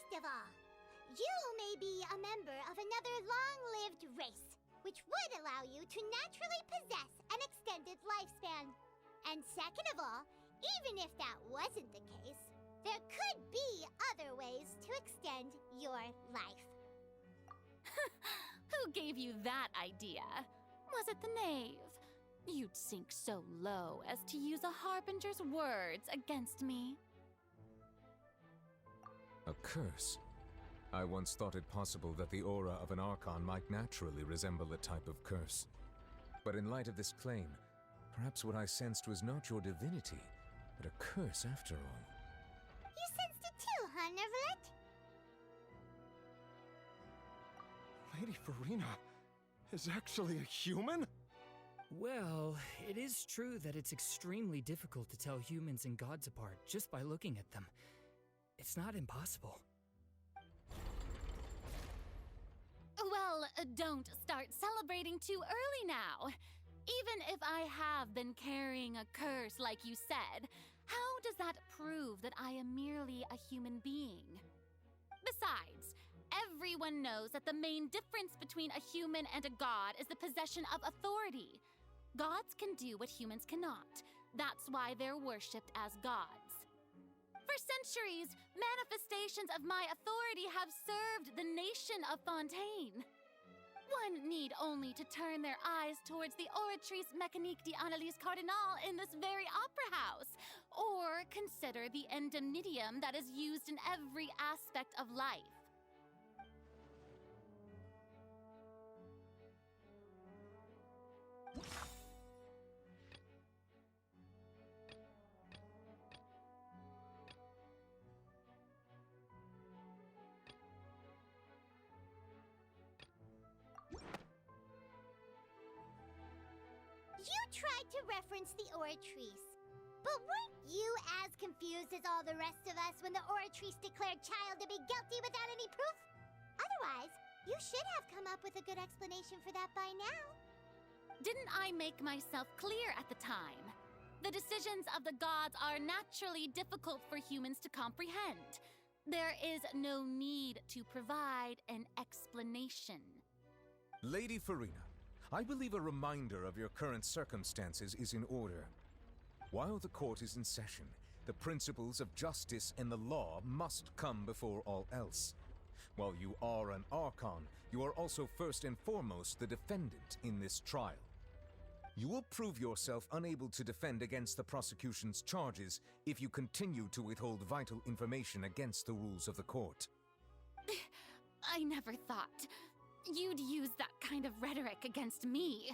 First of all, you may be a member of another long-lived race, which would allow you to naturally possess an extended lifespan. And second of all, even if that wasn't the case, there could be other ways to extend your life. Who gave you that idea? Was it the knave? You'd sink so low as to use a harbinger's words against me. A curse? I once thought it possible that the aura of an Archon might naturally resemble a type of curse. But in light of this claim, perhaps what I sensed was not your divinity, but a curse after all. You sensed it too, huh, Neverlet? Lady Furina is actually a human? Well, it is true that it's extremely difficult to tell humans and gods apart just by looking at them. It's not impossible. Well, don't start celebrating too early now. Even if I have been carrying a curse like you said, how does that prove that I am merely a human being? Besides, everyone knows that the main difference between a human and a god is the possession of authority. Gods can do what humans cannot. That's why they're worshipped as gods. For centuries, manifestations of my authority have served the nation of Fontaine. One need only to turn their eyes towards the Oratrice Mécanique d'Analyse Cardinal in this very opera house, or consider the Enkanomiya that is used in every aspect of life. tried to reference the Oratrice. But weren't you as confused as all the rest of us when the Oratrice declared Child to be guilty without any proof? Otherwise, you should have come up with a good explanation for that by now. Didn't I make myself clear at the time? The decisions of the gods are naturally difficult for humans to comprehend. There is no need to provide an explanation. Lady Furina, I believe a reminder of your current circumstances is in order. While the court is in session, the principles of justice and the law must come before all else. While you are an Archon, you are also first and foremost the defendant in this trial. You will prove yourself unable to defend against the prosecution's charges if you continue to withhold vital information against the rules of the court. I never thought you'd use that kind of rhetoric against me.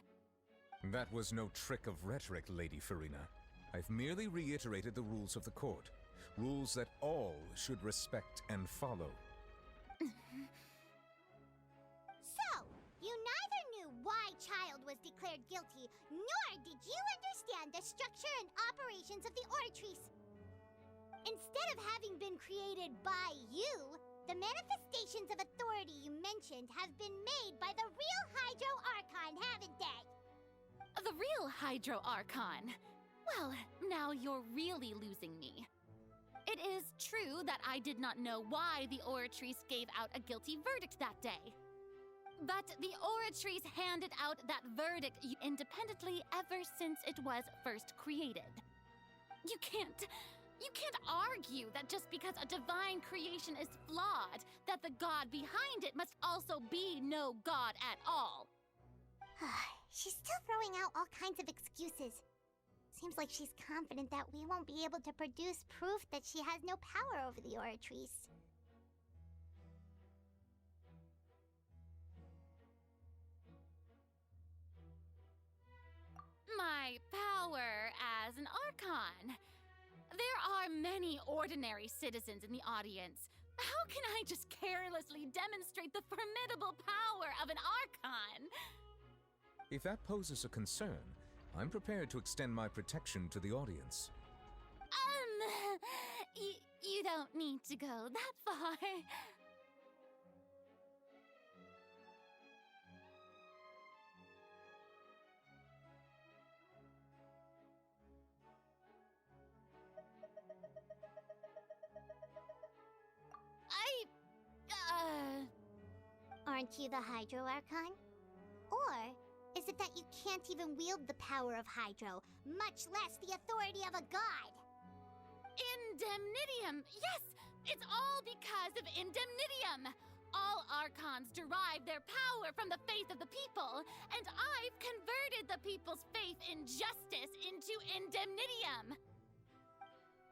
That was no trick of rhetoric, Lady Furina. I've merely reiterated the rules of the court. Rules that all should respect and follow. So, you neither knew why Child was declared guilty, nor did you understand the structure and operations of the Oratrice. Instead of having been created by you, the manifestations of authority you mentioned have been made by the real Hydro Archon, haven't they? The real Hydro Archon? Well, now you're really losing me. It is true that I did not know why the Oratrice gave out a guilty verdict that day. But the Oratrice handed out that verdict independently ever since it was first created. You can't argue that just because a divine creation is flawed, that the god behind it must also be no god at all. She's still throwing out all kinds of excuses. Seems like she's confident that we won't be able to produce proof that she has no power over the Oratrice. My power as an Archon. There are many ordinary citizens in the audience. How can I just carelessly demonstrate the formidable power of an Archon? If that poses a concern, I'm prepared to extend my protection to the audience. You don't need to go that far. Aren't you the Hydro Archon? Or is it that you can't even wield the power of Hydro, much less the authority of a god? Indemnitium! Yes! It's all because of Indemnitium! All Archons derive their power from the faith of the people, and I've converted the people's faith in justice into Indemnitium!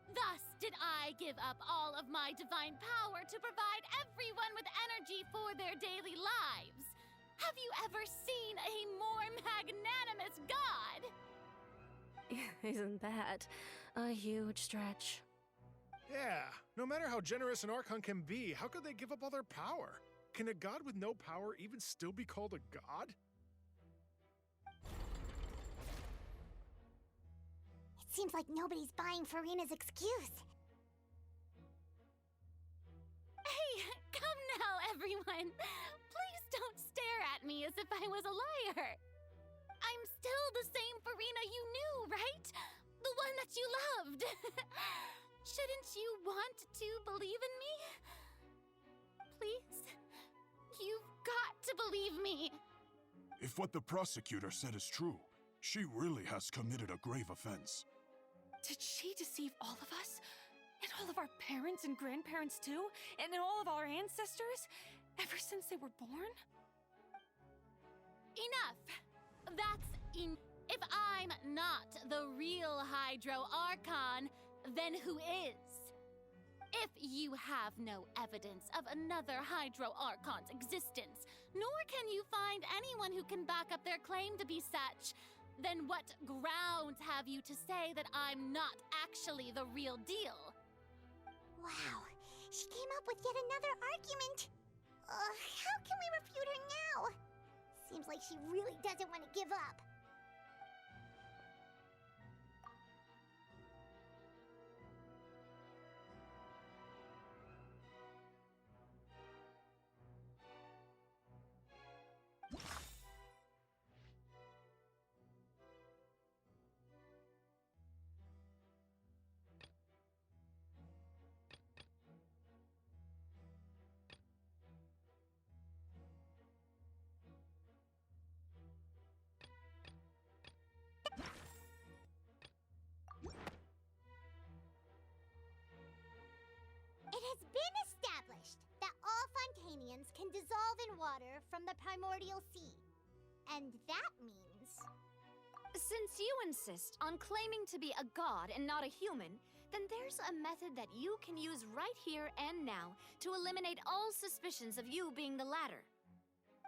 Thus did I give up all of my divine power to provide everyone with energy for their daily lives. Have you ever seen a more magnanimous god? Isn't that a huge stretch? Yeah, no matter how generous an Archon can be, how could they give up all their power? Can a god with no power even still be called a god? Seems like nobody's buying Furina's excuse. Hey, come now, everyone. Please don't stare at me as if I was a liar. I'm still the same Furina you knew, right? The one that you loved. Shouldn't you want to believe in me? Please? You've got to believe me. If what the prosecutor said is true, she really has committed a grave offense. Did she deceive all of us? And all of our parents and grandparents too? And all of our ancestors? Ever since they were born? Enough! If I'm not the real Hydro Archon, then who is? If you have no evidence of another Hydro Archon's existence, nor can you find anyone who can back up their claim to be such, then what grounds have you to say that I'm not actually the real deal? Wow, she came up with yet another argument. How can we refute her now? Seems like she really doesn't want to give up. ingredients can dissolve in water from the primordial sea. And that means... Since you insist on claiming to be a god and not a human, then there's a method that you can use right here and now to eliminate all suspicions of you being the latter.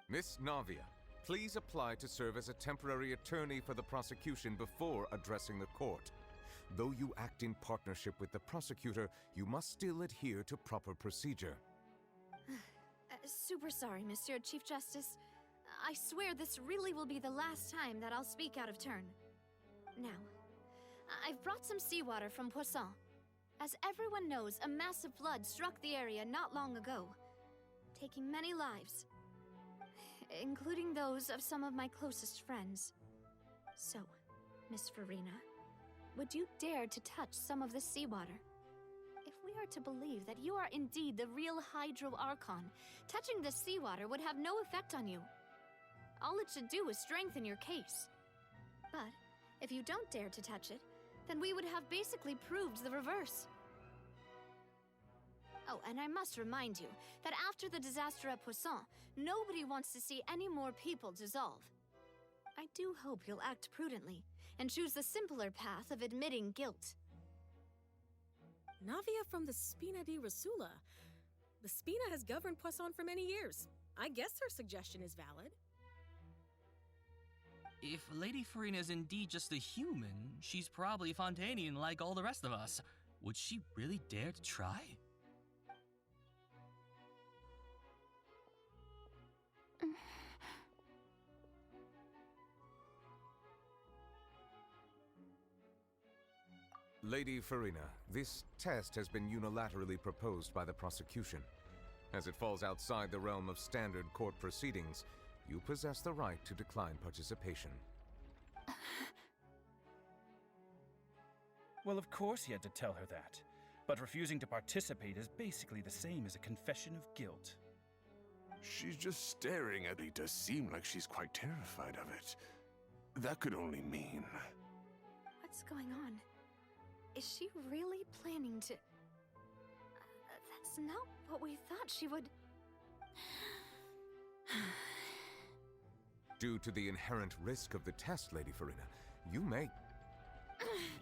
Miss Navia, please apply to serve as a temporary attorney for the prosecution before addressing the court. Though you act in partnership with the prosecutor, you must still adhere to proper procedure. Super sorry, Monsieur Chief Justice. I swear this really will be the last time that I'll speak out of turn. Now, I've brought some seawater from Poisson. As everyone knows, a massive flood struck the area not long ago, taking many lives, including those of some of my closest friends. So, Miss Furina, would you dare to touch some of the seawater? If we are to believe that you are indeed the real Hydro Archon, touching the seawater would have no effect on you. All it should do is strengthen your case. But if you don't dare to touch it, then we would have basically proved the reverse. Oh, and I must remind you that after the disaster at Poisson, nobody wants to see any more people dissolve. I do hope you'll act prudently and choose the simpler path of admitting guilt. Navia from the Spina di Rasula. The Spina has governed Poisson for many years. I guess her suggestion is valid. If Lady Furina is indeed just a human, she's probably Fontainian like all the rest of us. Would she really dare to try? Lady Furina, this test has been unilaterally proposed by the prosecution. As it falls outside the realm of standard court proceedings, you possess the right to decline participation. Well, of course he had to tell her that. But refusing to participate is basically the same as a confession of guilt. She's just staring at it. Does seem like she's quite terrified of it. That could only mean... What's going on? Is she really planning to... that's not what we thought she would... Due to the inherent risk of the test, Lady Furina, you may... Hey!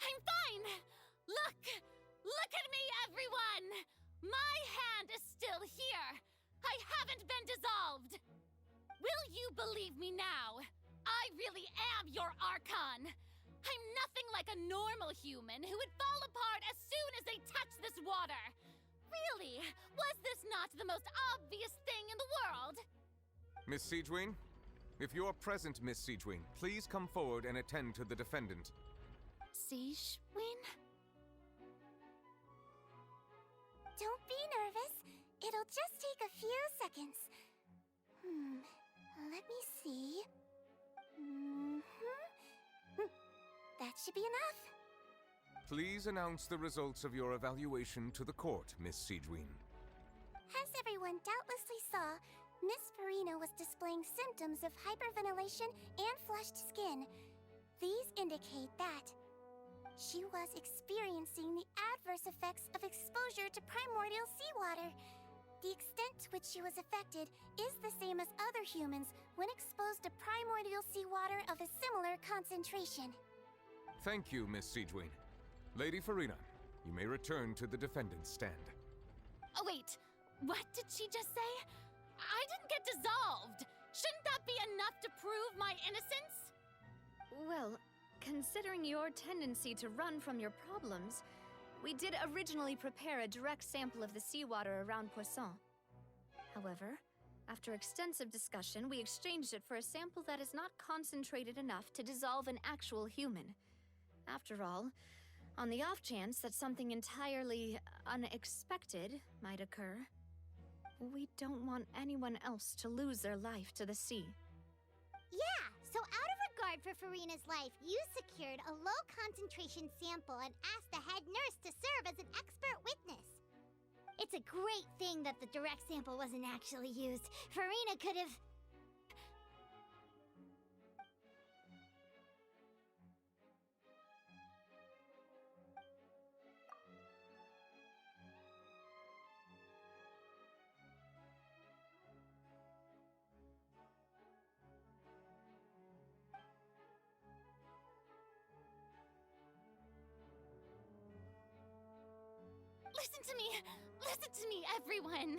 I'm fine! Look at me, everyone! My hand is still here! I haven't been dissolved! Will you believe me now? I really am your Archon! I'm nothing like a normal human who would fall apart as soon as they touch this water! Really? Was this not the most obvious thing in the world? Miss Siegewin? If you're present, Miss Siegewin, please come forward and attend to the defendant. Siegewin? Don't be nervous. It'll just take a few seconds. Let me see. That should be enough. Please announce the results of your evaluation to the court, Miss Siegewin. As everyone doubtlessly saw, Miss Furina was displaying symptoms of hyperventilation and flushed skin. These indicate that she was experiencing the adverse effects of exposure to primordial seawater. The extent to which she was affected is the same as other humans when exposed to primordial seawater of a similar concentration. Thank you, Miss Siegewin. Lady Furina, you may return to the defendant's stand. Oh, wait. What did she just say? I didn't get dissolved! Shouldn't that be enough to prove my innocence? Well, considering your tendency to run from your problems, we did originally prepare a direct sample of the seawater around Poisson. However, after extensive discussion, we exchanged it for a sample that is not concentrated enough to dissolve an actual human. After all, on the off chance that something entirely unexpected might occur, we don't want anyone else to lose their life to the sea. Yeah, so out of regard for Furina's life, you secured a low-concentration sample and asked the head nurse to serve as an expert witness. It's a great thing that the direct sample wasn't actually used. Furina could have... Listen to me, everyone.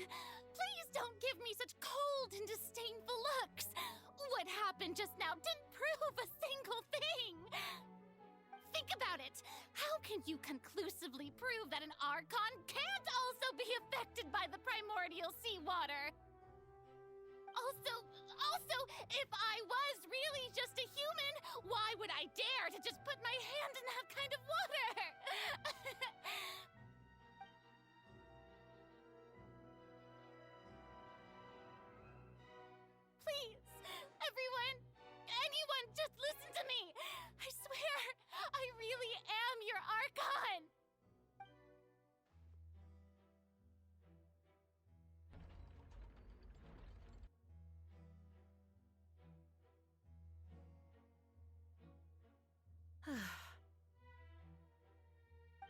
Please don't give me such cold and disdainful looks. What happened just now didn't prove a single thing. Think about it. How can you conclusively prove that an Archon can't also be affected by the primordial seawater? Also, if I was really just a human, why would I dare to just put my hand in that kind of water? Please, everyone, anyone, just listen to me. I swear, I really am your Archon.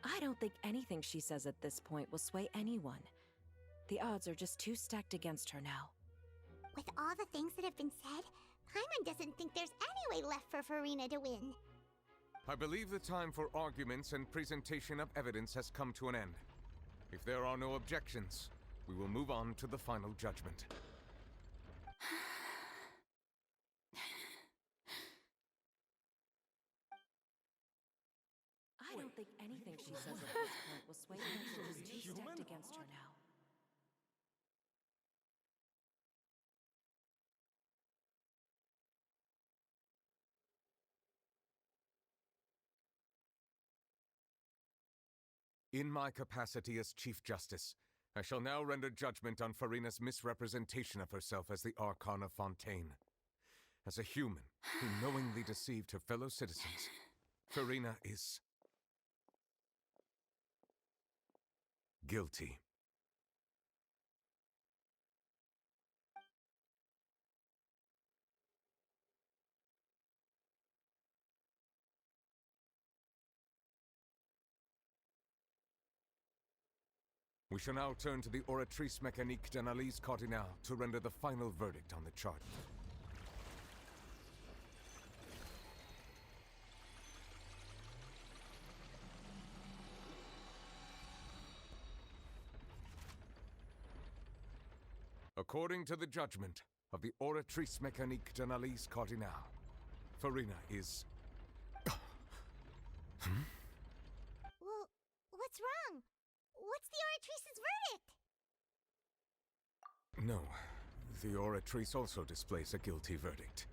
I don't think anything she says at this point will sway anyone. The odds are just too stacked against her now. With all the things that have been said, Paimon doesn't think there's any way left for Furina to win. I believe the time for arguments and presentation of evidence has come to an end. If there are no objections, we will move on to the final judgment. I don't think anything she says at this point will sway anyone. She's too stacked against her now. In my capacity as Chief Justice, I shall now render judgment on Furina's misrepresentation of herself as the Archon of Fontaine. As a human who knowingly deceived her fellow citizens, Furina is... guilty. We shall now turn to the Oratrice Mécanique d'Analyse Cardinale to render the final verdict on the charge. According to the judgment of the Oratrice Mécanique d'Analyse Cardinale, Furina is... Well, what's wrong? What's the Oratrice's verdict? No, the Oratrice also displays a guilty verdict.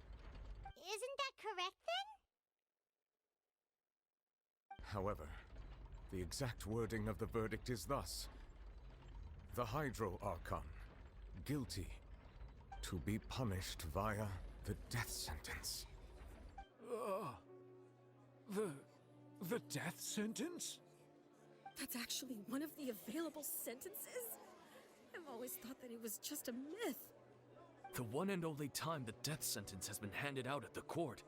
Isn't that correct, then? However, the exact wording of the verdict is thus. The Hydro Archon, guilty, to be punished via the death sentence. The death sentence? That's actually one of the available sentences? I've always thought that it was just a myth. The one and only time the death sentence has been handed out at the court,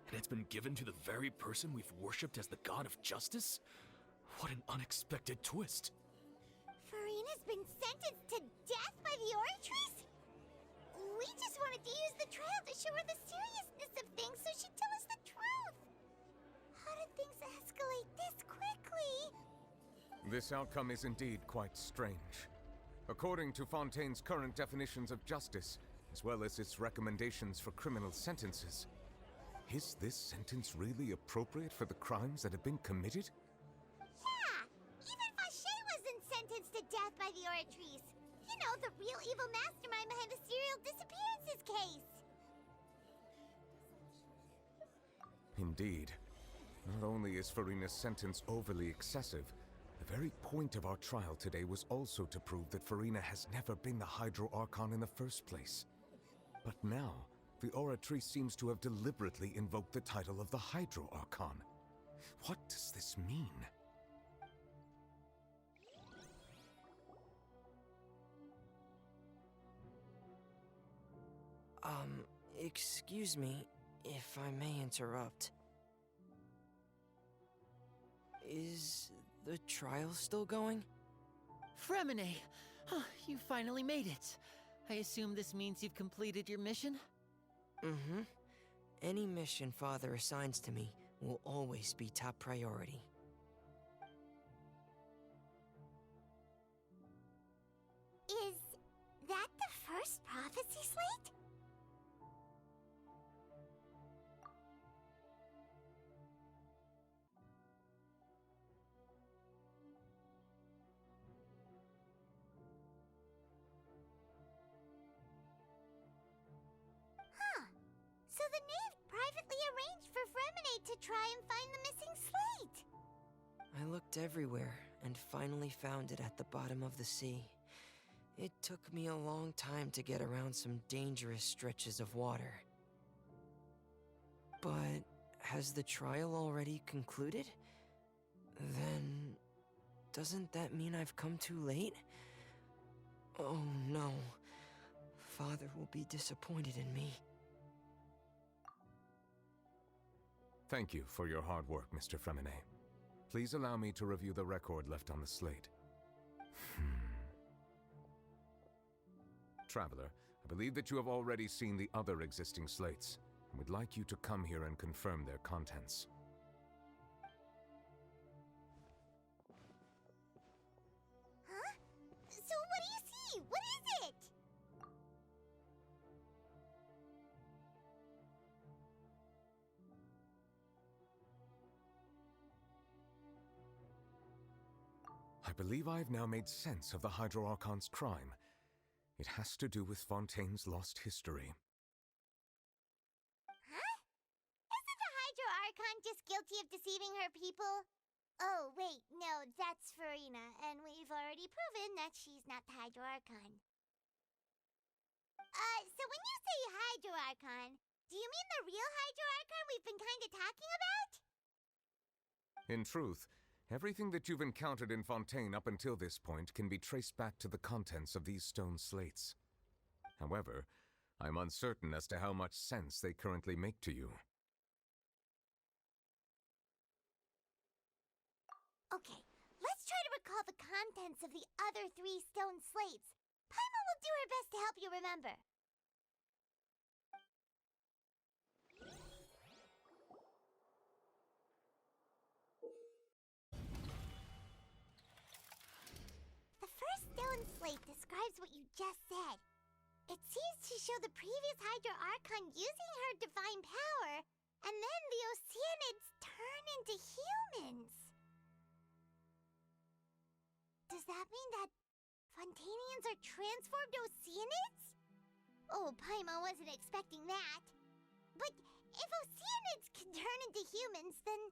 and it's been given to the very person we've worshipped as the god of justice? What an unexpected twist. Furina's been sentenced to death by the Oratrice? We just wanted to use the trial to show her the seriousness of things so she'd tell us the truth. How did things escalate this quickly? This outcome is indeed quite strange. According to Fontaine's current definitions of justice, as well as its recommendations for criminal sentences, is this sentence really appropriate for the crimes that have been committed? Yeah! Even Fauché wasn't sentenced to death by the Oratrice. You know, the real evil mastermind behind the serial disappearances case. Indeed. Not only is Furina's sentence overly excessive, the very point of our trial today was also to prove that Furina has never been the Hydro Archon in the first place. But now, the Oratrice seems to have deliberately invoked the title of the Hydro Archon. What does this mean? Excuse me, if I may interrupt. Is the trial still going? Fremine! You finally made it. I assume this means you've completed your mission? Mm-hmm. Any mission Father assigns to me will always be top priority. Is that the first prophecy slate? Huh. So the knave privately arranged for Fremine to try and find the missing slate. I looked everywhere and finally found it at the bottom of the sea. It took me a long time to get around some dangerous stretches of water. But has the trial already concluded? Then doesn't that mean I've come too late? Oh no. Father will be disappointed in me. Thank you for your hard work, Mr. Fremine. Please allow me to review the record left on the slate. Traveler, I believe that you have already seen the other existing slates, and would like you to come here and confirm their contents. Huh? So what do you see? What is it? I believe I've now made sense of the Hydro Archon's crime. It has to do with Fontaine's lost history. Huh? Isn't a Hydro Archon just guilty of deceiving her people? Oh, wait, no, that's Furina, and we've already proven that she's not the Hydro Archon. So when you say Hydro Archon, do you mean the real Hydro Archon we've been kinda talking about? In truth, everything that you've encountered in Fontaine up until this point can be traced back to the contents of these stone slates. However, I'm uncertain as to how much sense they currently make to you. Okay, let's try to recall the contents of the other 3 stone slates. Paimon will do her best to help you remember. The first stone slate describes what you just said. It seems to show the previous Hydro Archon using her divine power, and then the Oceanids turn into humans. Does that mean that Fontainians are transformed Oceanids? Oh, Paimon wasn't expecting that. But if Oceanids can turn into humans, then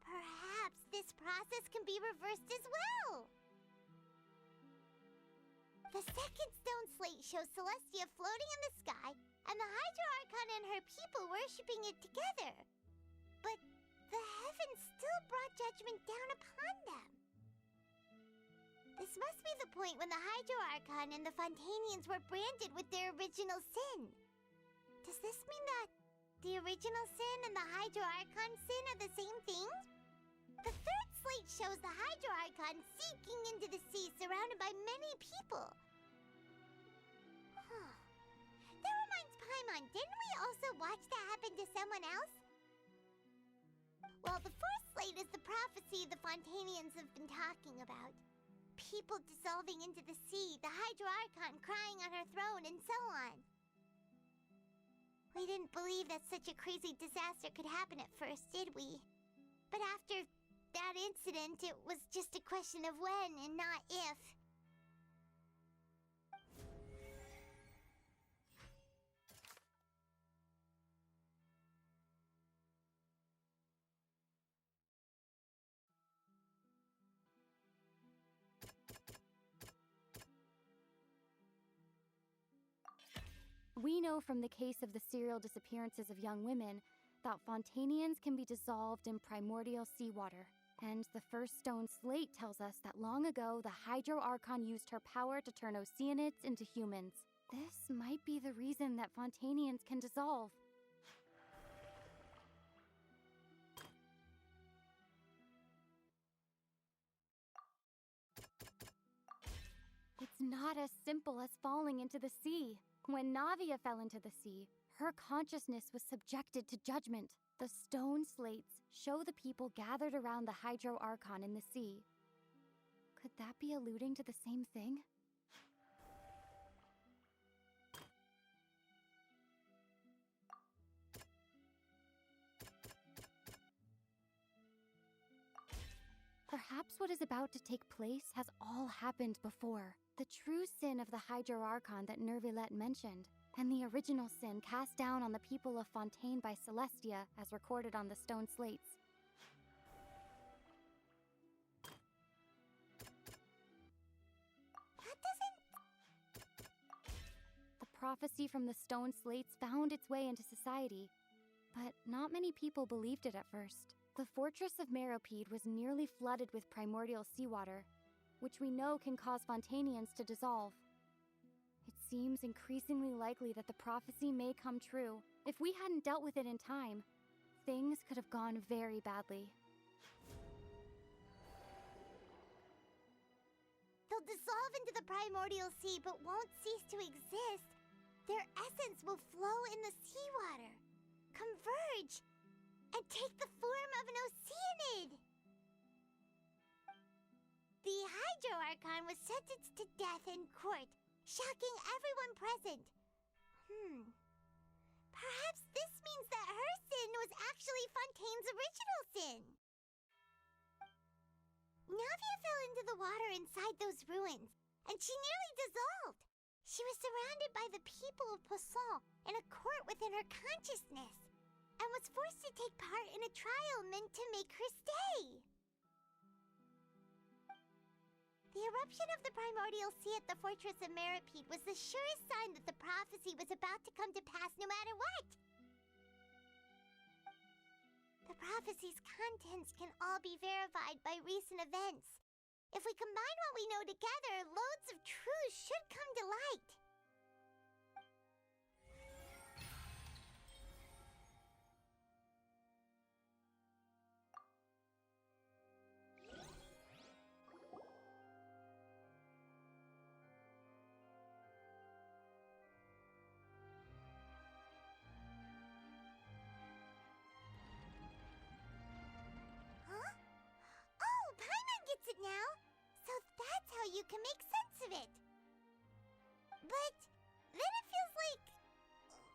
perhaps this process can be reversed as well. The second stone slate shows Celestia floating in the sky, and the Hydro Archon and her people worshipping it together. But the heavens still brought judgment down upon them. This must be the point when the Hydro Archon and the Fontainians were branded with their original sin. Does this mean that the original sin and the Hydro Archon sin are the same thing? The third slate shows the Hydro Archon sinking into the sea surrounded by many people. That reminds Paimon, didn't we also watch that happen to someone else? Well, the fourth slate is the prophecy the Fontainians have been talking about. People dissolving into the sea, the Hydro Archon crying on her throne, and so on. We didn't believe that such a crazy disaster could happen at first, did we? But after that incident, it was just a question of when and not if. We know from the case of the serial disappearances of young women that Fontainians can be dissolved in primordial seawater. And the first stone slate tells us that long ago the Hydro Archon used her power to turn Oceanids into humans. This might be the reason that Fontainians can dissolve. It's not as simple as falling into the sea. When Navia fell into the sea, her consciousness was subjected to judgment. The stone slates show the people gathered around the Hydro Archon in the sea. Could that be alluding to the same thing? Perhaps what is about to take place has all happened before. The true sin of the Hydro Archon that Nervilette mentioned, and the original sin cast down on the people of Fontaine by Celestia, as recorded on the stone slates. The prophecy from the stone slates found its way into society, but not many people believed it at first. The fortress of Meropide was nearly flooded with primordial seawater, which we know can cause Fontainians to dissolve. It seems increasingly likely that the prophecy may come true. If we hadn't dealt with it in time, things could have gone very badly. They'll dissolve into the primordial sea but won't cease to exist. Their essence will flow in the seawater, converge, and take the form of an oceanid. The Hydro Archon was sentenced to death in court, shocking everyone present. Perhaps this means that her sin was actually Fontaine's original sin. Navia fell into the water inside those ruins, and she nearly dissolved. She was surrounded by the people of Poisson in a court within her consciousness, and was forced to take part in a trial meant to make her stay. The eruption of the primordial sea at the fortress of Meropide was the surest sign that the prophecy was about to come to pass no matter what. The prophecy's contents can all be verified by recent events. If we combine what we know together, loads of truths should come to light. Now, so that's how you can make sense of it. But then it feels like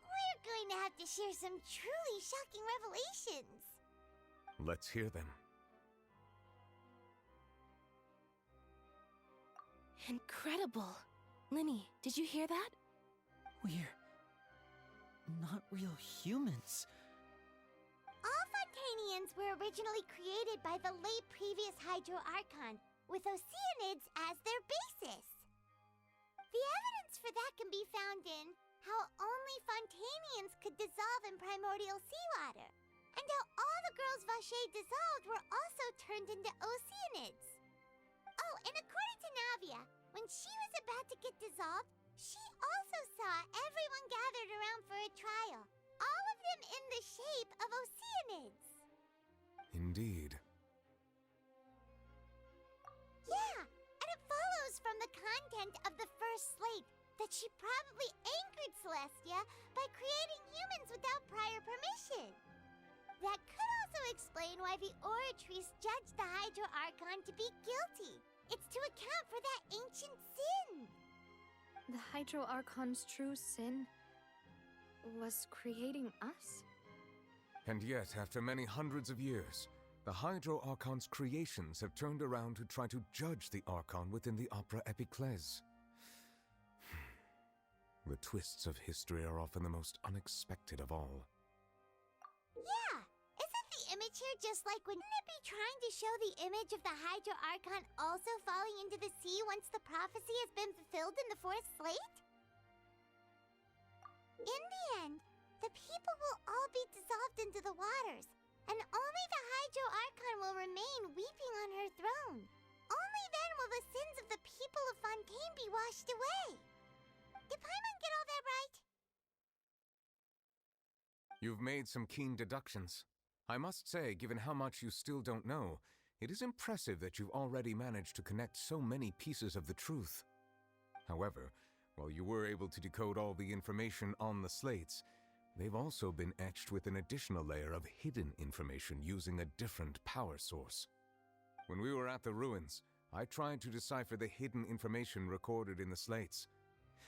we're going to have to share some truly shocking revelations. Let's hear them. Incredible. Linny, did you hear that? We're not real humans. All Fontainians were originally created by the late previous Hydro Archon, with oceanids as their basis. The evidence for that can be found in how only Fontainians could dissolve in primordial seawater, and how all the girls Vacher dissolved were also turned into oceanids. Oh, and according to Navia, when she was about to get dissolved, she also saw everyone gathered around for a trial, all of them in the shape of oceanids. Indeed. Yeah, and it follows from the content of the first slate that she probably angered Celestia by creating humans without prior permission. That could also explain why the Oratrice judged the Hydro Archon to be guilty. It's to account for that ancient sin. The Hydro Archon's true sin was creating us? And yet, after many hundreds of years, the Hydro Archon's creations have turned around to try to judge the Archon within the Opera Epiclese. The twists of history are often the most unexpected of all. Yeah, isn't the image here just like when it be trying to show the image of the Hydro Archon also falling into the sea once the prophecy has been fulfilled in the fourth slate? In the end, the people will all be dissolved into the waters, and only the Hydro Archon will remain weeping on her throne. Only then will the sins of the people of Fontaine be washed away. Did Paimon get You've made some keen deductions. I must say, given how much you still don't know, it is impressive that you've already managed to connect so many pieces of the truth. However, while you were able to decode all the information on the slates, they've also been etched with an additional layer of hidden information using a different power source. When we were at the ruins, I tried to decipher the hidden information recorded in the slates.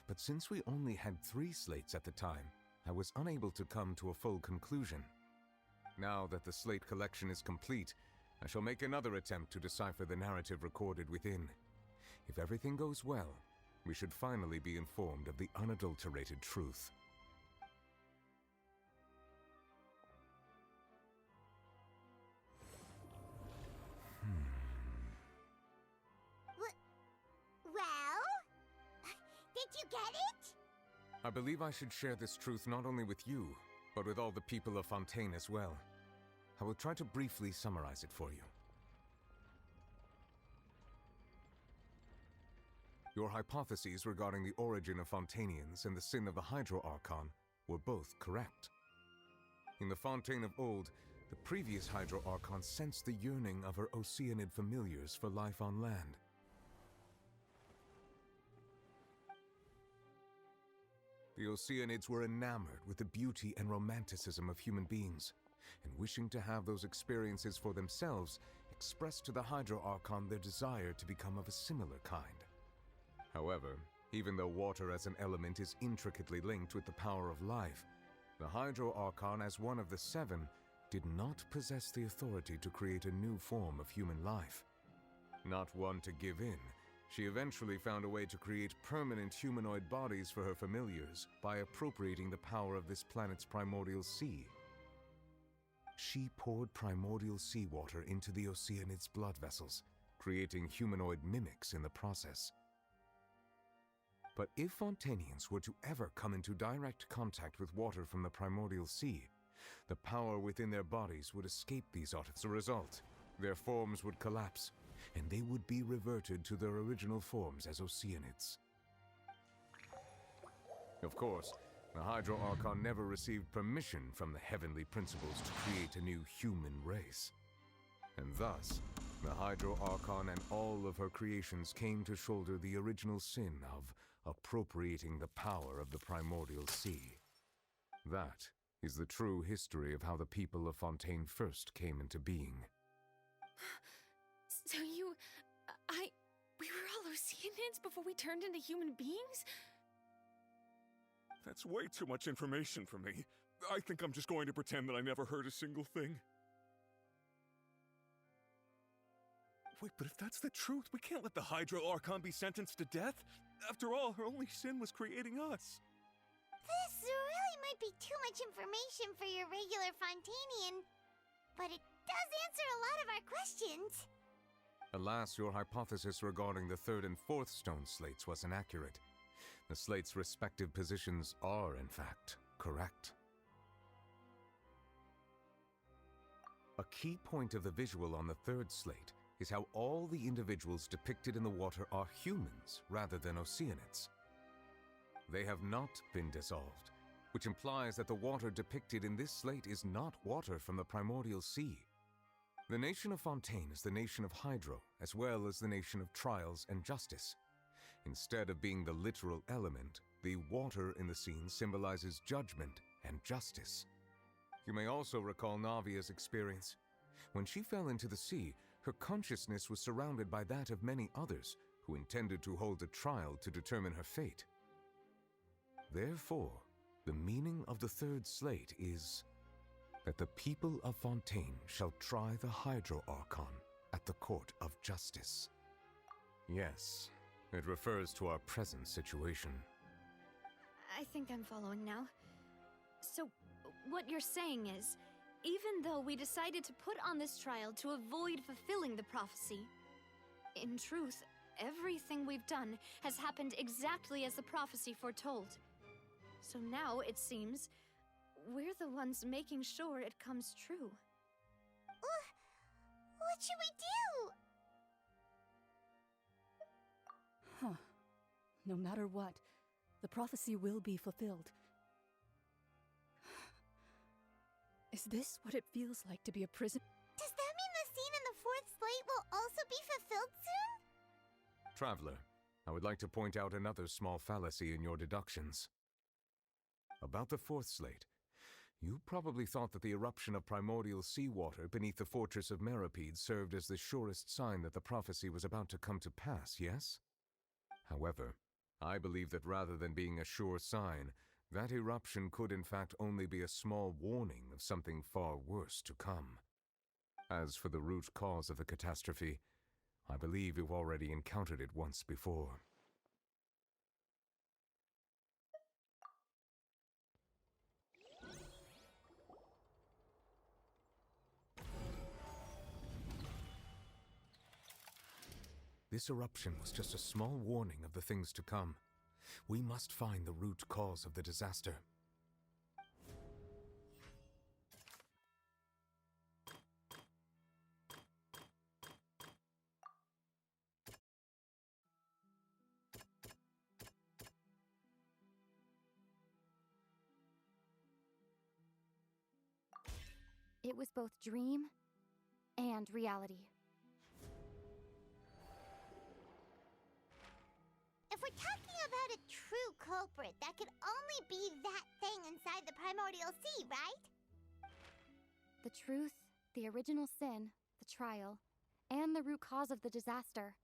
But since we only had 3 slates at the time, I was unable to come to a full conclusion. Now that the slate collection is complete, I shall make another attempt to decipher the narrative recorded within. If everything goes well, we should finally be informed of the unadulterated truth. Well? Did you get it? I believe I should share this truth not only with you, but with all the people of Fontaine as well. I will try to briefly summarize it for you. Your hypotheses regarding the origin of Fontainians and the sin of the Hydro Archon were both correct. In the Fontaine of old, the previous Hydro Archon sensed the yearning of her Oceanid familiars for life on land. The Oceanids were enamored with the beauty and romanticism of human beings, and wishing to have those experiences for themselves, expressed to the Hydro Archon their desire to become of a similar kind. However, even though water as an element is intricately linked with the power of life, the Hydro Archon, as one of the 7, did not possess the authority to create a new form of human life. Not one to give in, she eventually found a way to create permanent humanoid bodies for her familiars by appropriating the power of this planet's primordial sea. She poured primordial seawater into the Oceanids' blood vessels, creating humanoid mimics in the process. But if Fontainians were to ever come into direct contact with water from the primordial sea, the power within their bodies would escape these artifacts. As a result, their forms would collapse, and they would be reverted to their original forms as Oceanids. Of course, the Hydro Archon never received permission from the heavenly principles to create a new human race. And thus, the Hydro Archon and all of her creations came to shoulder the original sin of appropriating the power of the primordial sea. That is the true history of how the people of Fontaine first came into being. So we were all Oceanids before we turned into human beings? That's way too much information for me. I think I'm just going to pretend that I never heard a single thing. Wait, but if that's the truth, we can't let the Hydro Archon be sentenced to death. After all, her only sin was creating us. This really might be too much information for your regular Fontainian, but it does answer a lot of our questions. Alas, your hypothesis regarding the 3rd and 4th stone slates was inaccurate. The slates' respective positions are, in fact, correct. A key point of the visual on the 3rd slate is how all the individuals depicted in the water are humans rather than Oceanids. They have not been dissolved, which implies that the water depicted in this slate is not water from the primordial sea. The nation of Fontaine is the nation of Hydro, as well as the nation of trials and justice. Instead of being the literal element, the water in the scene symbolizes judgment and justice. You may also recall Navia's experience. When she fell into the sea, her consciousness was surrounded by that of many others who intended to hold a trial to determine her fate. Therefore, the meaning of the 3rd slate is that the people of Fontaine shall try the Hydro Archon at the court of justice. Yes, it refers to our present situation. I think I'm following now. So, what you're saying is, even though we decided to put on this trial to avoid fulfilling the prophecy, in truth, everything we've done has happened exactly as the prophecy foretold. So now, it seems, we're the ones making sure it comes true. What should we do? Huh. No matter what, the prophecy will be fulfilled. Is this what it feels like to be a prison? Does that mean the scene in the fourth slate will also be fulfilled soon? Traveler, I would like to point out another small fallacy in your deductions. About the fourth slate, you probably thought that the eruption of primordial seawater beneath the fortress of Meripede served as the surest sign that the prophecy was about to come to pass, yes? However, I believe that rather than being a sure sign, that eruption could in fact only be a small warning of something far worse to come. As for the root cause of the catastrophe, I believe you've already encountered it once before. This eruption was just a small warning of the things to come. We must find the root cause of the disaster. It was both dream and reality. If we're talking about a true culprit, that could only be that thing inside the primordial sea, right? The truth, the original sin, the trial, and the root cause of the disaster.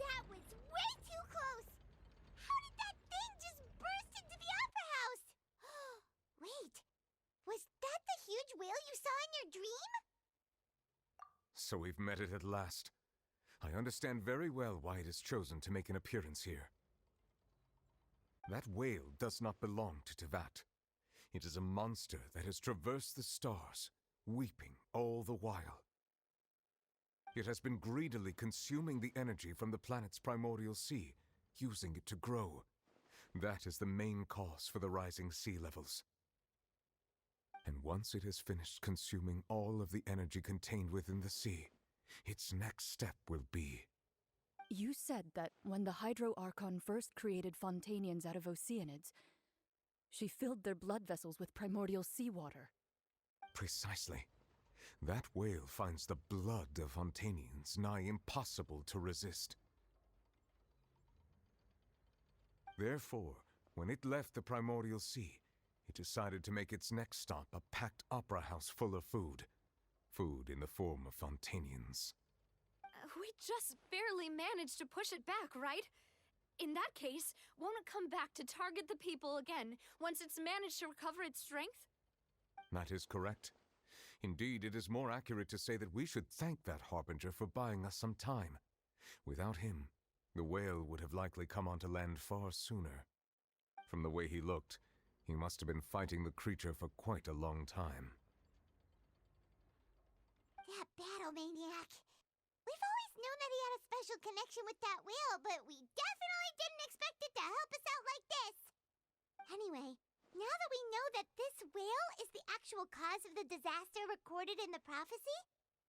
That was way too close! How did that thing just burst into the Opera House? Wait, was that the huge whale you saw in your dream? So we've met it at last. I understand very well why it has chosen to make an appearance here. That whale does not belong to Tevat. It is a monster that has traversed the stars, weeping all the while. It has been greedily consuming the energy from the planet's primordial sea, using it to grow. That is the main cause for the rising sea levels. And once it has finished consuming all of the energy contained within the sea, its next step will be... You said that when the Hydro Archon first created Fontainians out of Oceanids, she filled their blood vessels with primordial seawater. Precisely. That whale finds the blood of Fontainians nigh impossible to resist. Therefore, when it left the primordial sea, it decided to make its next stop a packed opera house full of food. Food in the form of Fontainians. We just barely managed to push it back, right? In that case, won't it come back to target the people again once it's managed to recover its strength? That is correct. Indeed, it is more accurate to say that we should thank that Harbinger for buying us some time. Without him, the whale would have likely come onto land far sooner. From the way he looked, He must have been fighting the creature for quite a long time. That battle maniac. We've always known that he had a special connection with that whale, but we definitely didn't expect it to help us out like this. Anyway, now that we know that this whale is the actual cause of the disaster recorded in the prophecy,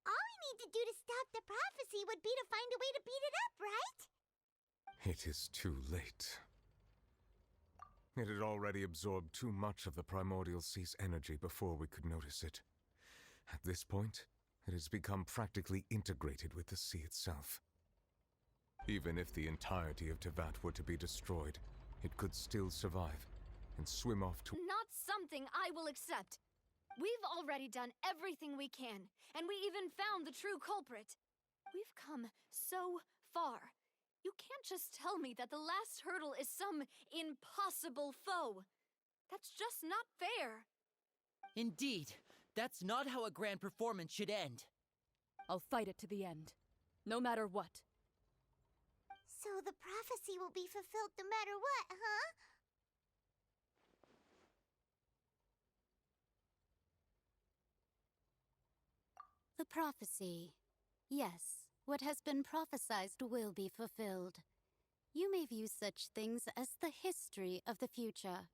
all we need to do to stop the prophecy would be to find a way to beat it up, right? It is too late. It had already absorbed too much of the Primordial Sea's energy before we could notice it. At this point, it has become practically integrated with the sea itself. Even if the entirety of Tevat were to be destroyed, it could still survive and swim off to— Not something I will accept. We've already done everything we can, and we even found the true culprit. We've come so far. You can't just tell me that the last hurdle is some impossible foe. That's just not fair. Indeed, that's not how a grand performance should end. I'll fight it to the end, no matter what. So the prophecy will be fulfilled no matter what, huh? The prophecy. Yes, what has been prophesied will be fulfilled. You may view such things as the history of the future.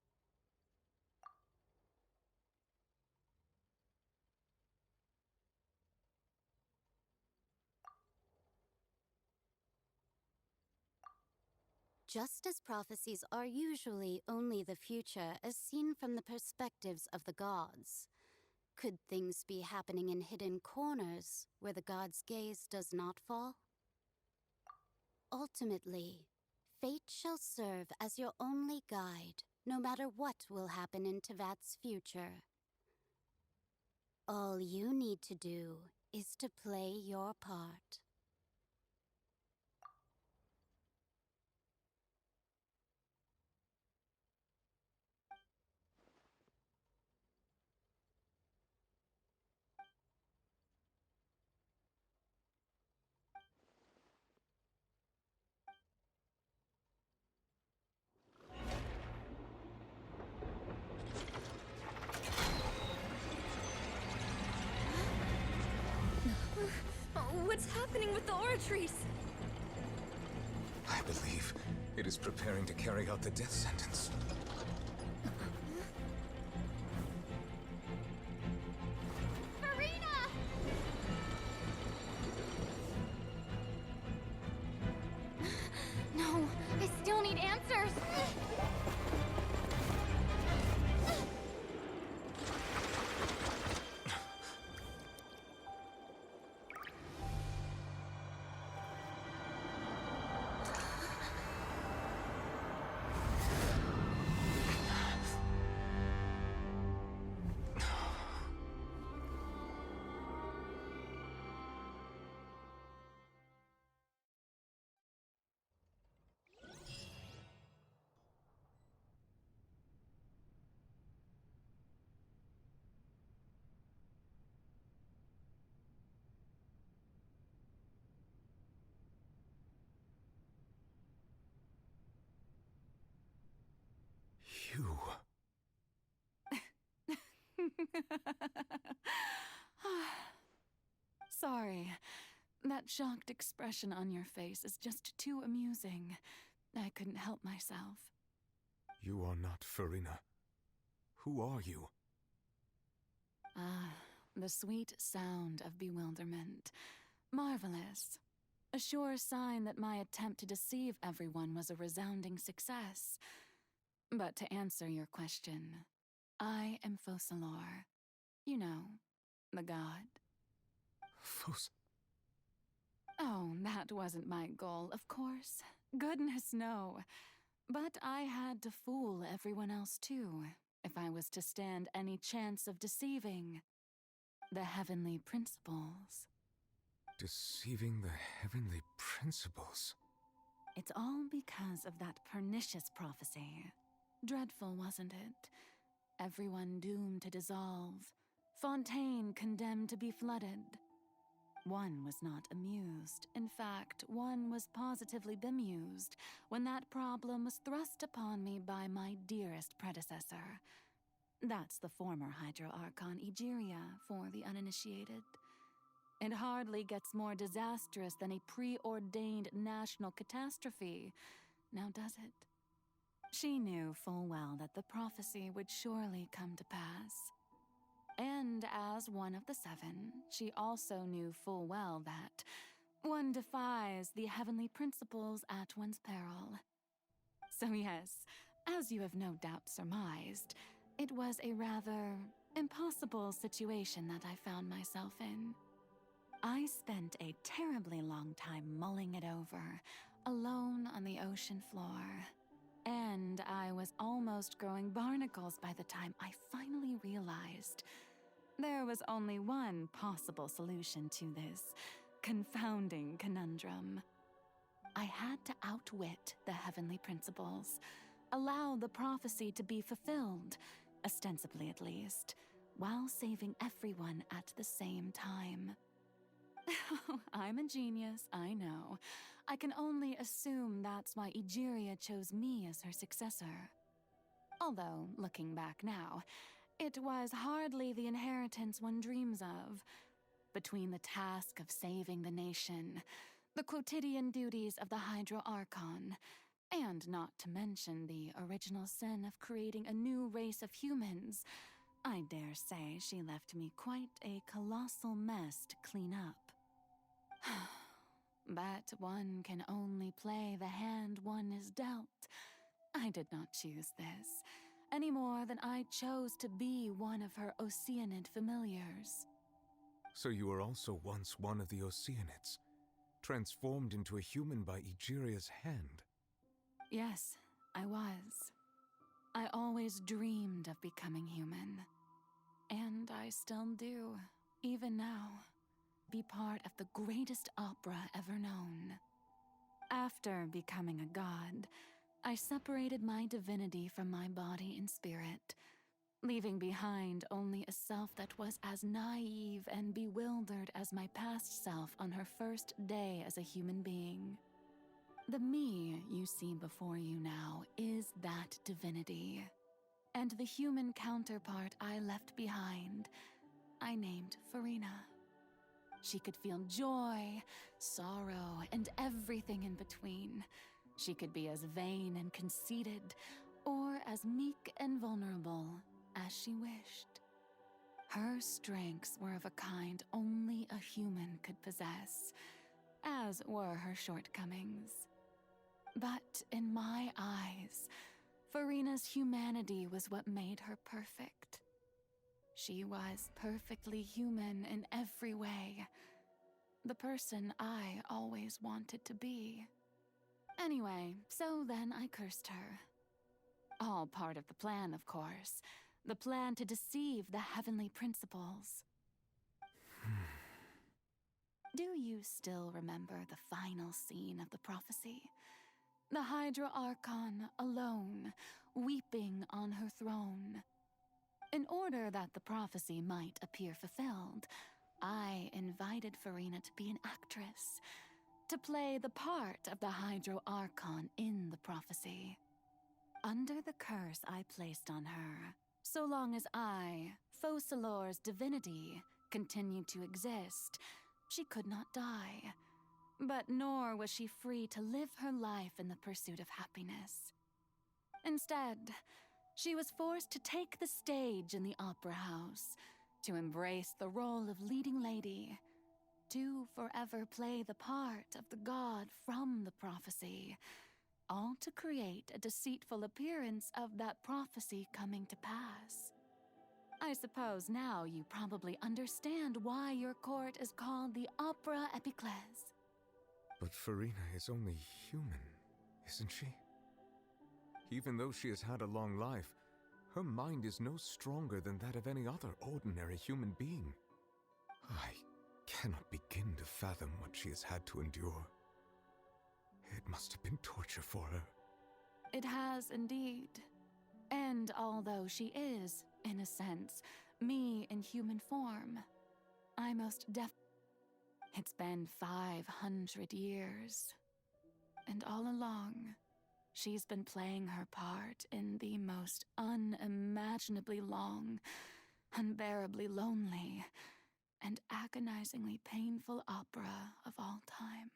Just as prophecies are usually only the future as seen from the perspectives of the gods, could things be happening in hidden corners where the gods' gaze does not fall? Ultimately, fate shall serve as your only guide, no matter what will happen in Tevat's future. All you need to do is to play your part. What's happening with the oratories? I believe it is preparing to carry out the death sentence. Furina! No, I still need answers. You. Sorry. That shocked expression on your face is just too amusing. I couldn't help myself. You are not Furina. Who are you? Ah, the sweet sound of bewilderment. Marvelous. A sure sign that my attempt to deceive everyone was a resounding success. But to answer your question, I am Focalor. You know, the god. Oh, that wasn't my goal, of course. Goodness, no. But I had to fool everyone else too, if I was to stand any chance of deceiving the heavenly principles. Deceiving the heavenly principles? It's all because of that pernicious prophecy. Dreadful, wasn't it? Everyone doomed to dissolve. Fontaine condemned to be flooded. One was not amused. In fact, one was positively bemused when that problem was thrust upon me by my dearest predecessor. That's the former Hydro Archon Egeria, for the uninitiated. It hardly gets more disastrous than a preordained national catastrophe, now does it? She knew full well that the prophecy would surely come to pass. And as one of the seven, she also knew full well that one defies the heavenly principles at one's peril. So yes, as you have no doubt surmised, it was a rather impossible situation that I found myself in. I spent a terribly long time mulling it over, alone on the ocean floor. And I was almost growing barnacles by the time I finally realized there was only one possible solution to this confounding conundrum. I had to outwit the heavenly principles, allow the prophecy to be fulfilled, ostensibly at least, while saving everyone at the same time. I'm a genius, I know. I can only assume that's why Egeria chose me as her successor. Although, looking back now, it was hardly the inheritance one dreams of. Between the task of saving the nation, the quotidian duties of the Hydro Archon, and not to mention the original sin of creating a new race of humans, I dare say she left me quite a colossal mess to clean up. But one can only play the hand one is dealt. I did not choose this, any more than I chose to be one of her Oceanid familiars. So you were also once one of the Oceanids, transformed into a human by Egeria's hand. Yes, I was. I always dreamed of becoming human. And I still do, even now. Be part of the greatest opera ever known. After becoming a god, I separated my divinity from my body and spirit, leaving behind only a self that was as naive and bewildered as my past self on her first day as a human being. The me you see before you now is that divinity, and the human counterpart I left behind, I named Furina. She could feel joy, sorrow, and everything in between. She could be as vain and conceited, or as meek and vulnerable as she wished. Her strengths were of a kind only a human could possess, as were her shortcomings. But in my eyes, Furina's humanity was what made her perfect. She was perfectly human in every way. The person I always wanted to be. Anyway, so then I cursed her. All part of the plan, of course. The plan to deceive the heavenly principles. Do you still remember the final scene of the prophecy? The Hydra Archon alone, weeping on her throne. In order that the prophecy might appear fulfilled, I invited Furina to be an actress, to play the part of the Hydro Archon in the prophecy. Under the curse I placed on her, so long as I, Focalor's divinity, continued to exist, she could not die. But nor was she free to live her life in the pursuit of happiness. Instead, she was forced to take the stage in the opera house, to embrace the role of leading lady, to forever play the part of the god from the prophecy, all to create a deceitful appearance of that prophecy coming to pass. I suppose now you probably understand why your court is called the Opera Epiclese. But Furina is only human, isn't she? Even though she has had a long life, her mind is no stronger than that of any other ordinary human being. I cannot begin to fathom what she has had to endure. It must have been torture for her. It has indeed. And although she is, in a sense, me in human form, I most It's been 500 years. And all along, she's been playing her part in the most unimaginably long, unbearably lonely, and agonizingly painful opera of all time.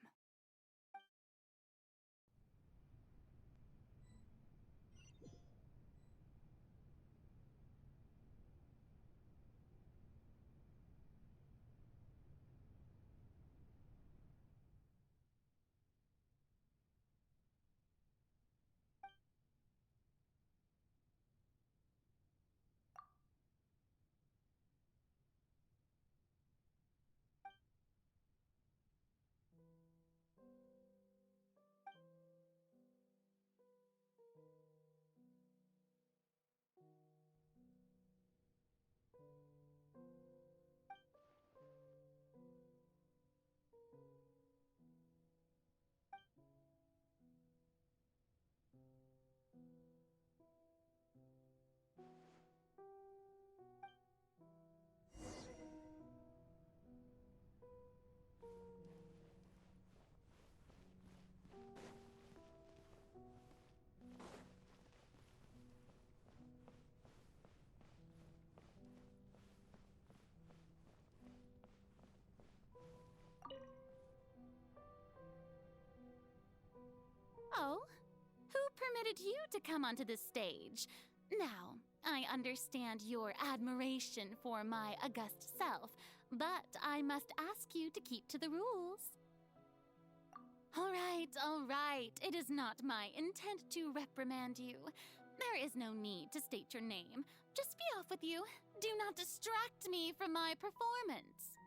Oh, who permitted you to come onto this stage? Now, I understand your admiration for my august self, but I must ask you to keep to the rules. All right. It is not my intent to reprimand you. There is no need to state your name. Just be off with you. Do not distract me from my performance.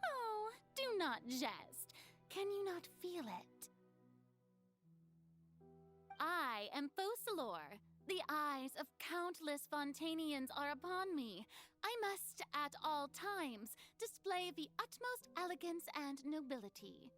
Oh, do not jest. Can you not feel it? I am Focalor. The eyes of countless Fontainians are upon me. I must, at all times, display the utmost elegance and nobility.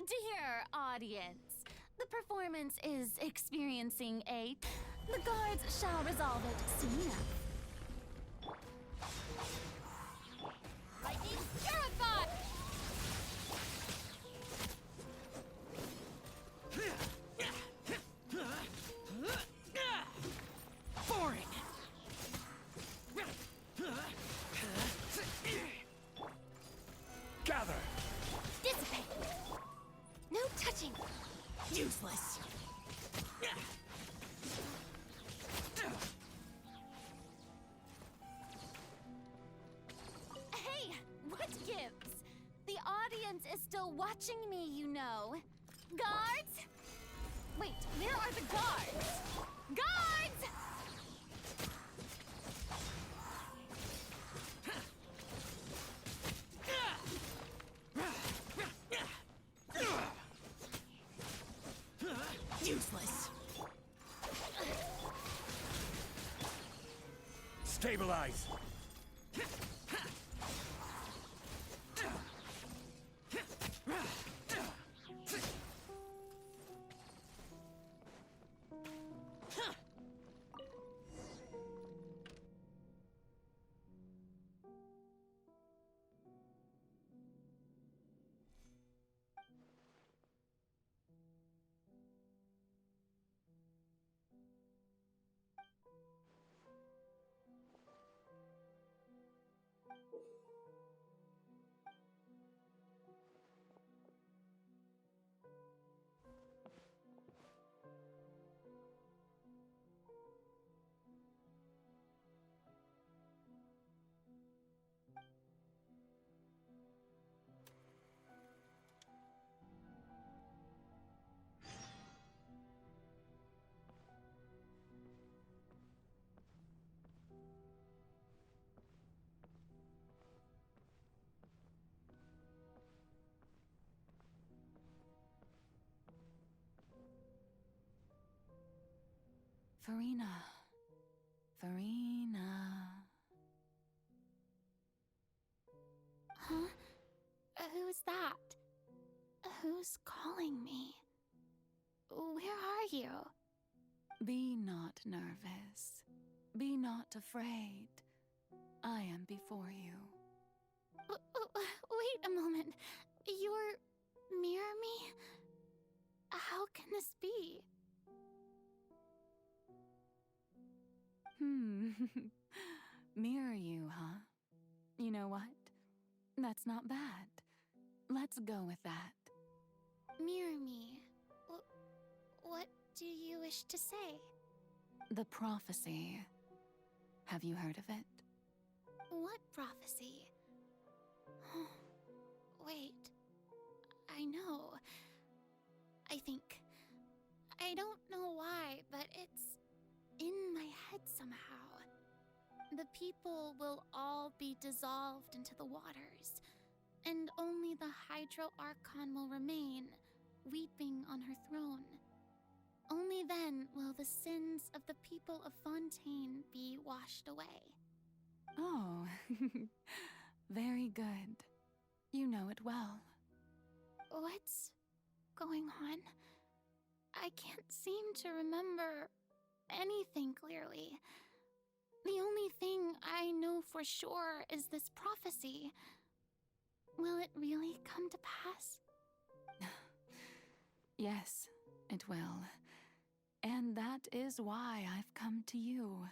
Dear audience, the performance is experiencing a... The guards shall resolve it soon enough. Lightning Purified! Boring! Gather! Dissipate! No touching! Useless! Hey, what gives? The audience is still watching me, you know. Guards? Wait, where are the guards? Guards! Useless! Stabilize! Furina. Furina. Huh? Who's that? Who's calling me? Where are you? Be not nervous. Be not afraid. I am before you. Wait a moment. You're near me? How can this be? Mirror you, huh? You know what? That's not bad. Let's go with that. Mirror me. What do you wish to say? The prophecy. Have you heard of it? What prophecy? Wait. I know. I think. I don't know why, but it's in my head somehow. The people will all be dissolved into the waters, and only the Hydro Archon will remain, weeping on her throne. Only then will the sins of the people of Fontaine be washed away. Oh, very good. You know it well. What's going on? I can't seem to remember anything clearly. The only thing I know for sure is this prophecy. Will it really come to pass? Yes, it will. And that is why I've come to you.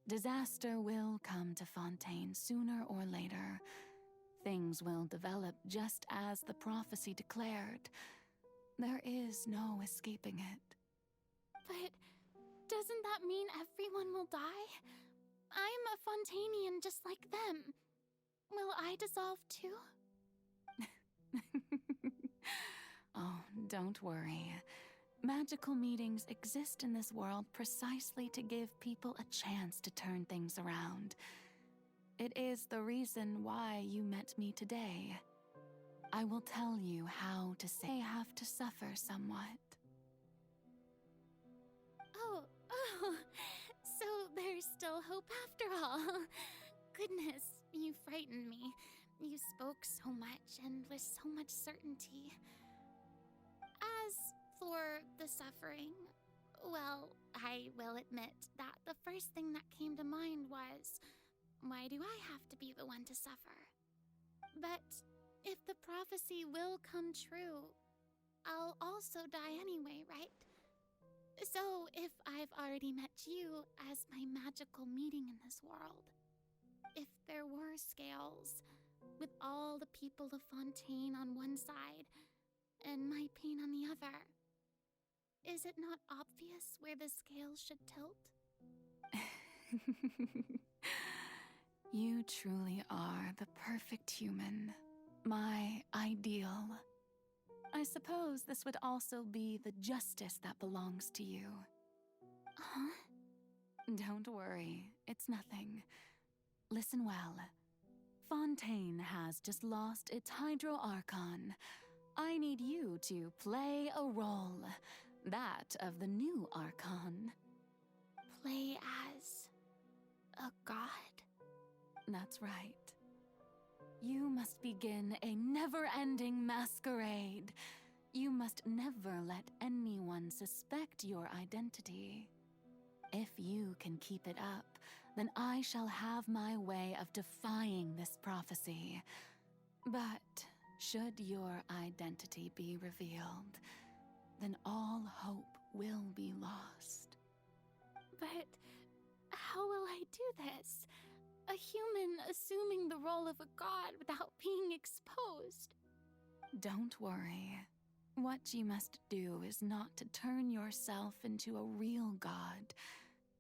Disaster will come to Fontaine sooner or later. Things will develop just as the prophecy declared. There is no escaping it. But doesn't that mean everyone will die? I'm a Fontainian just like them. Will I dissolve too? Oh, don't worry. Magical meetings exist in this world precisely to give people a chance to turn things around. It is the reason why you met me today. I will tell you how to say have to suffer somewhat. Oh, so there's still hope after all. Goodness, you frightened me. You spoke so much and with so much certainty. As for the suffering, well, I will admit that the first thing that came to mind was, why do I have to be the one to suffer? But if the prophecy will come true, I'll also die anyway, right? So if I've already met you as my magical meeting in this world, if there were scales, with all the people of Fontaine on one side, and my pain on the other, is it not obvious where the scales should tilt? You truly are the perfect human. My ideal. I suppose this would also be the justice that belongs to you. Huh? Don't worry, it's nothing. Listen well. Fontaine has just lost its Hydro Archon. I need you to play a role. That of the new Archon. Play as a god? That's right. You must begin a never-ending masquerade. You must never let anyone suspect your identity. If you can keep it up, then I shall have my way of defying this prophecy. But should your identity be revealed, then all hope will be lost. But how will I do this? A human assuming the role of a god without being exposed. Don't worry. What you must do is not to turn yourself into a real god.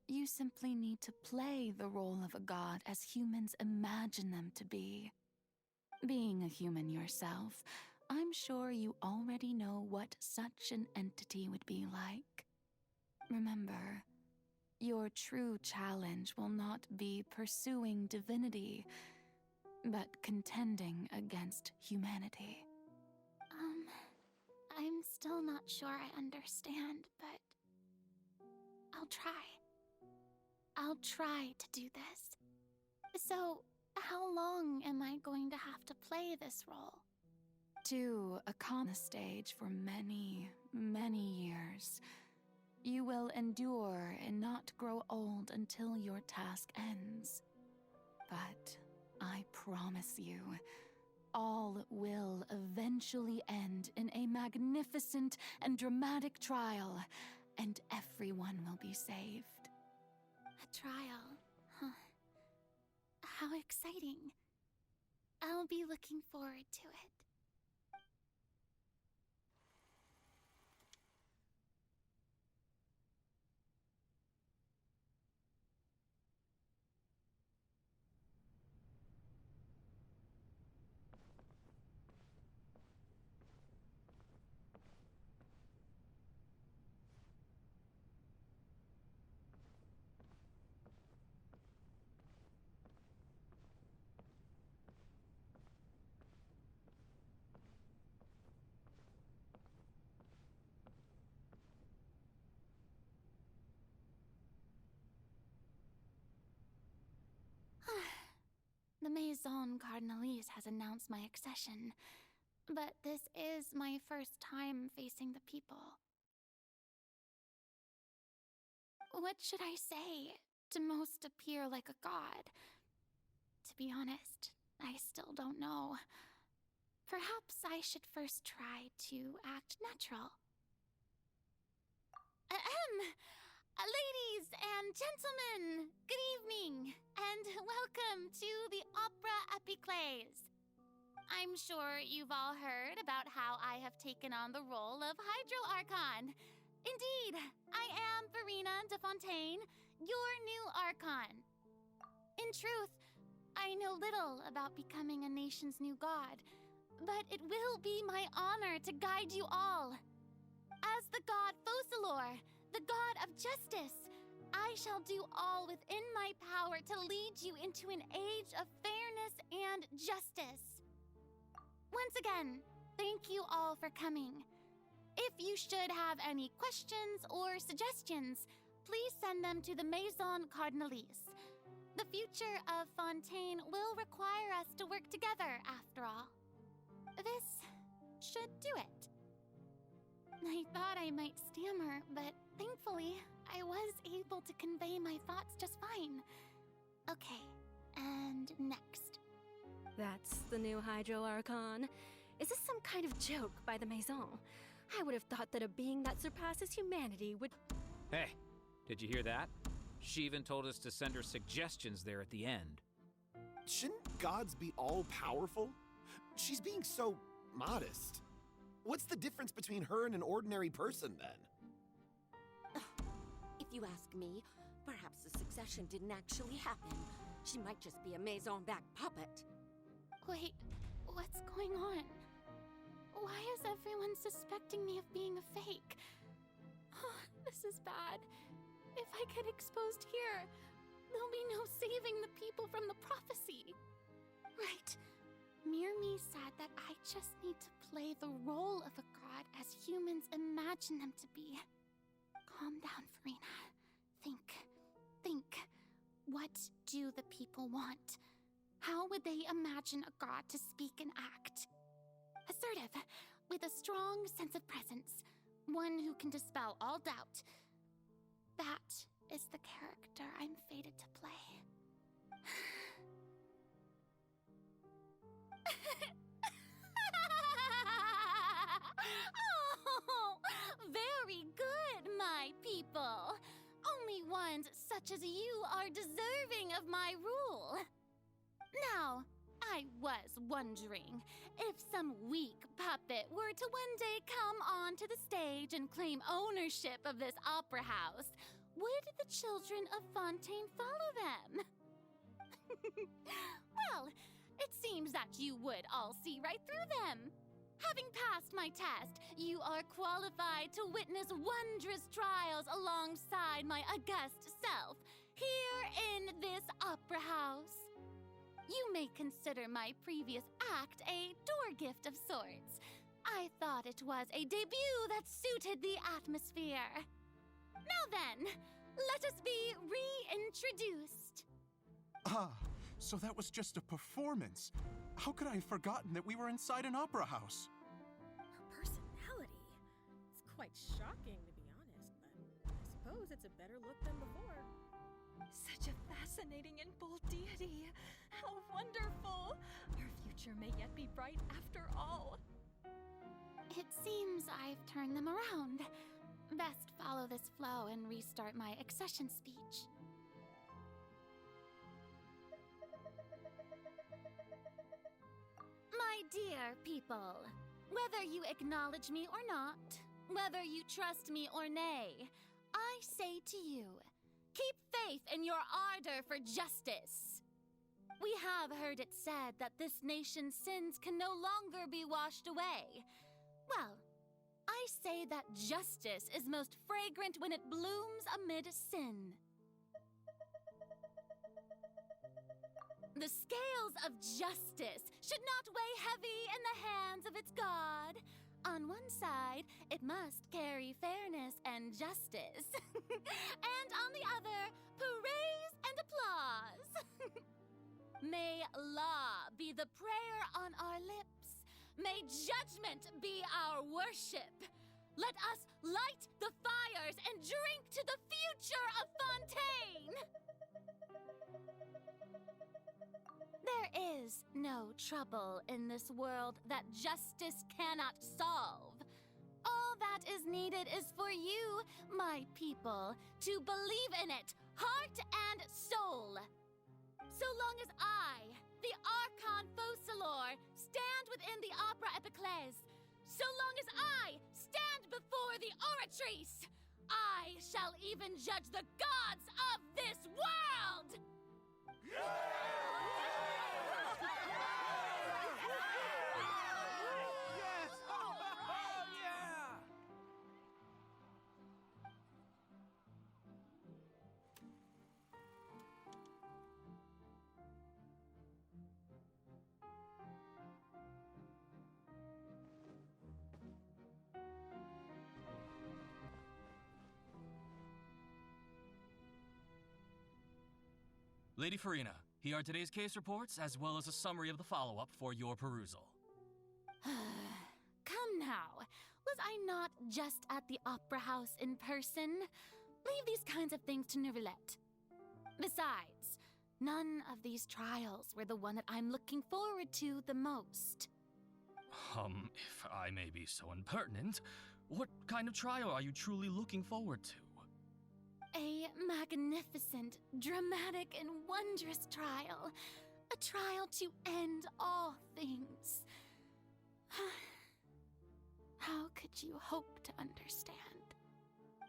You simply need to play the role of a god as humans imagine them to be. Being a human yourself, I'm sure you already know what such an entity would be like. Remember, your true challenge will not be pursuing divinity, but contending against humanity. I'm still not sure I understand, but I'll try. I'll try to do this. So, how long am I going to have to play this role? To accomplish the stage for many, many years. You will endure and not grow old until your task ends. But I promise you, all will eventually end in a magnificent and dramatic trial, and everyone will be saved. A trial, huh? How exciting. I'll be looking forward to it. The Maison Cardinalise has announced my accession, but this is my first time facing the people. What should I say to most appear like a god? To be honest, I still don't know. Perhaps I should first try to act natural. Ladies and gentlemen, good evening, and welcome to the Opera Epiclese. I'm sure you've all heard about how I have taken on the role of Hydro Archon. Indeed, I am Furina de Fontaine, your new Archon. In truth, I know little about becoming a nation's new god, but it will be my honor to guide you all. As the god Focalor, the god of justice, I shall do all within my power to lead you into an age of fairness and justice. Once again, thank you all for coming. If you should have any questions or suggestions, please send them to the Maison Cardinalise. The future of Fontaine will require us to work together, after all. This should do it. I thought I might stammer, but thankfully, I was able to convey my thoughts just fine. Okay, and next. That's the new Hydro Archon. Is this some kind of joke by the Maison? I would have thought that a being that surpasses humanity would... Hey, did you hear that? She even told us to send her suggestions there at the end. Shouldn't gods be all-powerful? She's being so modest. What's the difference between her and an ordinary person, then? If you ask me, perhaps the succession didn't actually happen. She might just be a Maison-backed puppet. Wait, what's going on? Why is everyone suspecting me of being a fake? Oh, this is bad. If I get exposed here, there'll be no saving the people from the prophecy. Right. Mirmi said that I just need to play the role of a god as humans imagine them to be. Calm down, Furina. Think. What do the people want? How would they imagine a god to speak and act? Assertive, with a strong sense of presence. One who can dispel all doubt. That is the character I'm fated to play. Oh, very good, my people. Only ones such as you are deserving of my rule. Now, I was wondering if some weak puppet were to one day come onto the stage and claim ownership of this opera house, would the children of Fontaine follow them? Well, it seems that you would all see right through them. Having passed my test, you are qualified to witness wondrous trials alongside my august self, here in this opera house. You may consider my previous act a door gift of sorts. I thought it was a debut that suited the atmosphere. Now then, let us be reintroduced. Ah, so that was just a performance. How could I have forgotten that we were inside an opera house? Personality? It's quite shocking, to be honest, but I suppose it's a better look than before. Such a fascinating and bold deity. How wonderful! Our future may yet be bright after all. It seems I've turned them around. Best follow this flow and restart my accession speech. My dear people, whether you acknowledge me or not, whether you trust me or nay, I say to you, keep faith in your ardor for justice. We have heard it said that this nation's sins can no longer be washed away. Well, I say that justice is most fragrant when it blooms amid sin. The scales of justice should not weigh heavy in the hands of its God. On one side, it must carry fairness and justice. And on the other, praise and applause. May law be the prayer on our lips. May judgment be our worship. Let us light the fires and drink to the future of Fontaine. There is no trouble in this world that justice cannot solve. All that is needed is for you, my people, to believe in it, heart and soul. So long as I, the Archon Focalor, stand within the Opera Epiclese, so long as I stand before the Oratrice, I shall even judge the gods of this world! Lady Furina, here are today's case reports, as well as a summary of the follow-up for your perusal. Come now, was I not just at the Opera House in person? Leave these kinds of things to Neuvillette. Besides, none of these trials were the one that I'm looking forward to the most. If I may be so impertinent, what kind of trial are you truly looking forward to? A magnificent, dramatic, and wondrous trial. A trial to end all things. How could you hope to understand?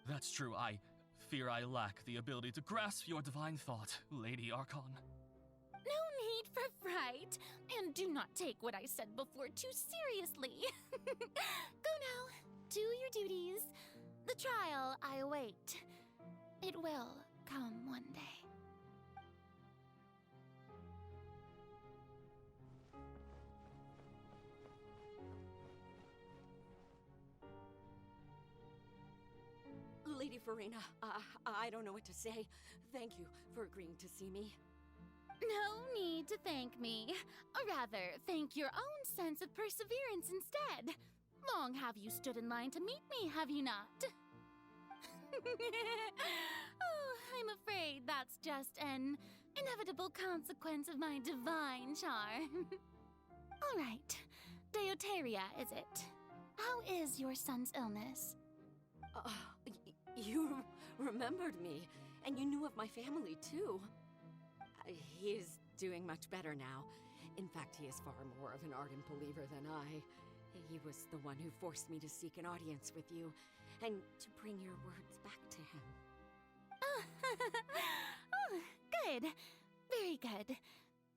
That's true. I fear I lack the ability to grasp your divine thought, Lady Archon. No need for fright, and do not take what I said before too seriously. Go now, do your duties. The trial I await. It will come one day. Lady Furina, I don't know what to say. Thank you for agreeing to see me. No need to thank me. Or rather, thank your own sense of perseverance instead. Long have you stood in line to meet me, have you not? Oh, I'm afraid that's just an inevitable consequence of my divine charm. All right, Deuteria, is it? How is your son's illness? You remembered me, and you knew of my family, too. He is doing much better now. In fact, he is far more of an ardent believer than I. He was the one who forced me to seek an audience with you, and to bring your words back to him. Oh, good. Very good.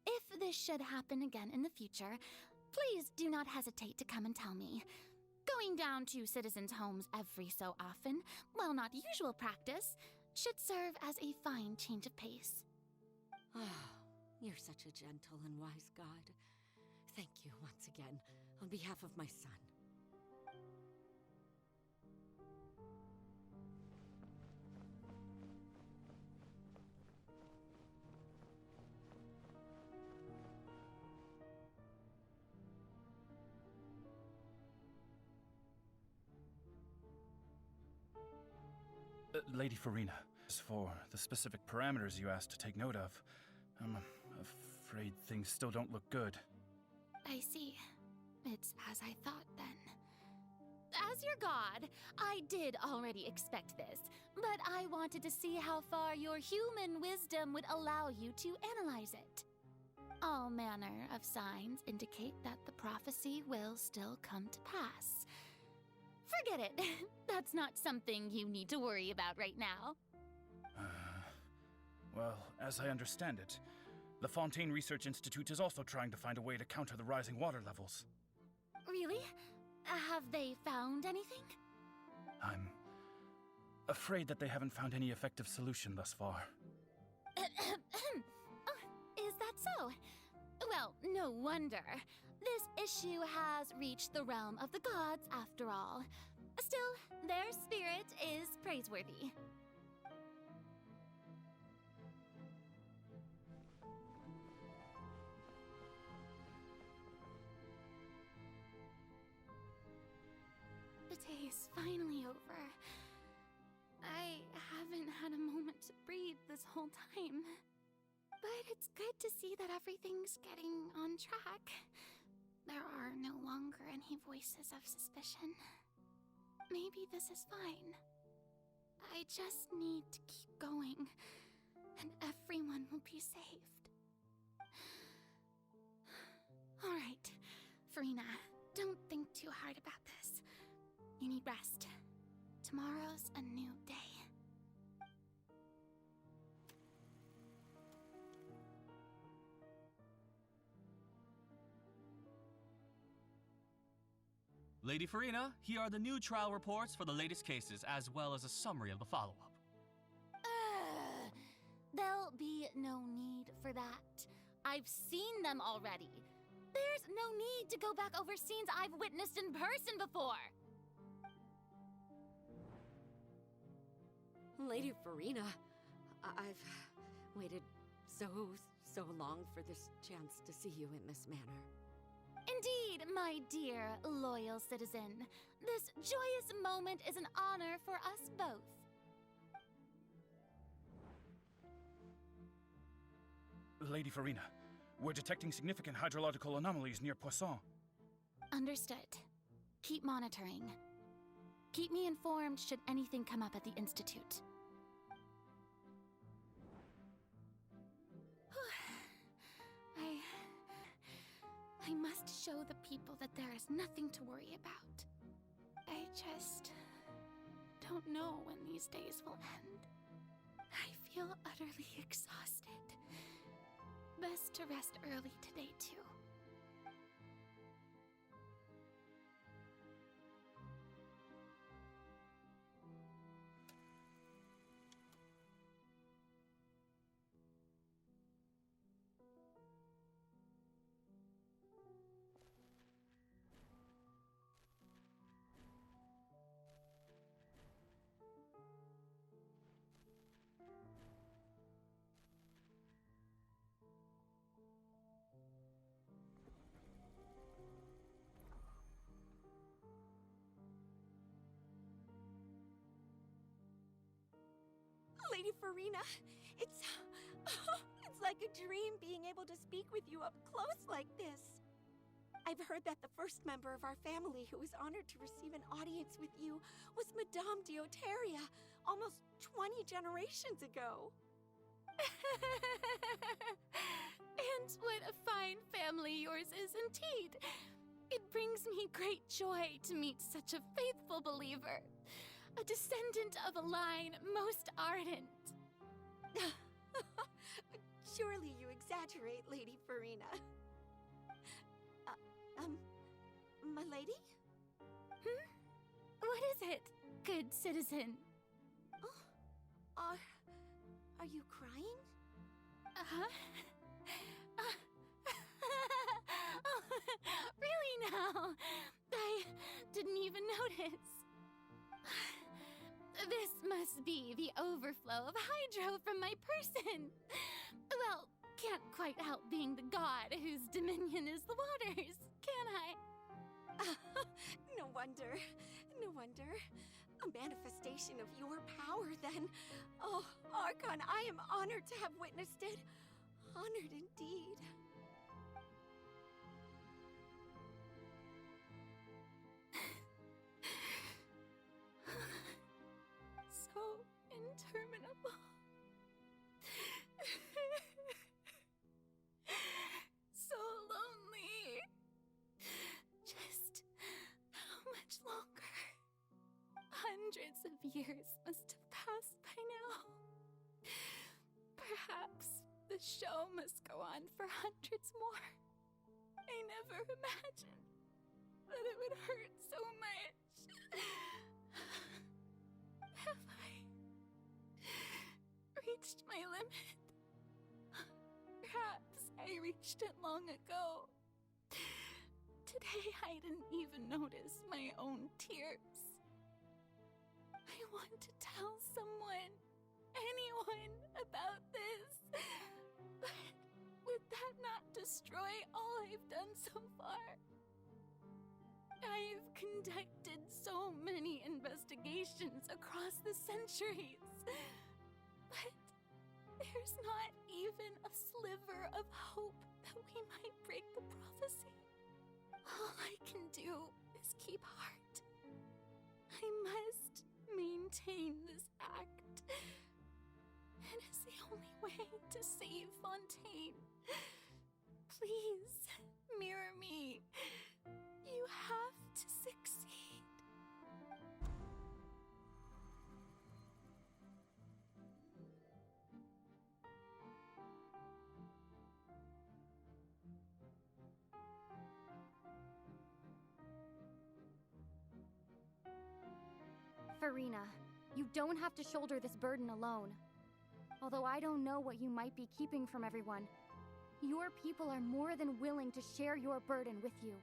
If this should happen again in the future, please do not hesitate to come and tell me. Going down to citizens' homes every so often, while not usual practice, should serve as a fine change of pace. You're such a gentle and wise God. Thank you once again, on behalf of my son. Lady Furina, as for the specific parameters you asked to take note of, I'm afraid things still don't look good. I see. It's as I thought then. As your god, I did already expect this, but I wanted to see how far your human wisdom would allow you to analyze it. All manner of signs indicate that the prophecy will still come to pass. Forget it. That's not something you need to worry about right now. Well, as I understand it, the Fontaine Research Institute is also trying to find a way to counter the rising water levels. Really? Have they found anything? I'm afraid that they haven't found any effective solution thus far. Is that so? Well, no wonder. This issue has reached the realm of the gods, after all. Still, their spirit is praiseworthy. The day is finally over. I haven't had a moment to breathe this whole time. But it's good to see that everything's getting on track. There are no longer any voices of suspicion. Maybe this is fine. I just need to keep going, and everyone will be saved. All right, Furina, don't think too hard about this. You need rest. Tomorrow's a new day. Lady Furina, here are the new trial reports for the latest cases, as well as a summary of the follow-up. There'll be no need for that. I've seen them already. There's no need to go back over scenes I've witnessed in person before. Lady Furina, I've waited so long for this chance to see you in this manner. Indeed, my dear, loyal citizen. This joyous moment is an honor for us both. Lady Furina, we're detecting significant hydrological anomalies near Poisson. Understood. Keep monitoring. Keep me informed should anything come up at the Institute. I must show the people that there is nothing to worry about. I just don't know when these days will end. I feel utterly exhausted. Best to rest early today, too. Lady Furina, it's like a dream being able to speak with you up close like this. I've heard that the first member of our family who was honored to receive an audience with you was Madame Deoteria, almost 20 generations ago. And what a fine family yours is indeed. It brings me great joy to meet such a faithful believer. A descendant of a line most ardent. Surely you exaggerate, Lady Furina. My lady? What is it, good citizen? Are you crying? Oh, really now? I didn't even notice. This must be the overflow of hydro from my person. Well, can't quite help being the god whose dominion is the waters, can I? No wonder. No wonder. A manifestation of your power, then. Oh, Archon, I am honored to have witnessed it. Honored indeed. So interminable. So lonely. Just how much longer? Hundreds of years must have passed by now. Perhaps the show must go on for hundreds more. I never imagined that it would hurt so much. Have I reached my limit? Perhaps I reached it long ago. Today I didn't even notice my own tears. I want to tell someone, anyone, about this. But would that not destroy all I've done so far? I've conducted so many investigations across the centuries. But there's not even a sliver of hope that we might break the prophecy. All I can do is keep heart. I must maintain this act. It is the only way to save Fontaine. Please, mirror me. You have to succeed. Furina, you don't have to shoulder this burden alone. Although I don't know what you might be keeping from everyone, your people are more than willing to share your burden with you.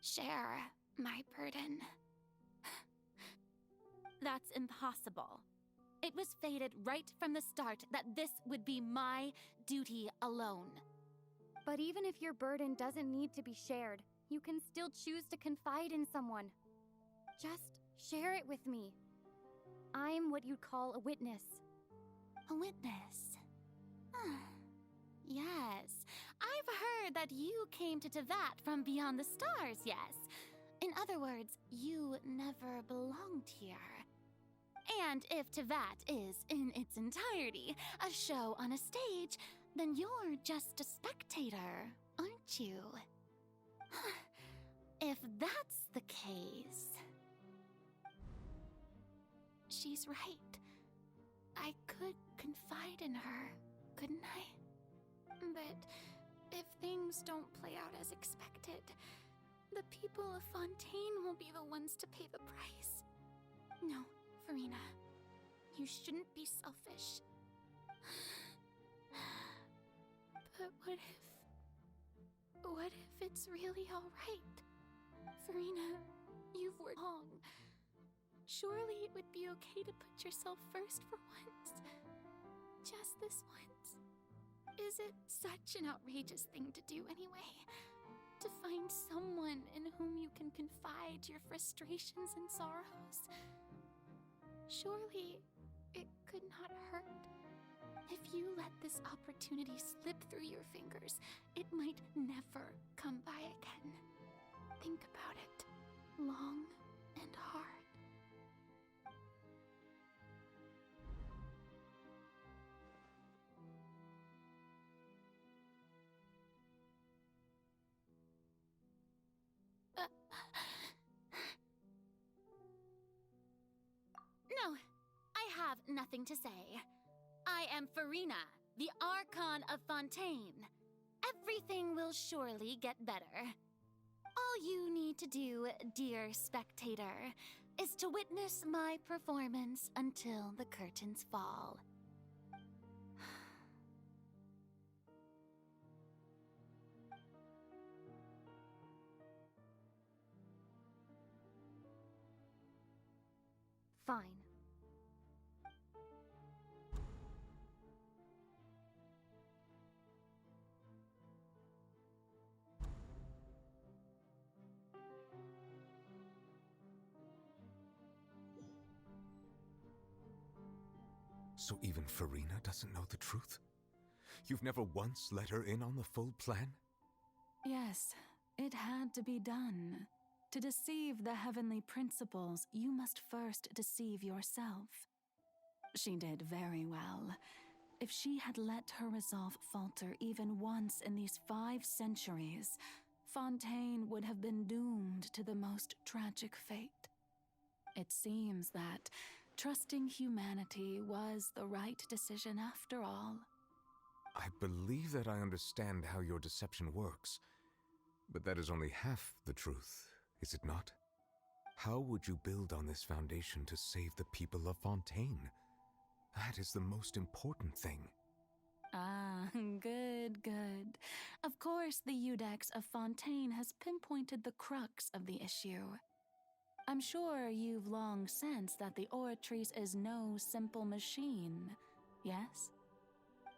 Share my burden. That's impossible. It was fated right from the start that this would be my duty alone. But even if your burden doesn't need to be shared, you can still choose to confide in someone. Just share it with me. I'm what you'd call a witness. A witness? Yes, I've heard that you came to Tevat from beyond the stars, yes. In other words, you never belonged here. And if Tevat is, in its entirety, a show on a stage, then you're just a spectator, aren't you? If that's the case... She's right. I could confide in her, couldn't I? But if things don't play out as expected, the people of Fontaine will be the ones to pay the price. No, Furina, you shouldn't be selfish. But what if it's really alright? Furina, you've worked long. Surely it would be okay to put yourself first for once. Just this once. Is it such an outrageous thing to do anyway? To find someone in whom you can confide your frustrations and sorrows? Surely it could not hurt. If you let this opportunity slip through your fingers, it might never come by again. Think about it long and hard. No, I have nothing to say. I am Furina, the Archon of Fontaine. Everything will surely get better. All you need to do, dear spectator, is to witness my performance until the curtains fall. Fine. So even Furina doesn't know the truth? You've never once let her in on the full plan? Yes, it had to be done. To deceive the heavenly principles, you must first deceive yourself. She did very well. If she had let her resolve falter even once in these 5 centuries, Fontaine would have been doomed to the most tragic fate. It seems that trusting humanity was the right decision after all. I believe that I understand how your deception works, but that is only half the truth, is it not? How would you build on this foundation to save the people of Fontaine? That is the most important thing. Ah, good, good. Of course, the Iudex of Fontaine has pinpointed the crux of the issue. I'm sure you've long sensed that the Oratrice is no simple machine, yes?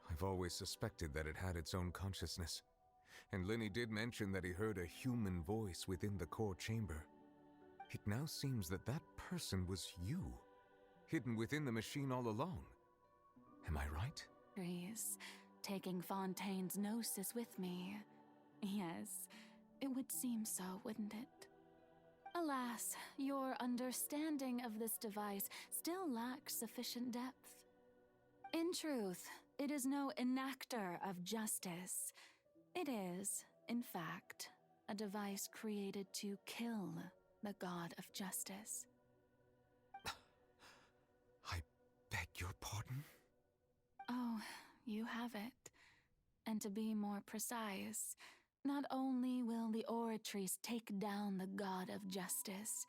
I've always suspected that it had its own consciousness, and Lenny did mention that he heard a human voice within the core chamber. It now seems that that person was you, hidden within the machine all along. Am I right? Trees, taking Fontaine's gnosis with me. Yes, it would seem so, wouldn't it? Alas, your understanding of this device still lacks sufficient depth. In truth, it is no enactor of justice. It is, in fact, a device created to kill the god of justice. I beg your pardon? Oh, you have it. And to be more precise, not only will the Oratrice take down the god of justice,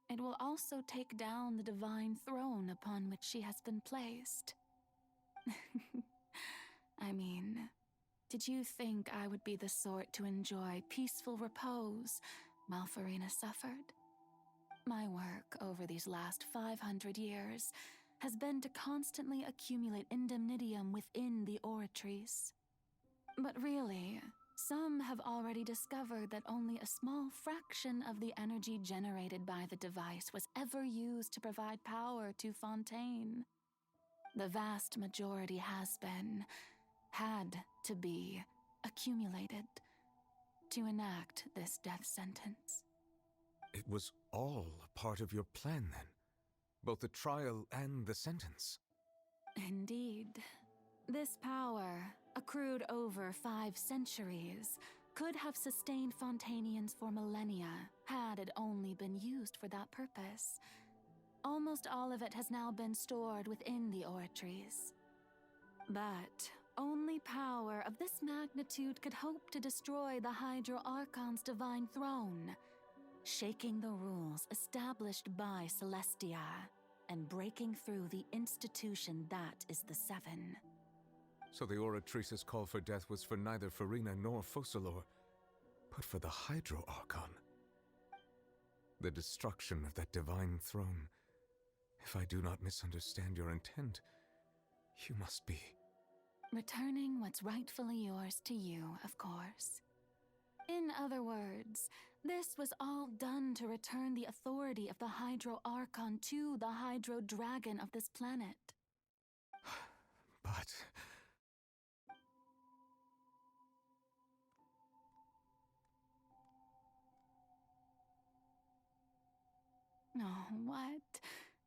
it will also take down the divine throne upon which she has been placed. I mean, did you think I would be the sort to enjoy peaceful repose while Furina suffered? My work over these last 500 years has been to constantly accumulate indemnitium within the Oratrice. But really, some have already discovered that only a small fraction of the energy generated by the device was ever used to provide power to Fontaine. The vast majority had to be, accumulated to enact this death sentence. It was all part of your plan, then? Both the trial and the sentence? Indeed. This power, accrued over 5 centuries, could have sustained Fontainians for millennia had it only been used for that purpose. Almost all of it has now been stored within the Oratrice. But only power of this magnitude could hope to destroy the Hydro Archon's divine throne, shaking the rules established by Celestia and breaking through the institution that is the Seven. So the Oratrice's call for death was for neither Furina nor Focalor, but for the Hydro Archon. The destruction of that divine throne. If I do not misunderstand your intent, you must be... returning what's rightfully yours to you, of course. In other words, this was all done to return the authority of the Hydro Archon to the Hydro Dragon of this planet. But... Oh, what?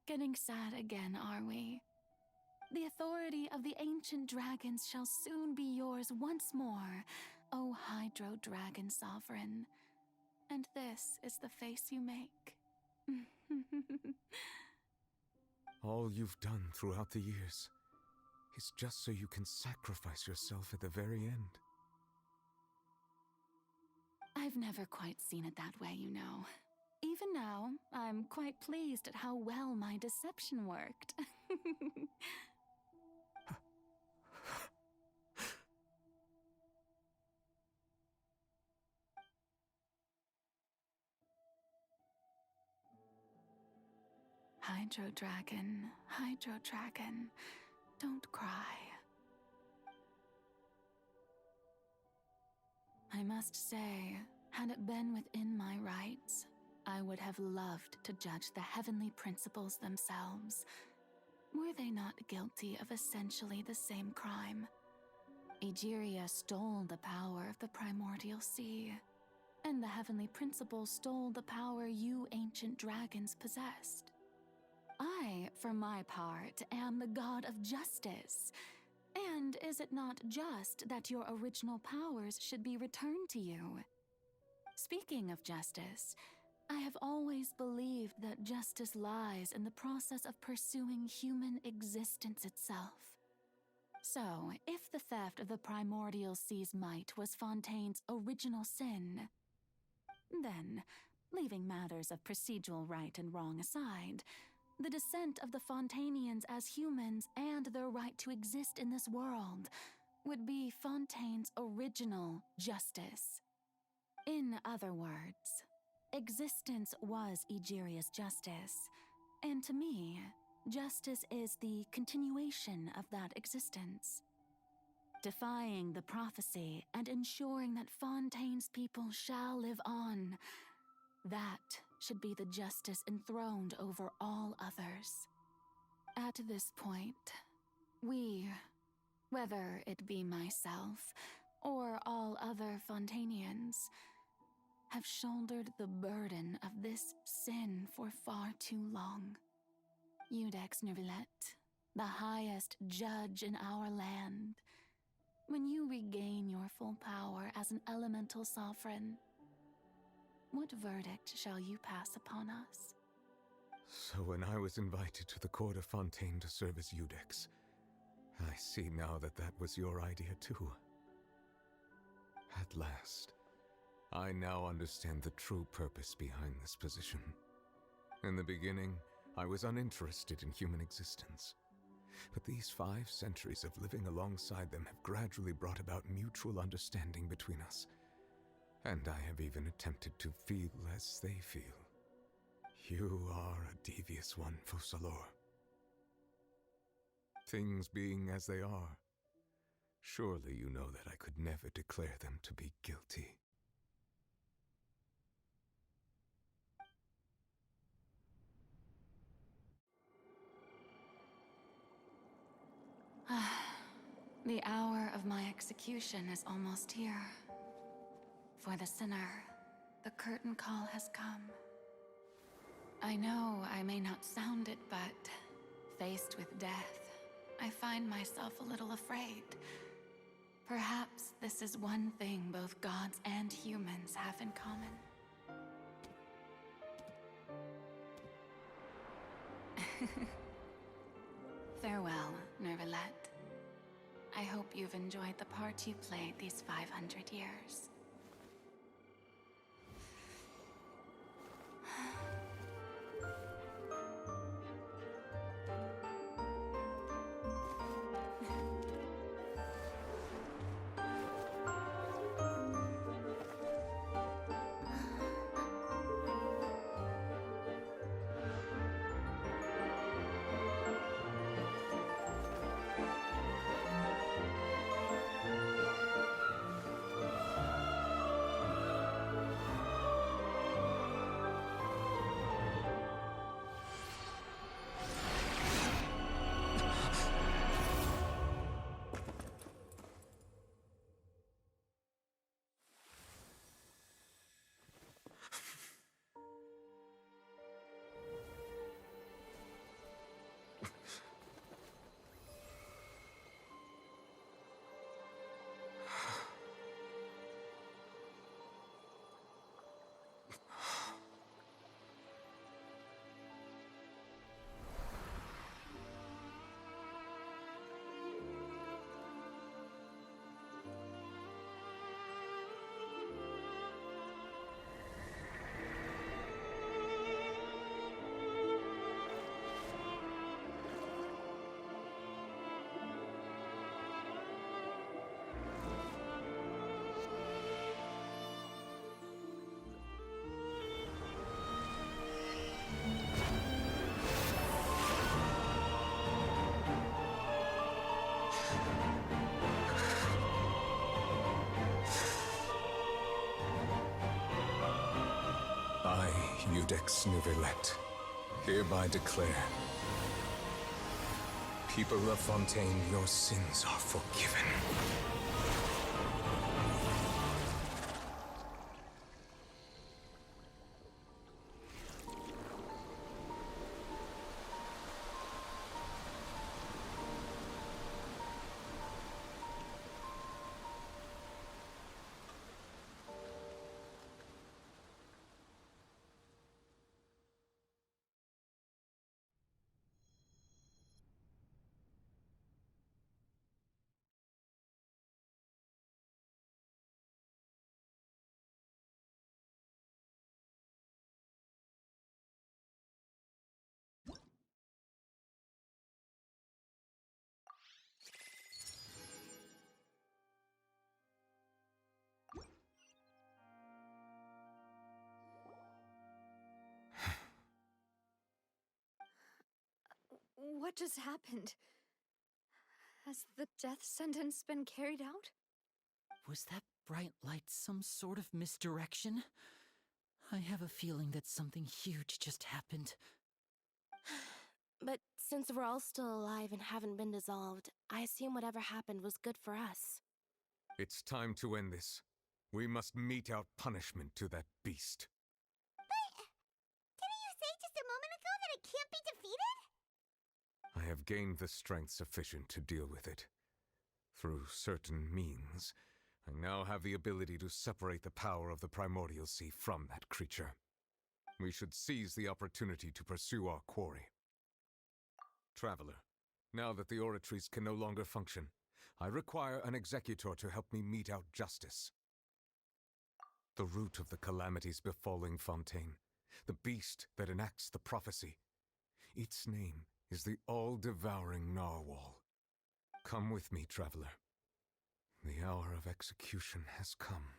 Getting sad again, are we? The authority of the ancient dragons shall soon be yours once more, O Hydro Dragon Sovereign. And this is the face you make. all you've done throughout the years is just so you can sacrifice yourself at the very end. I've never quite seen it that way, you know. Even now, I'm quite pleased at how well my deception worked. Hydro Dragon, don't cry. I must say, had it been within my rights, I would have loved to judge the heavenly principles themselves. were they not guilty of essentially the same crime? Egeria stole the power of the primordial sea, and the heavenly principle stole the power you ancient dragons possessed. I, for my part, am the god of justice. And is it not just that your original powers should be returned to you? Speaking of justice, I have always believed that justice lies in the process of pursuing human existence itself. So, if the theft of the primordial sea's might was Fontaine's original sin, then, leaving matters of procedural right and wrong aside, the descent of the Fontainians as humans and their right to exist in this world would be Fontaine's original justice. In other words, existence was Egeria's justice, and to me, justice is the continuation of that existence. Defying the prophecy and ensuring that Fontaine's people shall live on, that should be the justice enthroned over all others. At this point, we, whether it be myself or all other Fontainians, have shouldered the burden of this sin for far too long. Iudex Neuvillette, the highest judge in our land, when you regain your full power as an elemental sovereign, what verdict shall you pass upon us? So when I was invited to the court of Fontaine to serve as Iudex, I see now that that was your idea too. At last, I now understand the true purpose behind this position. In the beginning, I was uninterested in human existence. But these 5 centuries of living alongside them have gradually brought about mutual understanding between us. And I have even attempted to feel as they feel. You are a devious one, Focalor. Things being as they are, surely you know that I could never declare them to be guilty. The hour of my execution is almost here. For the sinner, the curtain call has come. I know I may not sound it, but faced with death, I find myself a little afraid. Perhaps this is one thing both gods and humans have in common. Farewell, Neuvillette. I hope you've enjoyed the part you played these 500 years. I, Iudex Neuvillette, hereby declare People of Fontaine, your sins are forgiven. What just happened? Has the death sentence been carried out? Was that bright light some sort of misdirection? I have a feeling that something huge just happened. But since we're all still alive and haven't been dissolved, I assume whatever happened was good for us. It's time to end this. We must mete out punishment to that beast. Didn't you say just a moment ago that it can't be defeated? I have gained the strength sufficient to deal with it. Through certain means, I now have the ability to separate the power of the Primordial Sea from that creature. We should seize the opportunity to pursue our quarry. Traveler, now that the oratories can no longer function, I require an executor to help me mete out justice. The root of the calamities befalling Fontaine, the beast that enacts the prophecy, its name is the all-devouring narwhal. Come with me, traveler. The hour of execution has come.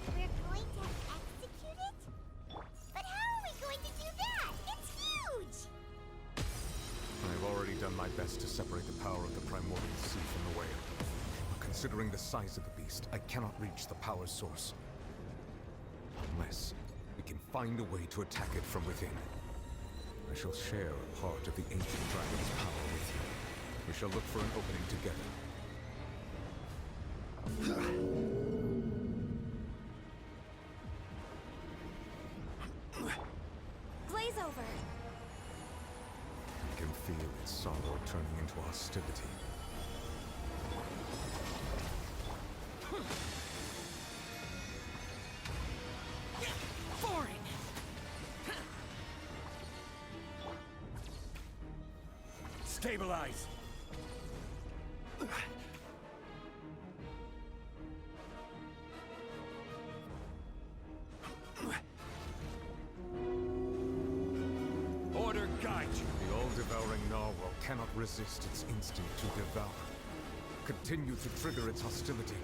We're going to execute it? But how are we going to do that? It's huge! I've already done my best to separate the power of the Primordial Sea from the whale. But considering the size of the beast, I cannot reach the power source. Unless we can find a way to attack it from within. I shall share a part of the ancient dragon's power with you. We shall look for an opening together. Glaze over! I can feel its sorrow turning into hostility. Boring! Stabilize! Order guide you. The all-devouring narwhal cannot resist its instinct to devour. Continue to trigger its hostility.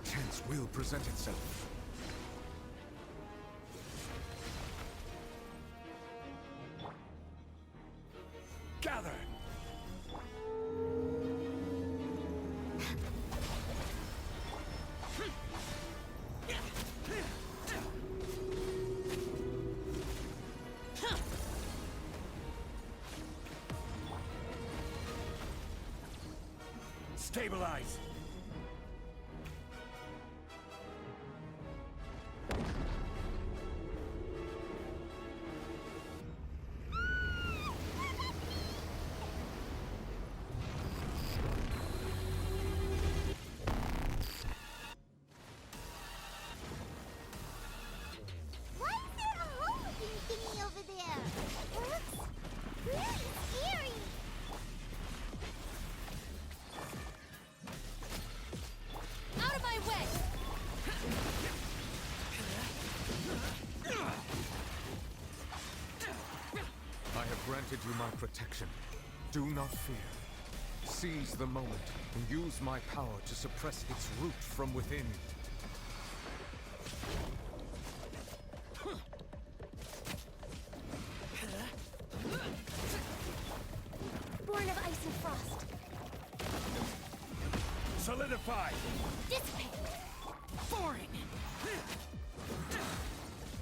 Chance will present itself. Gather! Stabilize! Why is there a hole-looking thingy over there? It looks really scary. Out of my way! I have granted you my protection. Do not fear. Seize the moment and use my power to suppress its root from within. Solidify! Dissipate! Boring!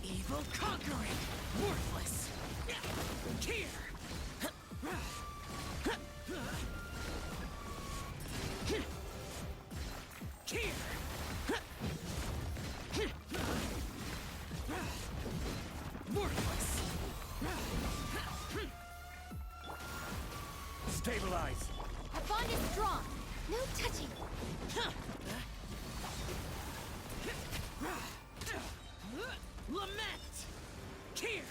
Evil conquering! Worthless! Here! Here! Worthless! Stabilize! Our bond is strong! No touching! Lament! Here!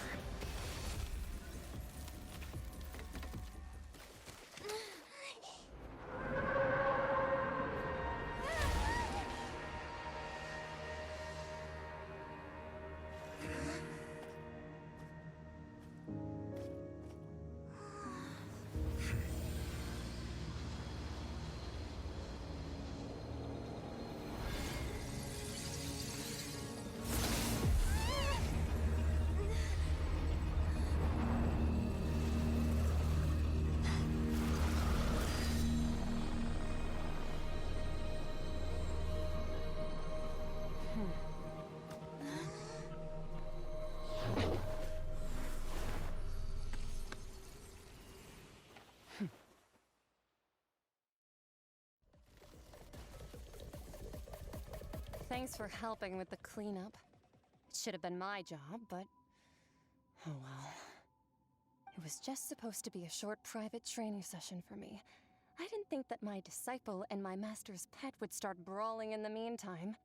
Thanks for helping with the cleanup. It should have been my job, but... oh well. It was just supposed to be a short private training session for me. I didn't think that my disciple and my master's pet would start brawling in the meantime.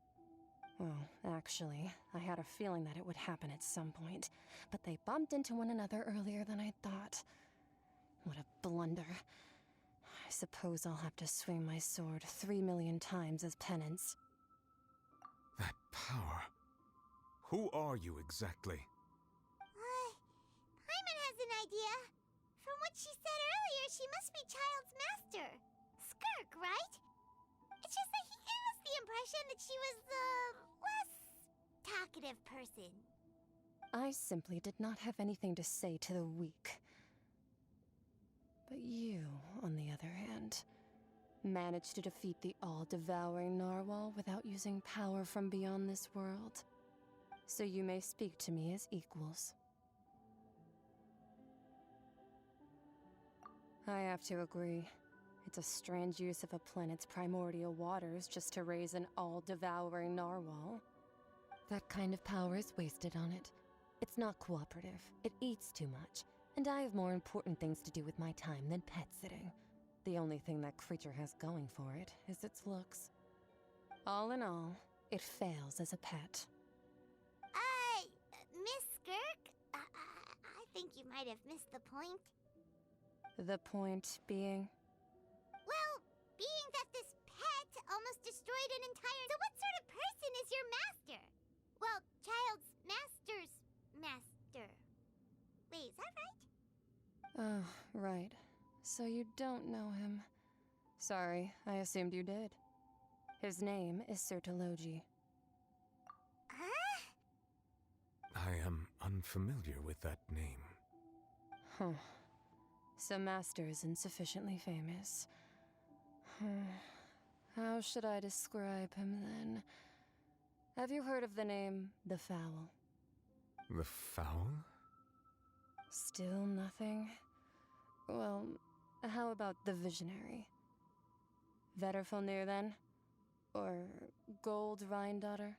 Well, actually, I had a feeling that it would happen at some point, but they bumped into one another earlier than I thought. What a blunder. I suppose I'll have to swing my sword 3 million times as penance. That power. Who are you exactly? Paimon has an idea. From what she said earlier, she must be Child's master. Skirk, right? It's just that he gave us the impression that she was the less talkative person. I simply did not have anything to say to the weak. But you, on the other hand, managed to defeat the all-devouring narwhal without using power from beyond this world. So you may speak to me as equals. I have to agree. It's a strange use of a planet's primordial waters just to raise an all-devouring narwhal. That kind of power is wasted on it. It's not cooperative. It eats too much. And I have more important things to do with my time than pet sitting. The only thing that creature has going for it is its looks. All in all, it fails as a pet. Miss Skirk? I think you might have missed the point. The point being? Well, being that this pet almost destroyed an entire... So what sort of person is your master? Well, Child's master's master. Wait, is that right? Oh, right. So you don't know him. Sorry, I assumed you did. His name is Sertologi. Huh? I am unfamiliar with that name. Huh. So Master isn't sufficiently famous. How should I describe him then? Have you heard of the name The Fowl? The Fowl? Still nothing? Well, how about the Visionary? Vetterfulnir, then? Or Gold Rhindaughter?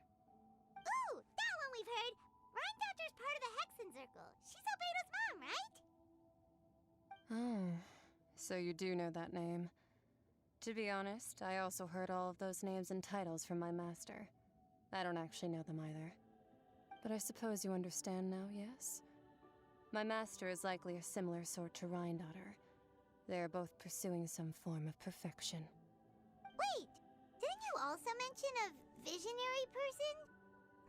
Ooh, that one we've heard! Rhindaughter's part of the Hexen Circle. She's Albedo's mom, right? Oh, so you do know that name. To be honest, I also heard all of those names and titles from my master. I don't actually know them either. But I suppose you understand now, yes? My master is likely a similar sort to Rhindaughter. They are both pursuing some form of perfection. Wait! Didn't you also mention a visionary person?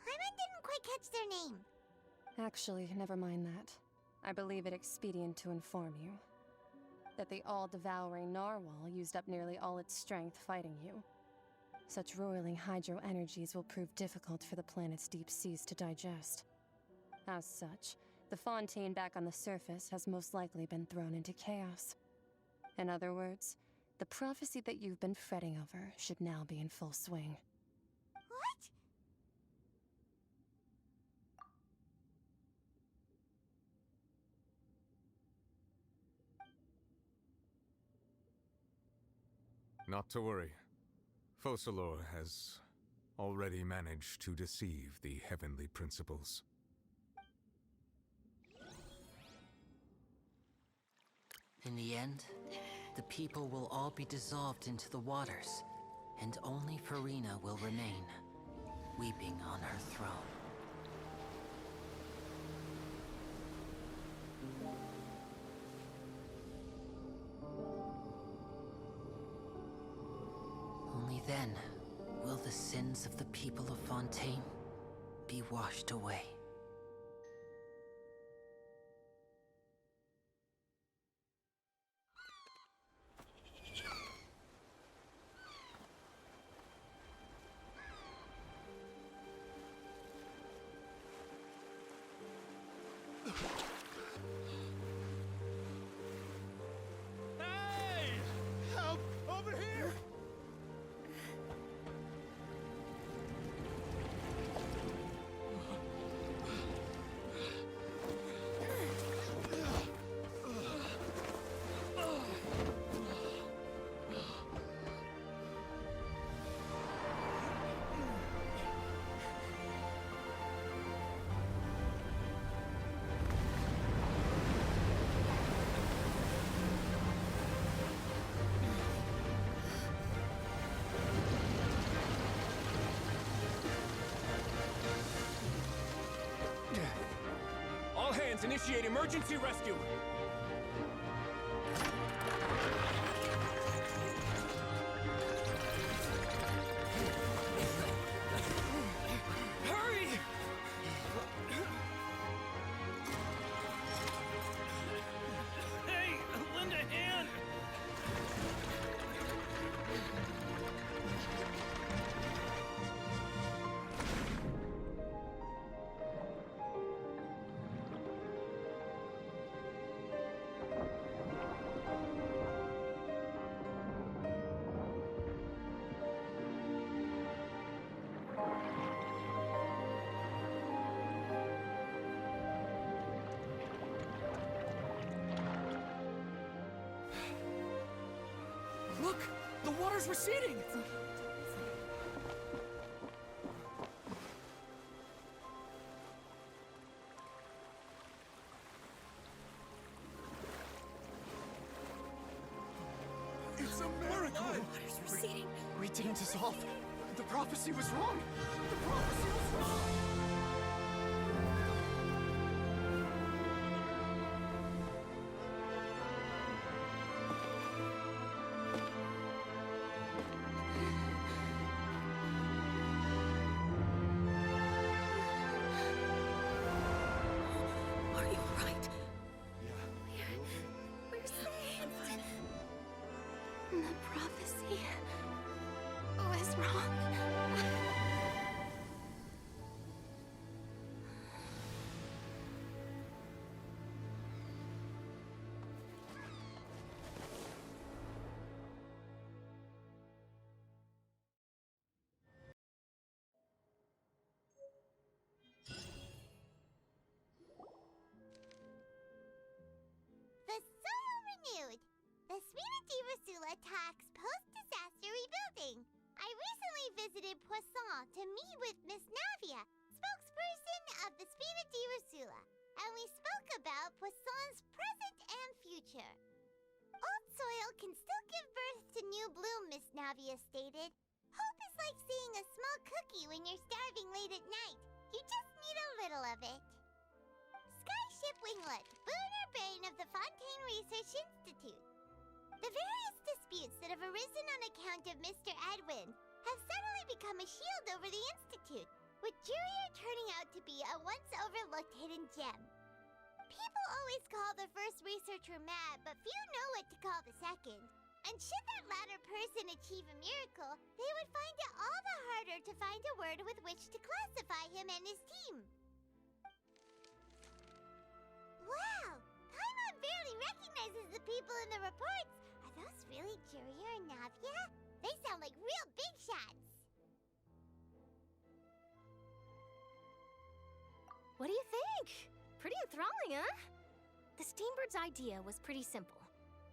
Paimon didn't quite catch their name. Actually, never mind that. I believe it expedient to inform you that the all-devouring narwhal used up nearly all its strength fighting you. Such roiling hydro energies will prove difficult for the planet's deep seas to digest. As such, the Fontaine back on the surface has most likely been thrown into chaos. In other words, The prophecy that you've been fretting over should now be in full swing. What? Not to worry. Focalor has already managed to deceive the heavenly principles. In the end, the people will all be dissolved into the waters, and only Furina will remain, weeping on her throne. Only then will the sins of the people of Fontaine be washed away. Hey! Help! Over here! All hands, initiate emergency rescue! Hurry! Hey, lend a hand! Look! The water's receding! It's a miracle! Water's receding. We didn't dissolve. The prophecy was wrong. The prophecy was wrong. Are you all right? We're saved. The prophecy was wrong. The soil renewed. The Furina di Rasula talks post-disaster rebuilding. I recently visited Poisson to meet with Miss Navia, spokesperson of the Furina di Rasula, and we spoke about Poisson's present and future. Old soil can still give birth to new bloom, Miss Navia stated. Hope is like seeing a small cookie when you're starving late at night. You just need a little of it. Skyship Winglet, boon or bane of the Fontaine Research Institute. The various disputes that have arisen on account of Mr. Edwin have suddenly become a shield over the Institute, with Jurier turning out to be a once-overlooked hidden gem. People always call the first researcher mad, but few know what to call the second. And should that latter person achieve a miracle, they would find it all the harder to find a word with which to classify him and his team. Wow! Paimon barely recognizes the people in the reports. Are those really Jurier and Navia? They sound like real big shots. What do you think? Pretty enthralling, huh? The Steambird's idea was pretty simple.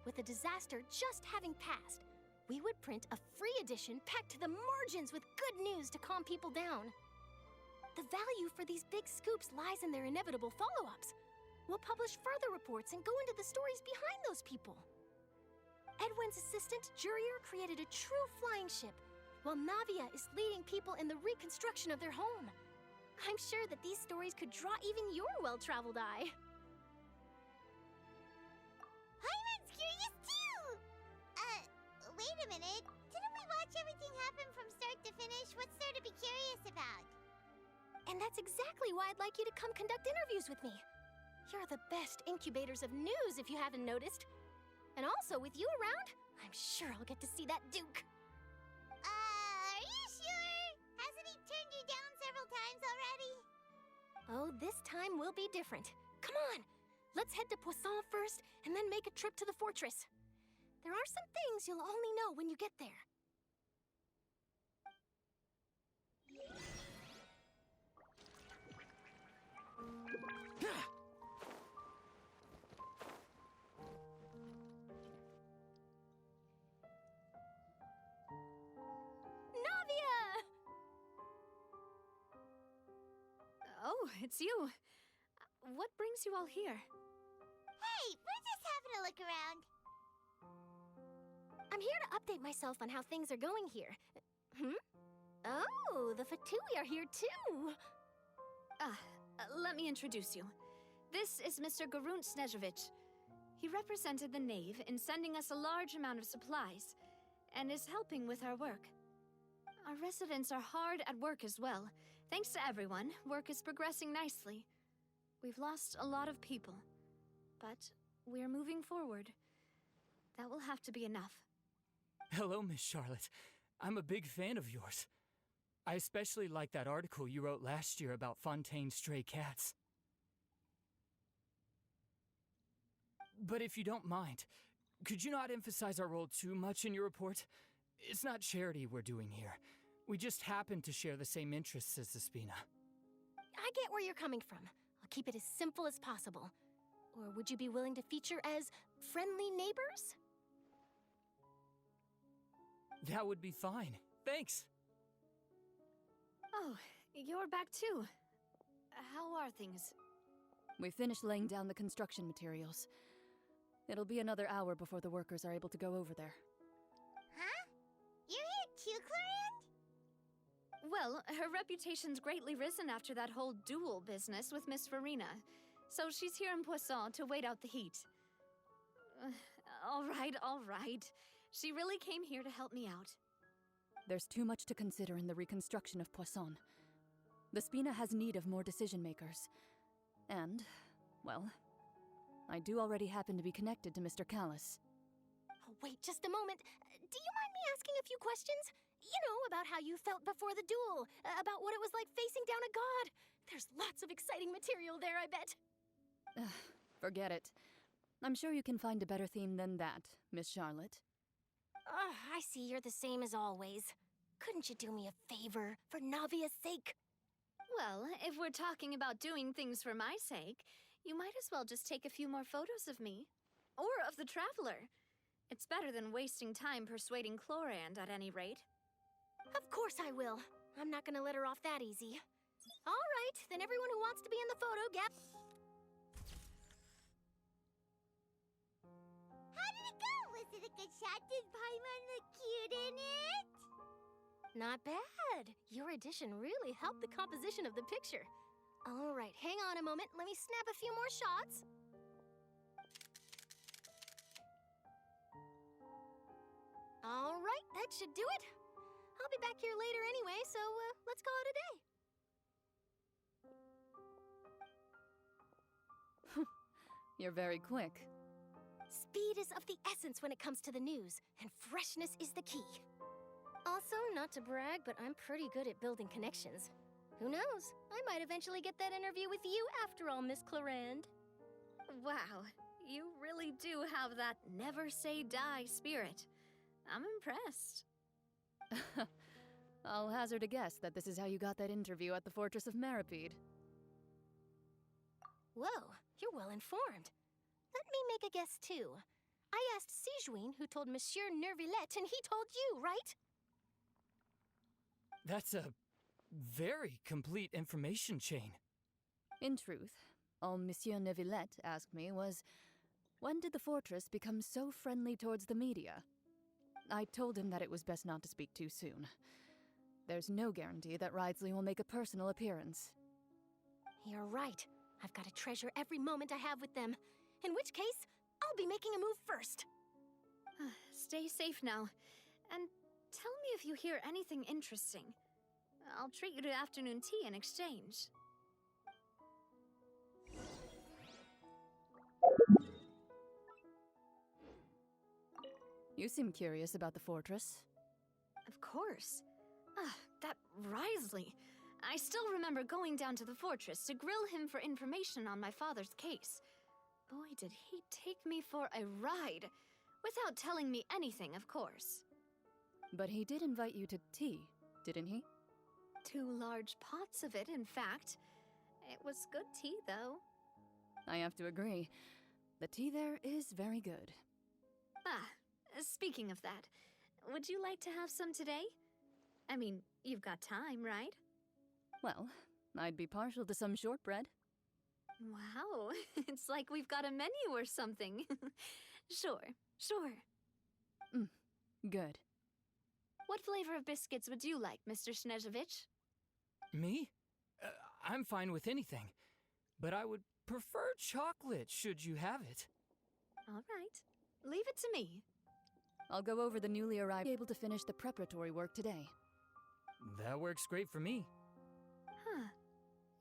With the disaster just having passed, we would print a free edition packed to the margins with good news to calm people down. The value for these big scoops lies in their inevitable follow-ups. We'll publish further reports and go into the stories behind those people. Edwin's assistant, Jurier, created a true flying ship, while Navia is leading people in the reconstruction of their home. I'm sure that these stories could draw even your well-traveled eye. Hyman's curious too! Wait a minute. Didn't we watch everything happen from start to finish? What's there to be curious about? And that's exactly why I'd like you to come conduct interviews with me. You're the best incubators of news, if you haven't noticed. And also, with you around, I'm sure I'll get to see that Duke. Are you sure? Hasn't he turned you down several times already? Oh, this time will be different. Come on! Let's head to Poisson first, and then make a trip to the fortress. There are some things you'll only know when you get there. Navia! Oh, it's you. What brings you all here? Hey, we're just having a look around. I'm here to update myself on how things are going here. Oh, the Fatui are here too! Let me introduce you. This is Mr. Garunt Snezhevich. He represented the Knave in sending us a large amount of supplies, and is helping with our work. Our residents are hard at work as well. Thanks to everyone, work is progressing nicely. We've lost a lot of people, but we're moving forward. That will have to be enough. Hello, Miss Charlotte. I'm a big fan of yours. I especially like that article you wrote last year about Fontaine's stray cats. But if you don't mind, could you not emphasize our role too much in your report? It's not charity we're doing here. We just happen to share the same interests as the Spina. I get where you're coming from. I'll keep it as simple as possible. Or would you be willing to feature as friendly neighbors? That would be fine. Thanks. Oh, you're back too. How are things? We finished laying down the construction materials. It'll be another hour before the workers are able to go over there. Huh? You're here too, Clorian? Well, her reputation's greatly risen after that whole duel business with Miss Furina, so she's here in Poisson to wait out the heat. All right. She really came here to help me out. There's too much to consider in the reconstruction of Poisson. The Spina has need of more decision-makers. And, well, I do already happen to be connected to Mr. Callis. Oh, wait just a moment. Do you mind me asking a few questions? You know, about how you felt before the duel, about what it was like facing down a god. There's lots of exciting material there, I bet. Forget it. I'm sure you can find a better theme than that, Miss Charlotte. I see you're the same as always. Couldn't you do me a favor, for Navia's sake? Well, if we're talking about doing things for my sake, you might as well just take a few more photos of me. Or of the Traveler. It's better than wasting time persuading Chlorand, at any rate. Of course I will. I'm not gonna let her off that easy. All right, then everyone who wants to be in the photo, get... How did it go? Was it a good shot? Did Paimon look cute in it? Not bad. Your addition really helped the composition of the picture. All right, hang on a moment. Let me snap a few more shots. All right, that should do it. I'll be back here later anyway, so let's call it a day. You're very quick. Speed is of the essence when it comes to the news, and freshness is the key. Also, not to brag, but I'm pretty good at building connections. Who knows? I might eventually get that interview with you after all, Miss Clorand. Wow, You really do have that never say die spirit. I'm impressed. I'll hazard a guess that this is how you got that interview at the Fortress of Meripede. Whoa, you're well informed. Let me make a guess too. I asked Sijuin who told Monsieur Nervillette, and he told you, right? That's a very complete information chain. In truth, all Monsieur Nervillette asked me was, when did the fortress become so friendly towards the media? I told him that it was best not to speak too soon. There's no guarantee that Ridesley will make a personal appearance. You're right. I've got to treasure every moment I have with them. In which case, I'll be making a move first. Stay safe now. And tell me if you hear anything interesting. I'll treat you to afternoon tea in exchange. You seem curious about the fortress. Of course. That Ridesley. I still remember going down to the fortress to grill him for information on my father's case. Boy, did he take me for a ride. Without telling me anything, of course. But he did invite you to tea, didn't he? 2 large pots of it, in fact. It was good tea, though. I have to agree. The tea there is very good. Speaking of that, would you like to have some today? I mean, you've got time, right? Well, I'd be partial to some shortbread. Wow, it's like we've got a menu or something. Sure. Good. What flavor of biscuits would you like, Mr. Snezhevich? Me? I'm fine with anything. But I would prefer chocolate, should you have it. All right. Leave it to me. I'll go over the newly arrived, able to finish the preparatory work today. That works great for me.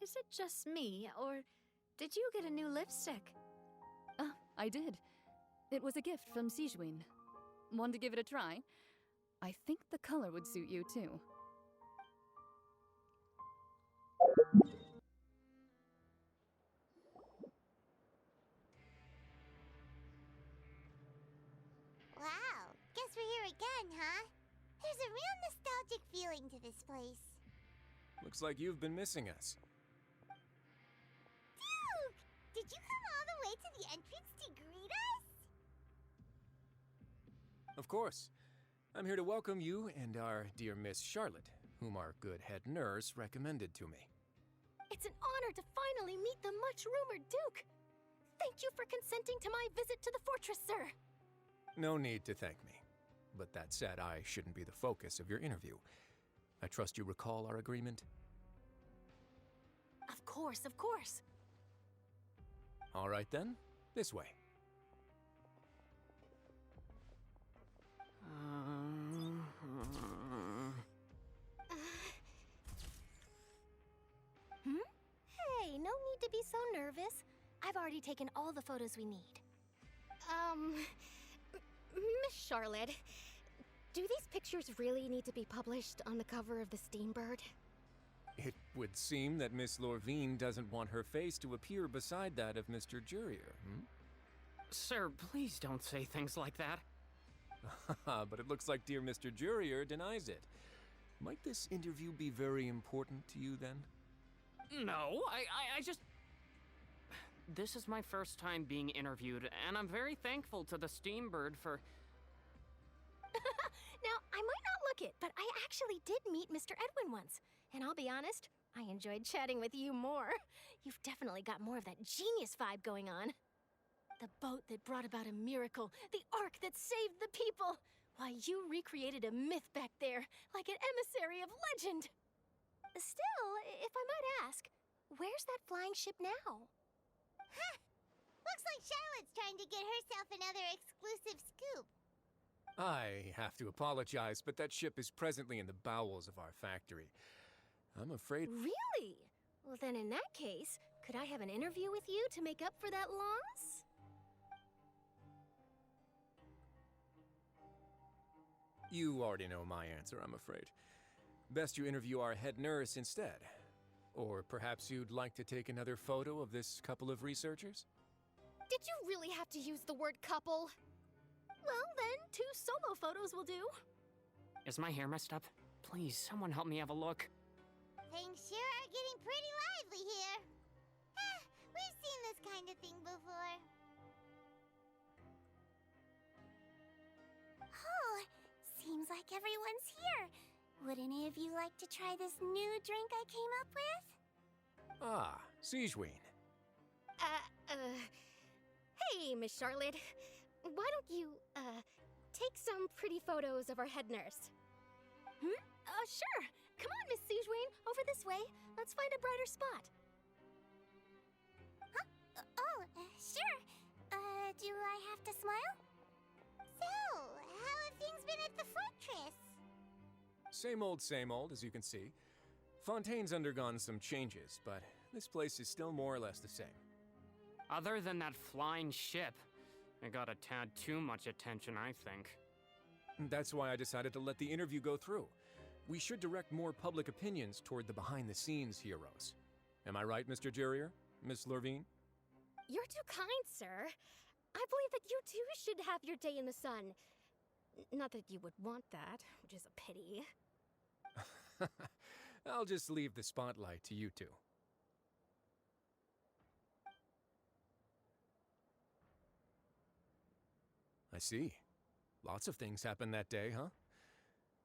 Is it just me, or did you get a new lipstick? I did. It was a gift from Sijuin. Want to give it a try? I think the color would suit you, too. Wow, guess we're here again, huh? There's a real nostalgic feeling to this place. Looks like you've been missing us. Duke! Did you come all the way to the entrance to greet us? Of course. I'm here to welcome you and our dear Miss Charlotte, whom our good head nurse recommended to me. It's an honor to finally meet the much-rumored Duke. Thank you for consenting to my visit to the fortress, sir. No need to thank me. But that said, I shouldn't be the focus of your interview. I trust you recall our agreement? Of course, of course. All right then, this way. Hey, no need to be so nervous. I've already taken all the photos we need. Miss Charlotte, do these pictures really need to be published on the cover of the Steambird? It would seem that Miss Lorvine doesn't want her face to appear beside that of Mr. Jurier, Sir, please don't say things like that. But it looks like dear Mr. Jurier denies it. Might this interview be very important to you, then? No, I just... This is my first time being interviewed, and I'm very thankful to the Steambird for... Now, I might not look it, but I actually did meet Mr. Edwin once. And I'll be honest, I enjoyed chatting with you more. You've definitely got more of that genius vibe going on. The boat that brought about a miracle, the ark that saved the people. Why, you recreated a myth back there, like an emissary of legend. Still, if I might ask, where's that flying ship now? Looks like Charlotte's trying to get herself another exclusive scoop. I have to apologize, but that ship is presently in the bowels of our factory. I'm afraid... Really? Well, then in that case, could I have an interview with you to make up for that loss? You already know my answer, I'm afraid. Best you interview our head nurse instead. Or perhaps you'd like to take another photo of this couple of researchers? Did you really have to use the word couple? Well, then, 2 solo photos will do. Is my hair messed up? Please, someone help me have a look. Things sure are getting pretty lively here. We've seen this kind of thing before. Oh, seems like everyone's here. Would any of you like to try this new drink I came up with? Ah, Siegeween. Hey, Miss Charlotte. Why don't you, take some pretty photos of our head nurse? Sure. Come on, Miss Siegeween. Over this way. Let's find a brighter spot. Sure. Do I have to smile? So, how have things been at the fortress? Same old, as you can see. Fontaine's undergone some changes, but this place is still more or less the same. Other than that flying ship, it got a tad too much attention, I think. That's why I decided to let the interview go through. We should direct more public opinions toward the behind-the-scenes heroes. Am I right, Mr. Jurier? Miss Lurvine? You're too kind, sir. I believe that you too should have your day in the sun. Not that you would want that, which is a pity. I'll just leave the spotlight to you two. I see. Lots of things happened that day, huh?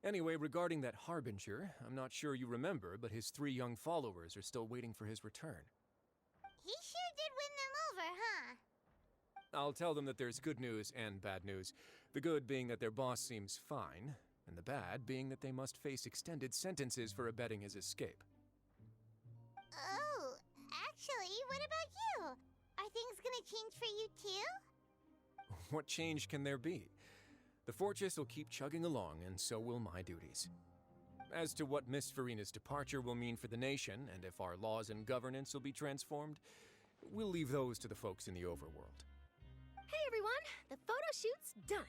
Anyway, regarding that Harbinger, I'm not sure you remember, but his 3 young followers are still waiting for his return. He sure did win them over, huh? I'll tell them that there's good news and bad news. The good being that their boss seems fine, and the bad being that they must face extended sentences for abetting his escape. Oh, actually, what about you? Are things gonna change for you too? What change can there be? The fortress will keep chugging along, and so will my duties. As to what Miss Furina's departure will mean for the nation, and if our laws and governance will be transformed, we'll leave those to the folks in the overworld. Hey everyone, the photo shoot's done.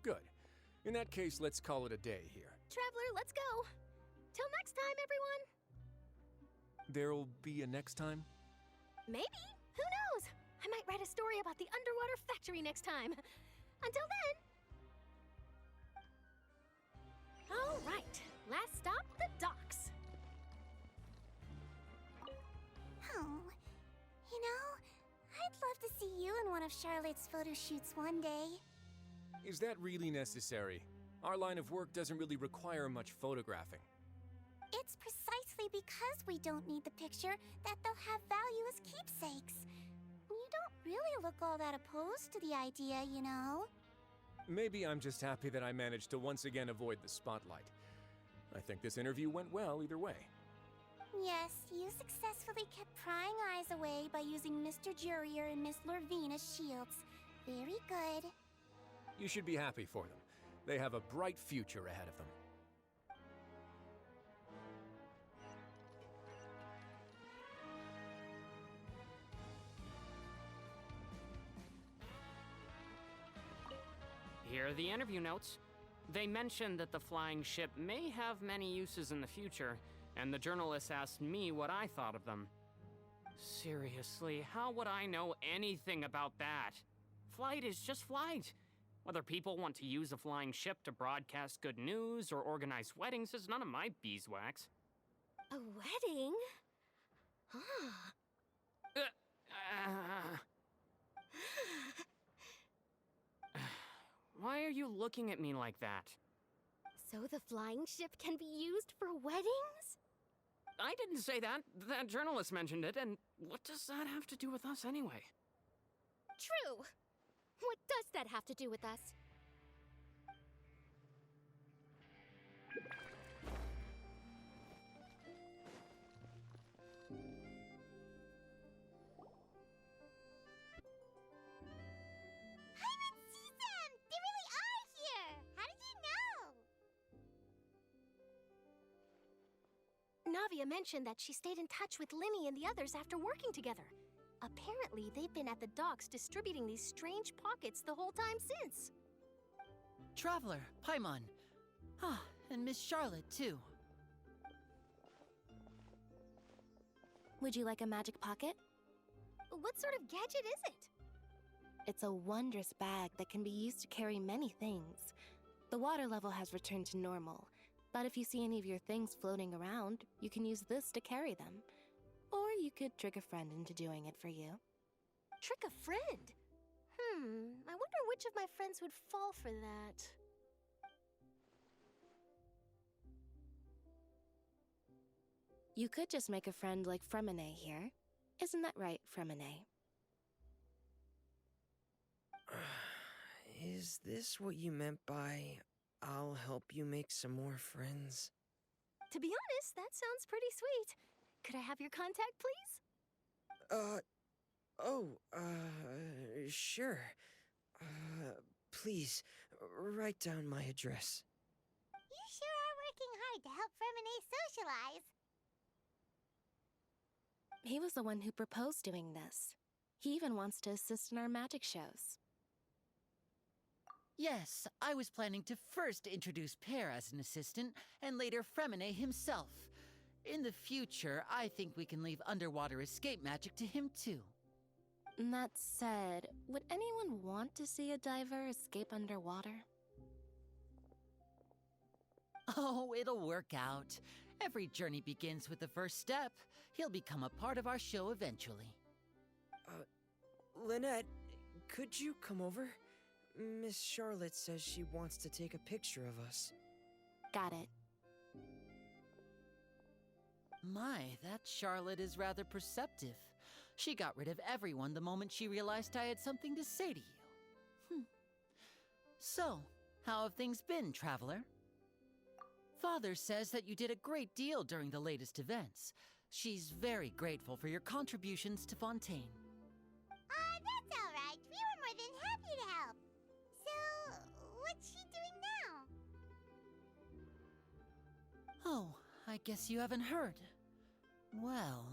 Good. In that case, let's call it a day here. Traveler, let's go. Till next time, everyone. There'll be a next time? Maybe. Who knows? I might write a story about the underwater factory next time. Until then. All right. Last stop, the docks. Oh, you know, I'd love to see you in one of Charlotte's photo shoots one day. Is that really necessary? Our line of work doesn't really require much photographing. It's precisely because we don't need the picture that they'll have value as keepsakes. You don't really look all that opposed to the idea, you know? Maybe I'm just happy that I managed to once again avoid the spotlight. I think this interview went well either way. Yes, you successfully kept prying eyes away by using Mr. Jurier and Miss Lurvine as shields. Very good. You should be happy for them. They have a bright future ahead of them. Here are the interview notes. They mentioned that the flying ship may have many uses in the future, and the journalist asked me what I thought of them. Seriously, how would I know anything about that? Flight is just flight. Whether people want to use a flying ship to broadcast good news or organize weddings is none of my beeswax. A wedding? Huh. Why are you looking at me like that? So the flying ship can be used for weddings? I didn't say that. That journalist mentioned it, and what does that have to do with us anyway? True. What does that have to do with us? Navia mentioned that she stayed in touch with Linny and the others after working together. Apparently, they've been at the docks distributing these strange pockets the whole time since. Traveler, Paimon. Ah, and Miss Charlotte, too. Would you like a magic pocket? What sort of gadget is it? It's a wondrous bag that can be used to carry many things. The water level has returned to normal, but if you see any of your things floating around, you can use this to carry them. Or you could trick a friend into doing it for you. Trick a friend? I wonder which of my friends would fall for that. You could just make a friend like Fremine here. Isn't that right, Fremine? Is this what you meant by, I'll help you make some more friends? To be honest, that sounds pretty sweet. Could I have your contact, please? Sure. Please, write down my address. You sure are working hard to help Fremine socialize. He was the one who proposed doing this. He even wants to assist in our magic shows. Yes, I was planning to first introduce Pear as an assistant, and later Fremine himself. In the future, I think we can leave underwater escape magic to him too. That said, would anyone want to see a diver escape underwater? Oh, it'll work out. Every journey begins with the first step. He'll become a part of our show eventually. Lynette, could you come over? Miss Charlotte says she wants to take a picture of us. Got it. My, that Charlotte is rather perceptive. She got rid of everyone the moment she realized I had something to say to you. So, how have things been, Traveler? Father says that you did a great deal during the latest events. She's very grateful for your contributions to Fontaine. That's all right. We were more than happy to help. So, what's she doing now? Oh, I guess you haven't heard. Well,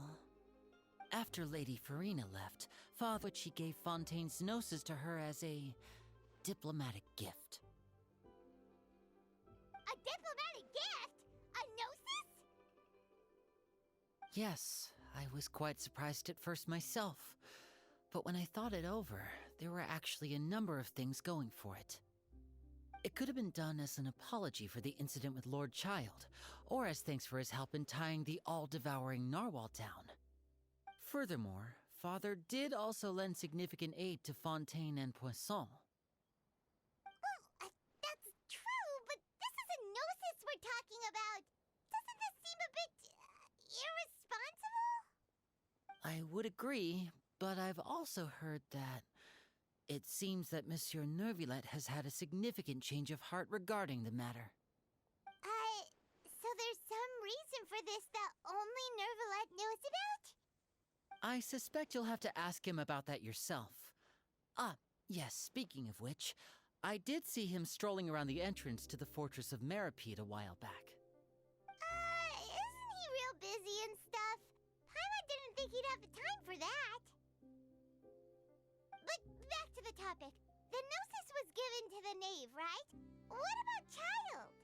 after Lady Furina left, Father she gave Fontaine's gnosis to her as a diplomatic gift. A diplomatic gift? A gnosis? Yes, I was quite surprised at first myself. But when I thought it over, there were actually a number of things going for it. It could have been done as an apology for the incident with Lord Child, or as thanks for his help in tying the all-devouring narwhal down. Furthermore, Father did also lend significant aid to Fontaine and Poisson. Well, that's true, but this is a gnosis we're talking about. Doesn't this seem a bit irresponsible? I would agree, but I've also heard that it seems that Monsieur Neuvillette has had a significant change of heart regarding the matter. So there's some reason for this that only Neuvillette knows about? I suspect you'll have to ask him about that yourself. Ah, yes, speaking of which, I did see him strolling around the entrance to the Fortress of Meripede a while back. Isn't he real busy and stuff? Paimon didn't think he'd have the time for that. But back to the topic. The gnosis was given to the knave, right? What about Child?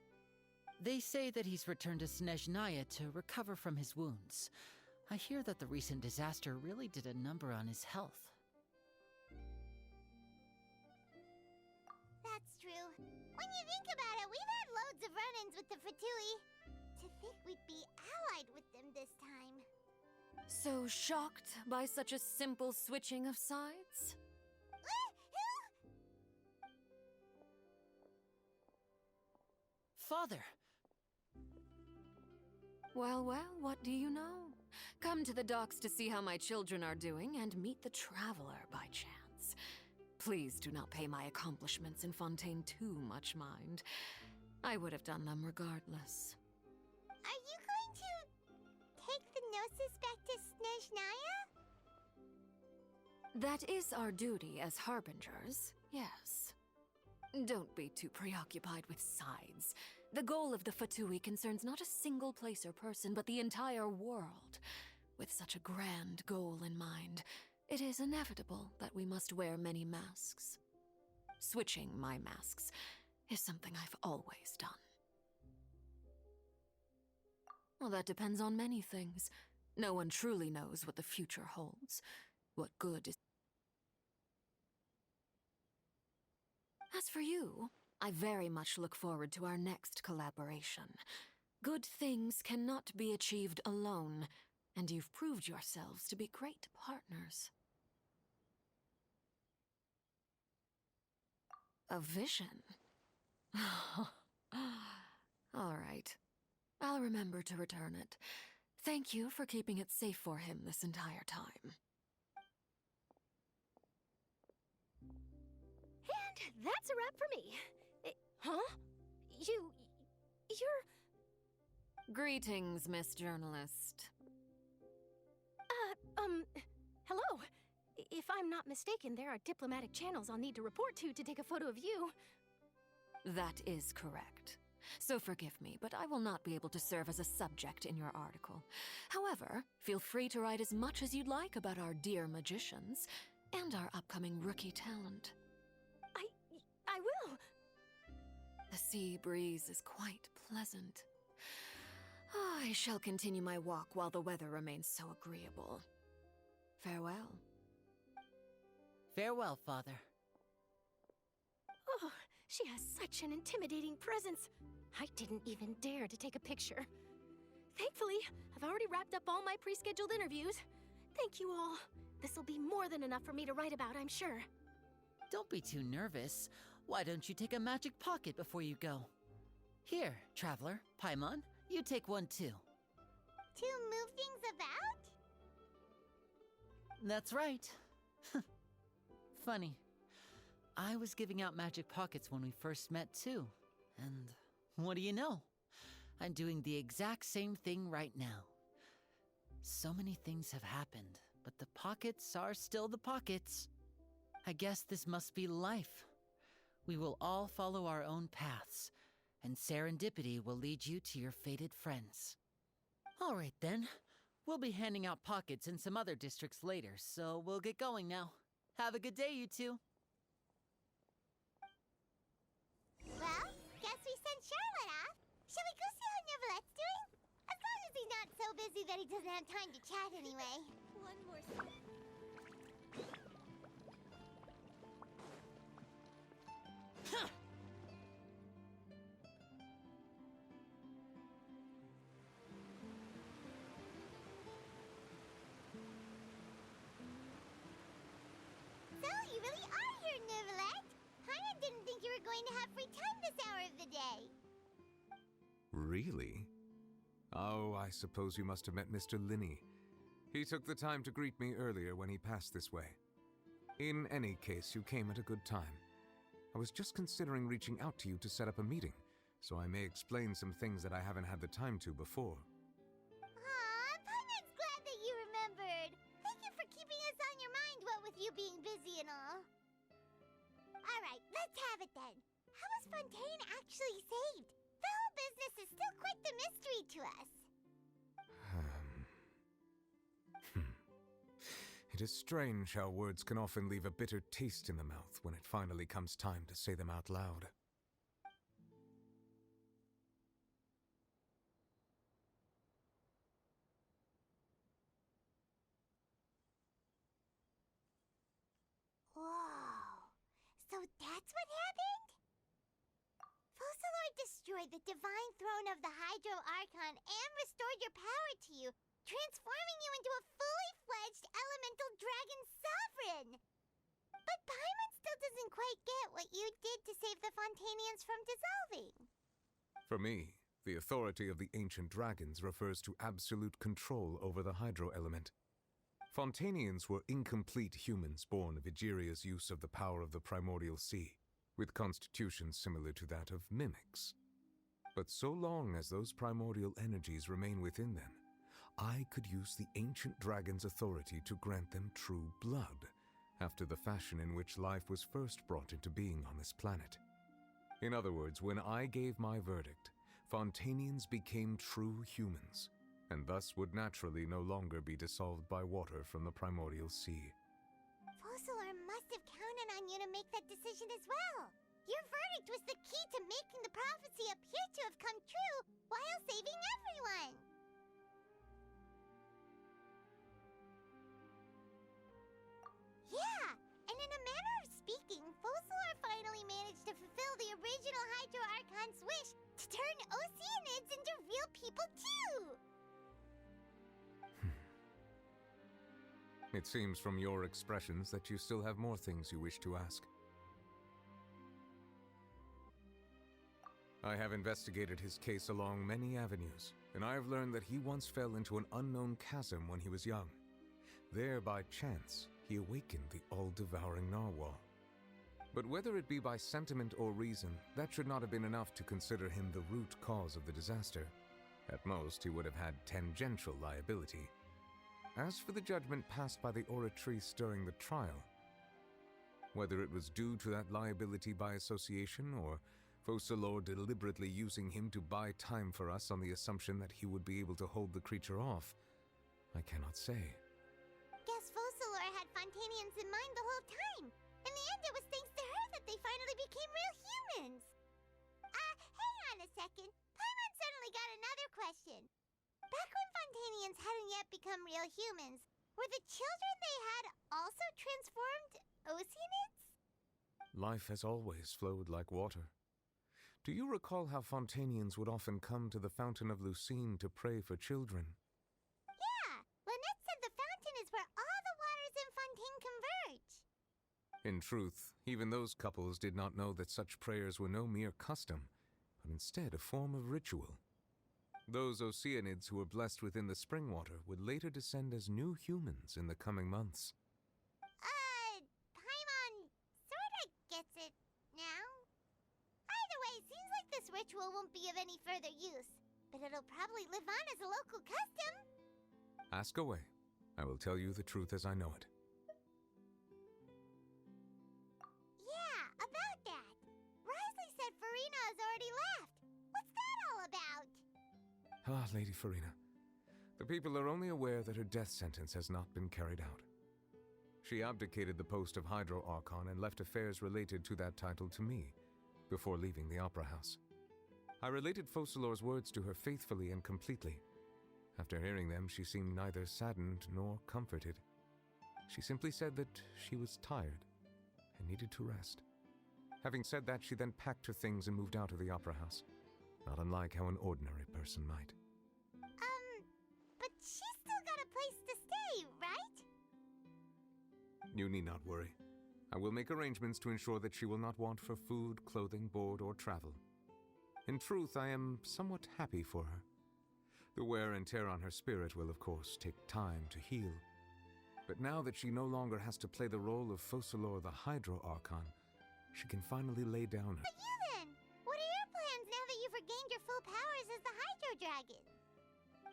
They say that he's returned to Snezhnaya to recover from his wounds. I hear that the recent disaster really did a number on his health. That's true. When you think about it, we've had loads of run-ins with the Fatui. To think we'd be allied with them this time. So shocked by such a simple switching of sides? Father! Well, what do you know? Come to the docks to see how my children are doing and meet the Traveler by chance. Please do not pay my accomplishments in Fontaine too much mind. I would have done them regardless. Are you going to take the gnosis back to Snezhnaya? That is our duty as harbingers, yes. Don't be too preoccupied with sides. The goal of the Fatui concerns not a single place or person, but the entire world. With such a grand goal in mind, it is inevitable that we must wear many masks. Switching my masks is something I've always done. Well, that depends on many things. No one truly knows what the future holds. What good is... As for you, I very much look forward to our next collaboration. Good things cannot be achieved alone, and you've proved yourselves to be great partners. A vision? All right. I'll remember to return it. Thank you for keeping it safe for him this entire time. And that's a wrap for me. Huh? You're... Greetings, Miss Journalist. Hello. If I'm not mistaken, there are diplomatic channels I'll need to report to take a photo of you. That is correct. So forgive me, but I will not be able to serve as a subject in your article. However, feel free to write as much as you'd like about our dear magicians and our upcoming rookie talent. I will. The sea breeze is quite pleasant. I shall continue my walk while the weather remains so agreeable. Farewell. Farewell, Father. Oh, she has such an intimidating presence. I didn't even dare to take a picture. Thankfully, I've already wrapped up all my pre-scheduled interviews. Thank you all. This'll be more than enough for me to write about, I'm sure. Don't be too nervous. Why don't you take a magic pocket before you go? Here, Traveler, Paimon, you take one too. To move things about? That's right. Funny. I was giving out magic pockets when we first met too. And what do you know? I'm doing the exact same thing right now. So many things have happened, but the pockets are still the pockets. I guess this must be life. We will all follow our own paths, and serendipity will lead you to your fated friends. All right then. We'll be handing out pockets in some other districts later, so we'll get going now. Have a good day, you two. Well, guess we sent Charlotte off. Shall we go see how Nevelette's doing? As long as he's not so busy that he doesn't have time to chat anyway. One more step. Huh! So, you really are here, Nevelette. Paimon didn't think you were going to have free time this hour of the day. Really? Oh, I suppose you must have met Mr. Linney. He took the time to greet me earlier when he passed this way. In any case, you came at a good time. I was just considering reaching out to you to set up a meeting, so I may explain some things that I haven't had the time to before. Aw, Paimon's glad that you remembered. Thank you for keeping us on your mind, what with you being busy and all. Alright, let's have it then. How was Fontaine actually saved? The whole business is still quite the mystery to us. It is strange how words can often leave a bitter taste in the mouth when it finally comes time to say them out loud. Whoa. So that's what happened? Fossilor destroyed the divine throne of the Hydro Archon and restored your power to you, transforming you into a fully fledged elemental dragon sovereign. But Paimon still doesn't quite get what you did to save the Fontainians from dissolving. For me, the authority of the ancient dragons refers to absolute control over the hydro element. Fontainians were incomplete humans born of Egeria's use of the power of the primordial sea, with constitutions similar to that of mimics. But so long as those primordial energies remain within them, I could use the ancient dragon's authority to grant them true blood, after the fashion in which life was first brought into being on this planet. In other words, when I gave my verdict, Fontainians became true humans, and thus would naturally no longer be dissolved by water from the primordial sea. Fossilor must have counted on you to make that decision as well. Your verdict was the key to making the prophecy appear to have come true while saving everyone. real people too! It seems from your expressions that you still have more things you wish to ask. I have investigated his case along many avenues, and I have learned that he once fell into an unknown chasm when he was young. There, by chance, he awakened the all-devouring narwhal. But whether it be by sentiment or reason, that should not have been enough to consider him the root cause of the disaster. At most, he would have had tangential liability. As for the judgment passed by the Oratrice during the trial, whether it was due to that liability by association or Focalor deliberately using him to buy time for us on the assumption that he would be able to hold the creature off, I cannot say. Guess Focalor had Fontainians in mind the whole time. In the end, it was thanks to her that they finally became real humans. Hang on a second. Paimon suddenly got another question. Back when Fontainians hadn't yet become real humans, were the children they had also transformed Oceanids? Life has always flowed like water. Do you recall how Fontainians would often come to the Fountain of Lucine to pray for children? Yeah! Lynette said the fountain is where all the waters in Fontaine converge. In truth, even those couples did not know that such prayers were no mere custom, but instead a form of ritual. Those Oceanids who were blessed within the spring water would later descend as new humans in the coming months. Paimon sorta gets it now. Either way, seems like this ritual won't be of any further use, but it'll probably live on as a local custom. Ask away. I will tell you the truth as I know it. Yeah, about that. Risley said Furina has already left. What's that all about? Ah, Lady Furina. The people are only aware that her death sentence has not been carried out. She abdicated the post of Hydro Archon and left affairs related to that title to me, before leaving the Opera House. I related Focalor's words to her faithfully and completely. After hearing them, she seemed neither saddened nor comforted. She simply said that she was tired and needed to rest. Having said that, she then packed her things and moved out of the Opera House, not unlike how an ordinary person might. But she's still got a place to stay, right? You need not worry. I will make arrangements to ensure that she will not want for food, clothing, board, or travel. In truth, I am somewhat happy for her. The wear and tear on her spirit will, of course, take time to heal. But now that she no longer has to play the role of Focalor the Hydro Archon, she can finally lay down her... But you then? What are your plans now that you've regained your full powers as the Hydro Dragon?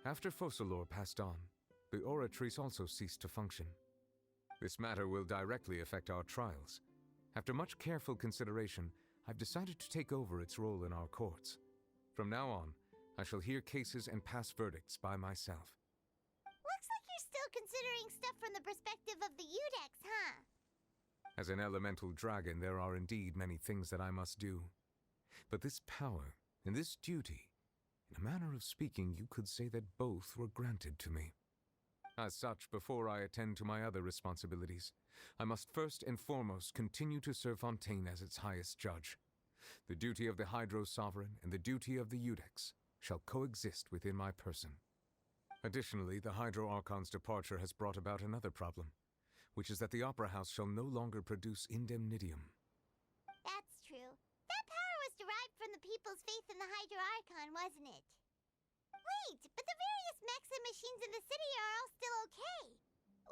After Focalor passed on, the Oratrice also ceased to function. This matter will directly affect our trials. After much careful consideration, I've decided to take over its role in our courts. From now on, I shall hear cases and pass verdicts by myself. Looks like you're still considering stuff from the perspective of the Udex, huh? As an elemental dragon, there are indeed many things that I must do. But this power and this duty, in a manner of speaking, you could say that both were granted to me. As such, before I attend to my other responsibilities, I must first and foremost continue to serve Fontaine as its highest judge. The duty of the Hydro Sovereign and the duty of the Udex shall coexist within my person. Additionally, the Hydro Archon's departure has brought about another problem, which is that the Opera House shall no longer produce indemnitium. That's true. That power was derived from the people's faith in the Hydro Archon, wasn't it? Wait, but the various mechs and machines in the city are all still okay.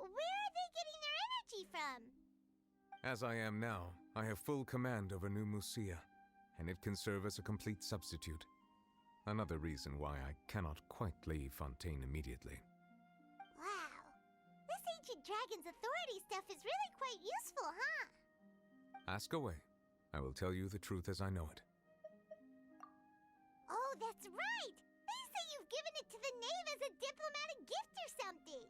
Where are they getting their energy from? As I am now, I have full command over New Musia, and it can serve as a complete substitute. Another reason why I cannot quite leave Fontaine immediately. Wow. This ancient dragon's authority stuff is really quite useful, huh? Ask away. I will tell you the truth as I know it. Oh, that's right! They say you've given it to the knave as a diplomatic gift or something!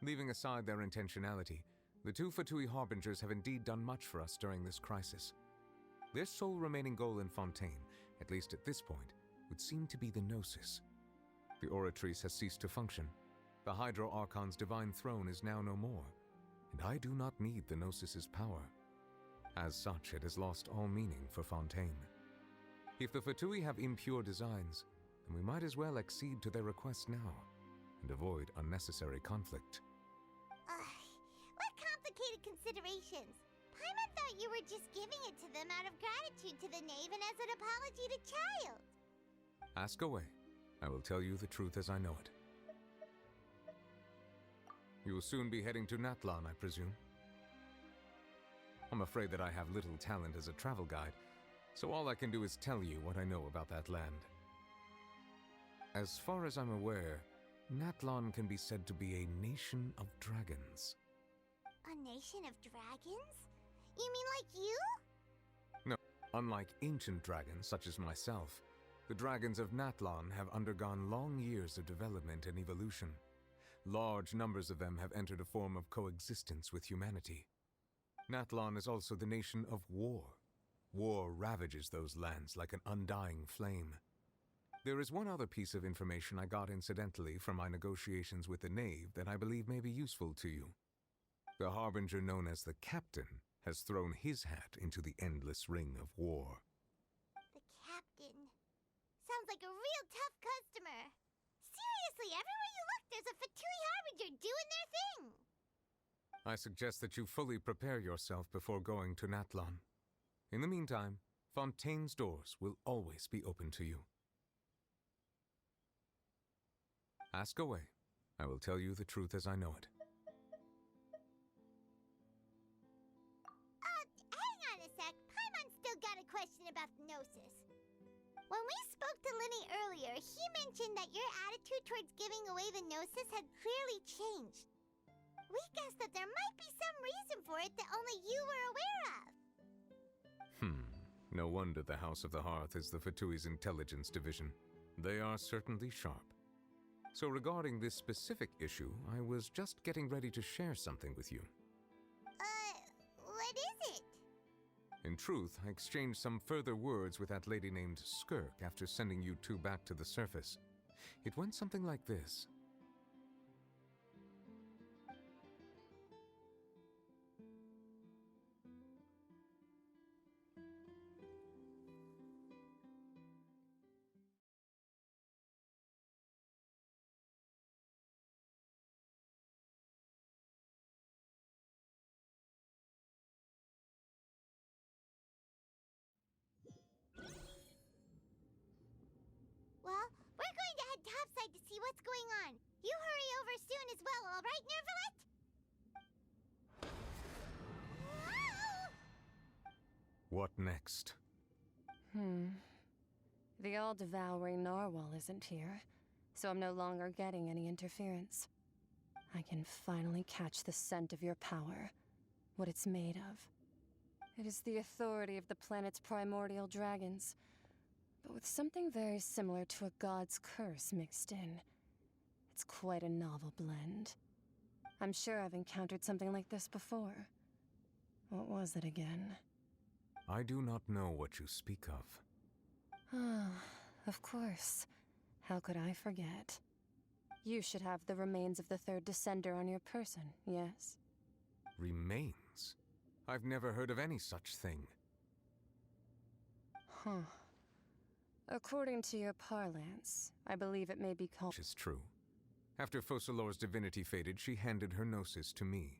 Leaving aside their intentionality, the two Fatui Harbingers have indeed done much for us during this crisis. Their sole remaining goal in Fontaine, at least at this point, would seem to be the Gnosis. The Oratrice has ceased to function. The Hydro Archon's divine throne is now no more, and I do not need the Gnosis's power. As such, it has lost all meaning for Fontaine. If the Fatui have impure designs, and we might as well accede to their request now, and avoid unnecessary conflict. What complicated considerations? Paimon thought you were just giving it to them out of gratitude to the knave and as an apology to Child. Ask away. I will tell you the truth as I know it. You will soon be heading to Natlan, I presume. I'm afraid that I have little talent as a travel guide, so all I can do is tell you what I know about that land. As far as I'm aware, Natlan can be said to be a nation of dragons. A nation of dragons? You mean like you? No, unlike ancient dragons such as myself, the dragons of Natlan have undergone long years of development and evolution. Large numbers of them have entered a form of coexistence with humanity. Natlan is also the nation of war. War ravages those lands like an undying flame. There is one other piece of information I got incidentally from my negotiations with the knave that I believe may be useful to you. The harbinger known as the Captain has thrown his hat into the endless ring of war. The Captain. Sounds like a real tough customer. Seriously, everywhere you look, there's a Fatui harbinger doing their thing. I suggest that you fully prepare yourself before going to Natlan. In the meantime, Fontaine's doors will always be open to you. Ask away. I will tell you the truth as I know it. Hang on a sec. Paimon's still got a question about the Gnosis. When we spoke to Linny earlier, he mentioned that your attitude towards giving away the Gnosis had clearly changed. We guessed that there might be some reason for it that only you were aware of. No wonder the House of the Hearth is the Fatui's intelligence division. They are certainly sharp. So regarding this specific issue, I was just getting ready to share something with you. What is it? In truth, I exchanged some further words with that lady named Skirk after sending you two back to the surface. It went something like this. Well, we're going to head topside to see what's going on. You hurry over soon as well, all right, Nervalet? What next? The all-devouring narwhal isn't here, so I'm no longer getting any interference. I can finally catch the scent of your power, what it's made of. It is the authority of the planet's primordial dragons, but with something very similar to a god's curse mixed in. It's quite a novel blend. I'm sure I've encountered something like this before. What was it again? I do not know what you speak of. Ah, of course. How could I forget? You should have the remains of the third descender on your person, yes? Remains? I've never heard of any such thing. Huh. According to your parlance, I believe it may be called— Which is true. After Focalor's divinity faded, she handed her gnosis to me.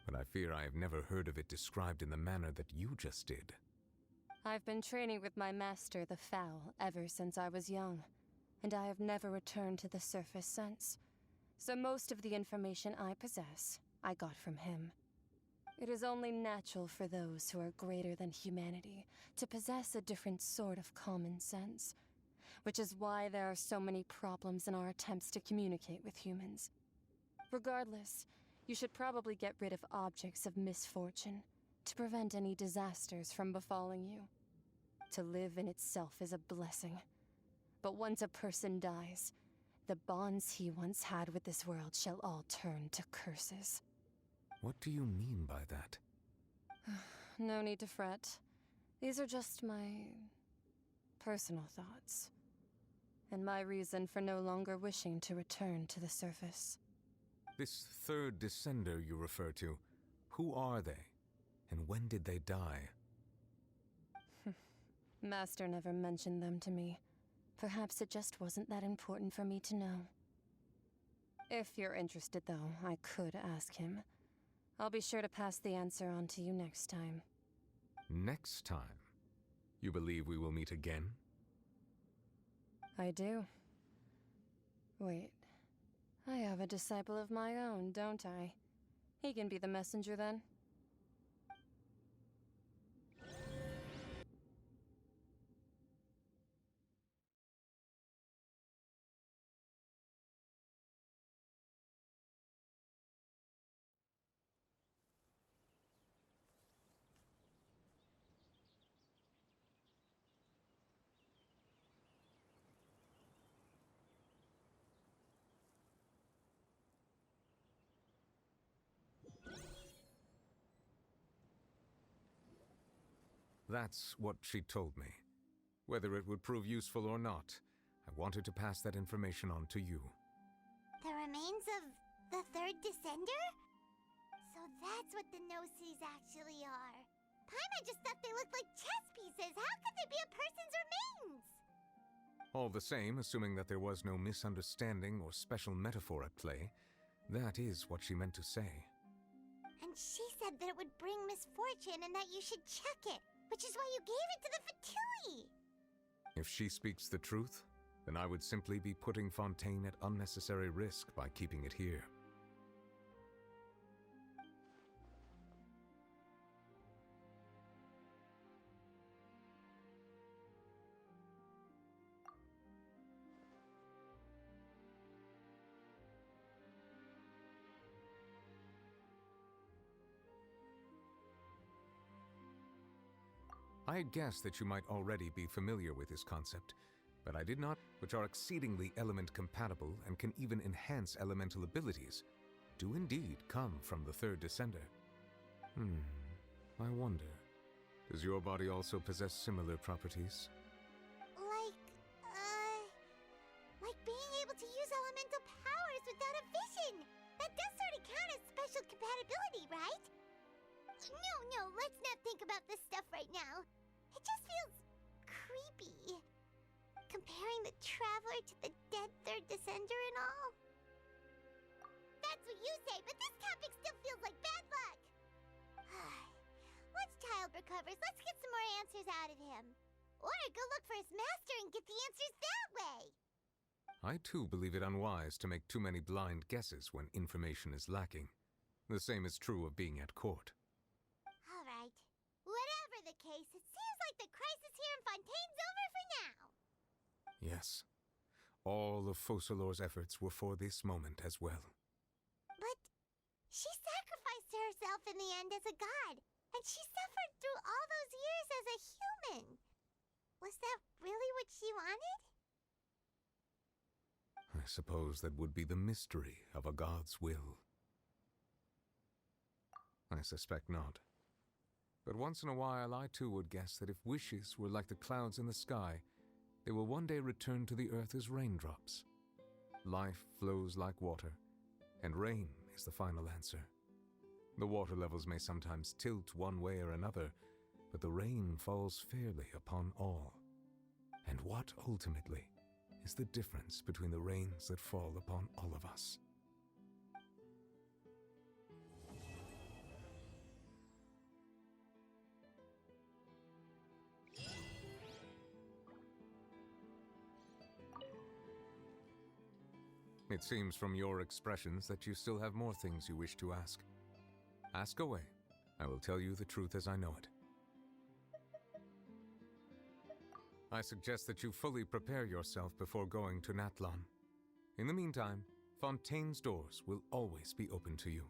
But I fear I have never heard of it described in the manner that you just did. I've been training with my master, the Foul, ever since I was young, and I have never returned to the surface since. So most of the information I possess, I got from him. It is only natural for those who are greater than humanity to possess a different sort of common sense, which is why there are so many problems in our attempts to communicate with humans. Regardless, you should probably get rid of objects of misfortune to prevent any disasters from befalling you. To live in itself is a blessing, but once a person dies, the bonds he once had with this world shall all turn to curses. What do you mean by that? No need to fret. These are just my personal thoughts, and my reason for no longer wishing to return to the surface. This third descender you refer to, who are they? And when did they die? Master never mentioned them to me, Perhaps it just wasn't that important for me to know. If you're interested, though, I could ask him. I'll be sure to pass the answer on to you next time. Next time? You believe we will meet again? I do. Wait. I have a disciple of my own, don't I? He can be the messenger then. That's what she told me. Whether it would prove useful or not, I wanted to pass that information on to you. The remains of the third descender? So that's what the Gnosis actually are. Paimon just thought they looked like chess pieces. How could they be a person's remains? All the same, assuming that there was no misunderstanding or special metaphor at play, that is what she meant to say. And she said that it would bring misfortune and that you should check it, which is why you gave it to the Fatui! If she speaks the truth, then I would simply be putting Fontaine at unnecessary risk by keeping it here. I had guessed that you might already be familiar with this concept, but I did not, which are exceedingly element compatible and can even enhance elemental abilities, do indeed come from the third descender. I wonder, does your body also possess similar properties? Like being able to use elemental powers without a vision! That does sort of count as special compatibility, right? No, let's not think about this stuff right now. It just feels creepy. Comparing the Traveler to the dead third descender and all. That's what you say, but this topic still feels like bad luck. Once Child recovers, let's get some more answers out of him. Or go look for his master and get the answers that way. I too believe it unwise to make too many blind guesses when information is lacking. The same is true of being at court. All right. Whatever the case, it seems like the crisis here in Fontaine's over for now. Yes. All of Focalor's efforts were for this moment as well. But she sacrificed herself in the end as a god, and she suffered through all those years as a human. Was that really what she wanted? I suppose that would be the mystery of a god's will. I suspect not. But once in a while, I too would guess that if wishes were like the clouds in the sky, they will one day return to the earth as raindrops. Life flows like water, and rain is the final answer. The water levels may sometimes tilt one way or another, but the rain falls fairly upon all. And what, ultimately, is the difference between the rains that fall upon all of us? It seems from your expressions that you still have more things you wish to ask. Ask away. I will tell you the truth as I know it. I suggest that you fully prepare yourself before going to Natlan. In the meantime, Fontaine's doors will always be open to you.